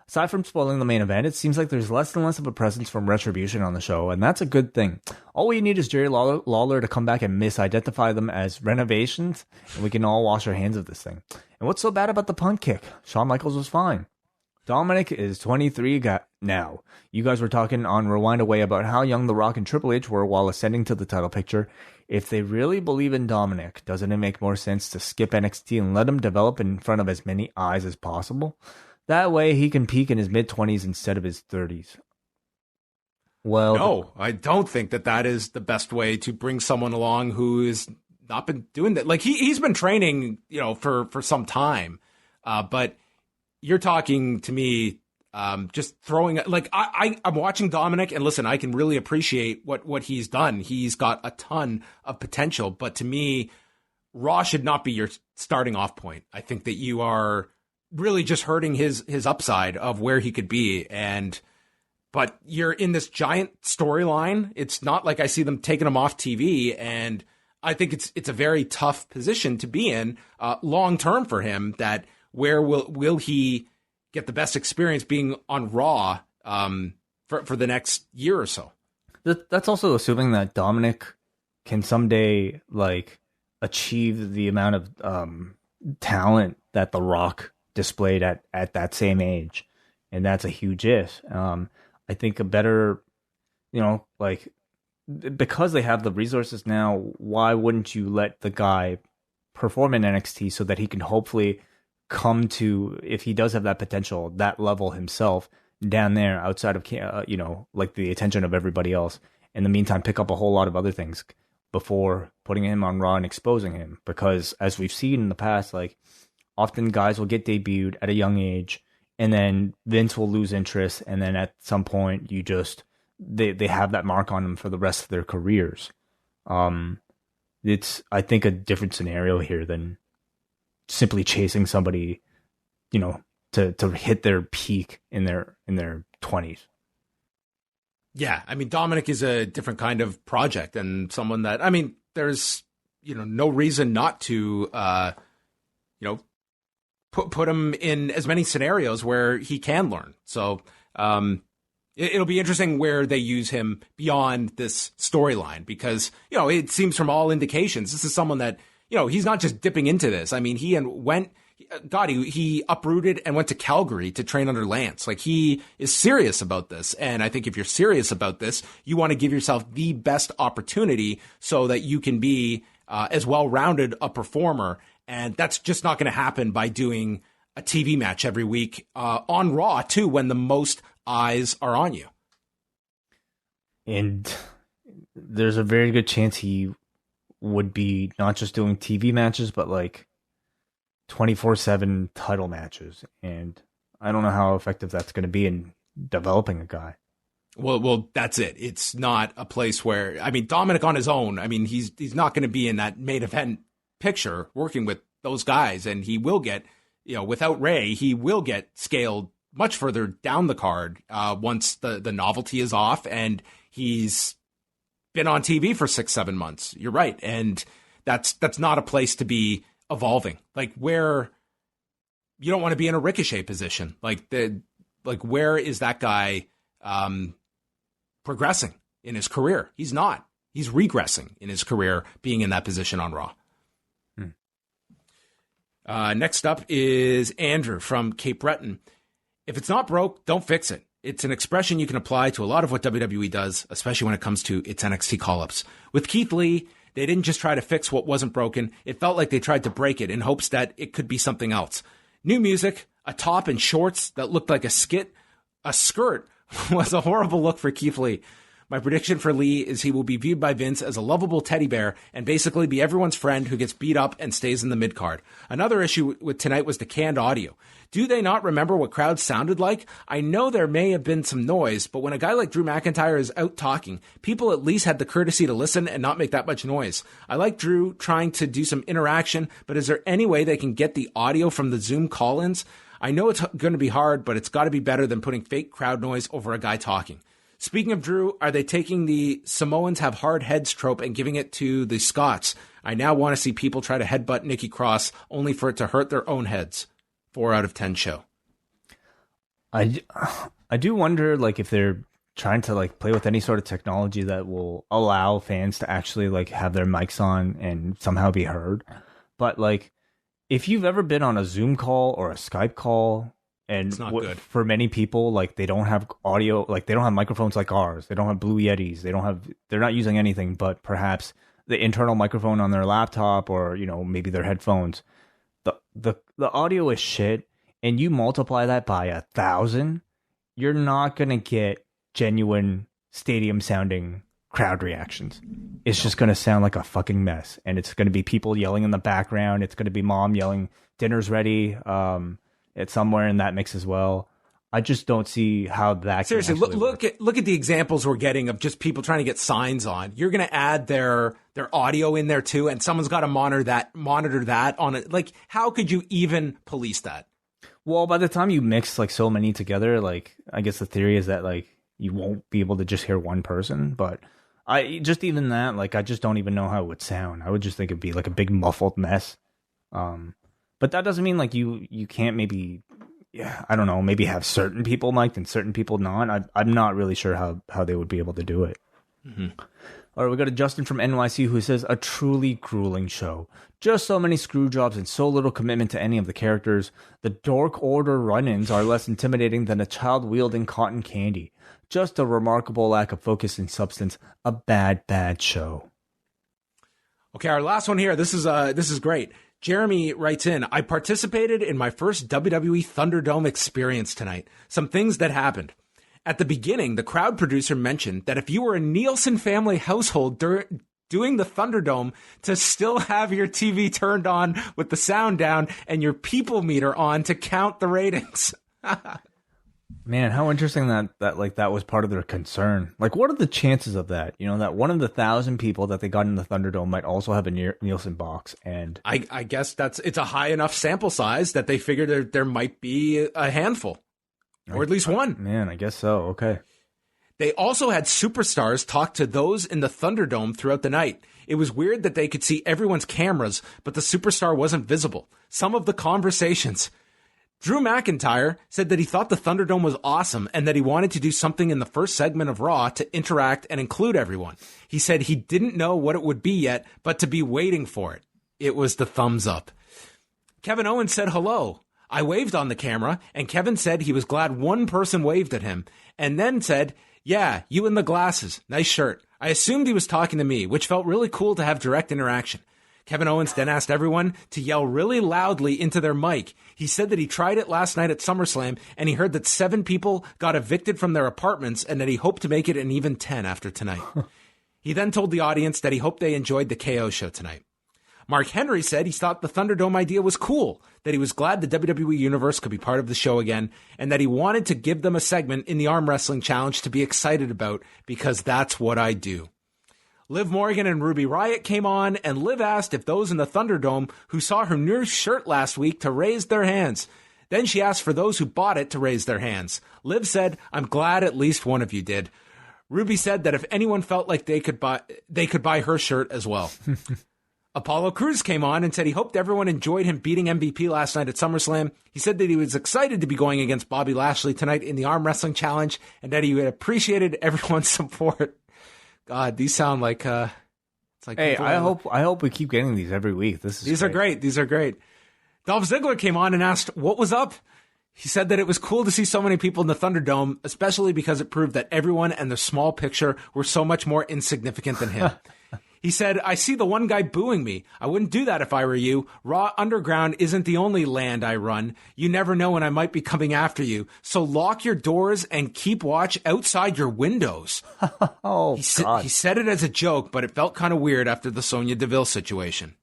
Speaker 2: Aside from spoiling the main event, it seems like there's less and less of a presence from Retribution on the show, and that's a good thing. All we need is Jerry Lawler to come back and misidentify them as renovations, and we can all wash our hands of this thing. And what's so bad about the punt kick? Shawn Michaels was fine. Dominic is 23 now. You guys were talking on Rewind Away about how young The Rock and Triple H were while ascending to the title picture. If they really believe in Dominic, doesn't it make more sense to skip NXT and let him develop in front of as many eyes as possible? That way he can peak in his mid-20s instead of his 30s. Well,
Speaker 1: no, I don't think that is the best way to bring someone along who has not been doing that. Like, he's been training, you know, for some time, but you're talking to me Just throwing like I'm watching Dominik, and listen, I can really appreciate what he's done. He's got a ton of potential, but to me, Raw should not be your starting off point. I think that you are really just hurting his upside of where he could be. But you're in this giant storyline. It's not like I see them taking him off TV, and I think it's a very tough position to be in long term for him. That where will he get the best experience being on Raw for the next year or so?
Speaker 2: That's also assuming that Dominik can someday like achieve the amount of talent that The Rock displayed at that same age, and that's a huge if. I think a better, like, because they have the resources now, why wouldn't you let the guy perform in NXT so that he can hopefully come to, if he does have that potential, that level himself down there outside of, like the attention of everybody else. In the meantime, pick up a whole lot of other things before putting him on Raw and exposing him. Because as we've seen in the past, like, often guys will get debuted at a young age, and then Vince will lose interest, and then at some point you just they have that mark on them for the rest of their careers. It's, I think, a different scenario here than simply chasing somebody, to hit their peak in their 20s.
Speaker 1: Yeah, I mean, Dominik is a different kind of project, and someone that, I mean, there's no reason not to put him in as many scenarios where he can learn. So it'll be interesting where they use him beyond this storyline, because, it seems from all indications, this is someone that, he's not just dipping into this. I mean, he uprooted and went to Calgary to train under Lance. Like, he is serious about this. And I think if you're serious about this, you want to give yourself the best opportunity so that you can be as well-rounded a performer. And that's just not going to happen by doing a TV match every week on Raw, too, when the most eyes are on you.
Speaker 2: And there's a very good chance he would be not just doing TV matches, but like 24/7 title matches. And I don't know how effective that's going to be in developing a guy.
Speaker 1: Well, that's it. It's not a place where, I mean, Dominik on his own, I mean, he's not going to be in that main event picture working with those guys, and he will get, without Rey, he will get scaled much further down the card once the novelty is off, and he's been on TV for 6-7 months. You're right, and that's not a place to be evolving. Like, where you don't want to be in a Ricochet position. Like where is that guy progressing in his career? He's not. He's regressing in his career being in that position on Raw. Next up is Andrew from Cape Breton. If it's not broke, don't fix it. It's an expression you can apply to a lot of what WWE does, especially when it comes to its NXT call-ups. With Keith Lee, they didn't just try to fix what wasn't broken. It felt like they tried to break it in hopes that it could be something else. New music, a top and shorts that looked like a skirt was a horrible look for Keith Lee. My prediction for Lee is he will be viewed by Vince as a lovable teddy bear and basically be everyone's friend who gets beat up and stays in the mid-card. Another issue with tonight was the canned audio. Do they not remember what crowds sounded like? I know there may have been some noise, but when a guy like Drew McIntyre is out talking, people at least had the courtesy to listen and not make that much noise. I like Drew trying to do some interaction, but is there any way they can get the audio from the Zoom call-ins? I know it's going to be hard, but it's got to be better than putting fake crowd noise over a guy talking. Speaking of Drew, are they taking the Samoans have hard heads trope and giving it to the Scots? I now want to see people try to headbutt Nikki Cross only for it to hurt their own heads. 4 out of 10 show.
Speaker 2: I do wonder, like, if they're trying to like play with any sort of technology that will allow fans to actually like have their mics on and somehow be heard. But like, if you've ever been on a Zoom call or a Skype call, and
Speaker 1: it's not good.
Speaker 2: For many people, like, they don't have audio, like they don't have microphones like ours. They don't have Blue Yetis. They're not using anything but perhaps the internal microphone on their laptop or, maybe their headphones. The audio is shit, and you multiply that by 1,000, you're not going to get genuine stadium sounding crowd reactions. It's just going to sound like a fucking mess, and it's going to be people yelling in the background. It's going to be mom yelling, dinner's ready. It's somewhere in that mix as well. I just don't see how that.
Speaker 1: Seriously, look at the examples we're getting of just people trying to get signs on. You're going to add their audio in there too, and someone's got to monitor that on it. Like, how could you even police that?
Speaker 2: Well, by the time you mix like so many together, like I guess the theory is that like you won't be able to just hear one person, but I just even that like I just don't even know how it would sound. I would just think it'd be like a big muffled mess. But that doesn't mean like you can't maybe. Yeah, I don't know, maybe have certain people mic'd and certain people not. I'm not really sure how they would be able to do it. Mm-hmm. All right, we got a Justin from NYC who says, a truly grueling show. Just so many screw jobs and so little commitment to any of the characters. The Dork Order run-ins are less intimidating than a child wielding cotton candy. Just a remarkable lack of focus and substance. A bad show.
Speaker 1: Okay, our last one here. This is great. Jeremy writes in, I participated in my first WWE ThunderDome experience tonight. Some things that happened. At the beginning, the crowd producer mentioned that if you were a Nielsen family household doing the ThunderDome, to still have your TV turned on with the sound down and your people meter on to count the ratings.
Speaker 2: Man, how interesting that was part of their concern. Like, what are the chances of that? You know, that one of the 1,000 people that they got in the ThunderDome might also have a Nielsen box. And
Speaker 1: I guess it's a high enough sample size that they figured there might be a handful, or at least one.
Speaker 2: Man, I guess so. Okay.
Speaker 1: They also had superstars talk to those in the ThunderDome throughout the night. It was weird that they could see everyone's cameras, but the superstar wasn't visible. Some of the conversations. Drew McIntyre said that he thought the ThunderDome was awesome and that he wanted to do something in the first segment of Raw to interact and include everyone. He said he didn't know what it would be yet, but to be waiting for it. It was the thumbs up. Kevin Owens said hello. I waved on the camera, and Kevin said he was glad one person waved at him, and then said, yeah, you in the glasses. Nice shirt. I assumed he was talking to me, which felt really cool to have direct interaction. Kevin Owens then asked everyone to yell really loudly into their mic. He said that he tried it last night at SummerSlam, and he heard that 7 people got evicted from their apartments and that he hoped to make it an even 10 after tonight. He then told the audience that he hoped they enjoyed the KO show tonight. Mark Henry said he thought the ThunderDome idea was cool, that he was glad the WWE Universe could be part of the show again, and that he wanted to give them a segment in the Arm Wrestling Challenge to be excited about, because that's what I do. Liv Morgan and Ruby Riott came on, and Liv asked if those in the ThunderDome who saw her new shirt last week to raise their hands. Then she asked for those who bought it to raise their hands. Liv said, I'm glad at least one of you did. Ruby said that if anyone felt like they could buy her shirt as well. Apollo Crews came on and said he hoped everyone enjoyed him beating MVP last night at SummerSlam. He said that he was excited to be going against Bobby Lashley tonight in the Arm Wrestling Challenge, and that he appreciated everyone's support. God, these sound like it's like.
Speaker 2: Hey, I hope we keep getting these every week. These
Speaker 1: are great. These are great. Dolph Ziggler came on and asked what was up. He said that it was cool to see so many people in the ThunderDome, especially because it proved that everyone and their small picture were so much more insignificant than him. He said, I see the one guy booing me. I wouldn't do that if I were you. Raw Underground isn't the only land I run. You never know when I might be coming after you. So lock your doors and keep watch outside your windows.
Speaker 2: God.
Speaker 1: He said it as a joke, but it felt kind of weird after the Sonya Deville situation.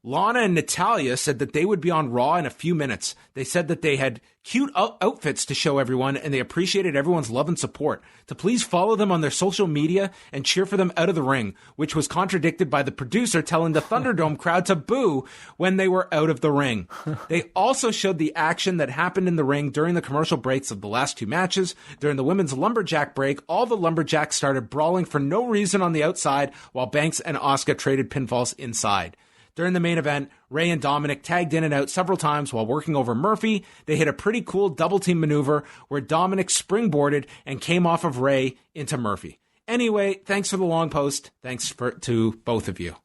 Speaker 1: Lana and Natalya said that they would be on Raw in a few minutes. They said that they had cute outfits to show everyone, and they appreciated everyone's love and support. To please follow them on their social media and cheer for them out of the ring, which was contradicted by the producer telling the ThunderDome crowd to boo when they were out of the ring. They also showed the action that happened in the ring during the commercial breaks of the last 2 matches. During the women's Lumberjack break, all the Lumberjacks started brawling for no reason on the outside, while Banks and Asuka traded pinfalls inside. During the main event, Rey and Dominik tagged in and out several times while working over Murphy. They hit a pretty cool double team maneuver where Dominik springboarded and came off of Rey into Murphy. Anyway, thanks for the long post. Thanks to both of you.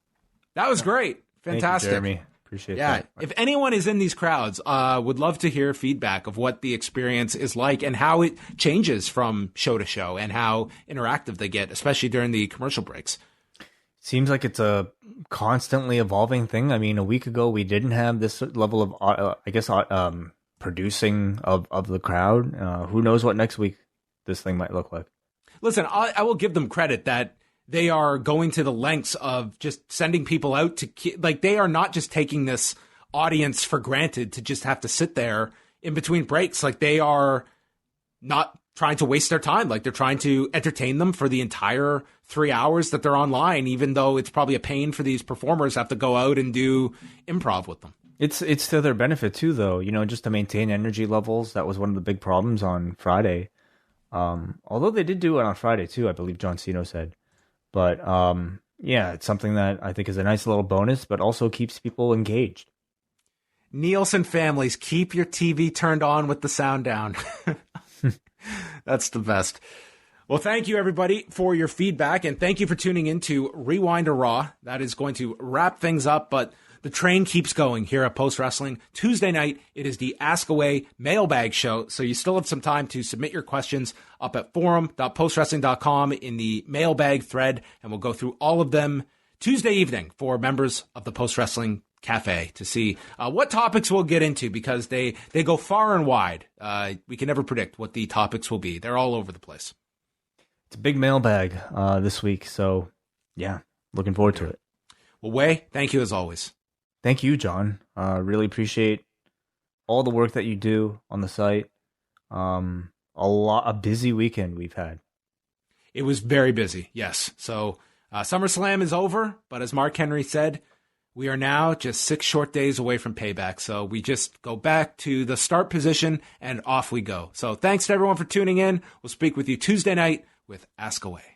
Speaker 1: That was great. Fantastic.
Speaker 2: Thank you, Jeremy. Appreciate that.
Speaker 1: If anyone is in these crowds, would love to hear feedback of what the experience is like and how it changes from show to show and how interactive they get, especially during the commercial breaks.
Speaker 2: Seems like it's a constantly evolving thing. I mean, a week ago, we didn't have this level of, producing of the crowd. Who knows what next week this thing might look like.
Speaker 1: Listen, I will give them credit that they are going to the lengths of just sending people out to, like, they are not just taking this audience for granted to just have to sit there in between breaks. Like, they are not trying to waste their time. Like, they're trying to entertain them for the entire 3 hours that they're online, even though it's probably a pain for these performers to have to go out and do improv with them.
Speaker 2: It's to their benefit too, though, you know, just to maintain energy levels. That was one of the big problems on Friday. Although they did do it on Friday too, I believe John Cena said. But yeah, it's something that I think is a nice little bonus, but also keeps people engaged.
Speaker 1: Nielsen families, keep your TV turned on with the sound down. That's the best. Well, thank you, everybody, for your feedback, and thank you for tuning in to Rewind to Raw. That is going to wrap things up, but the train keeps going here at Post Wrestling. Tuesday night, it is the Ask Away mailbag show, so you still have some time to submit your questions up at forum.postwrestling.com in the mailbag thread, and we'll go through all of them Tuesday evening for members of the Post Wrestling Café to see what topics we'll get into, because they go far and wide. We can never predict what the topics will be. They're all over the place.
Speaker 2: It's a big mailbag this week, so yeah, looking forward to it.
Speaker 1: Well, Wai, thank you as always.
Speaker 2: Thank you, John. Really appreciate all the work that you do on the site. A busy weekend we've had.
Speaker 1: It was very busy, yes. So SummerSlam is over, but as Mark Henry said, we are now just 6 short days away from Payback. So we just go back to the start position and off we go. So thanks to everyone for tuning in. We'll speak with you Tuesday night with Ask Away.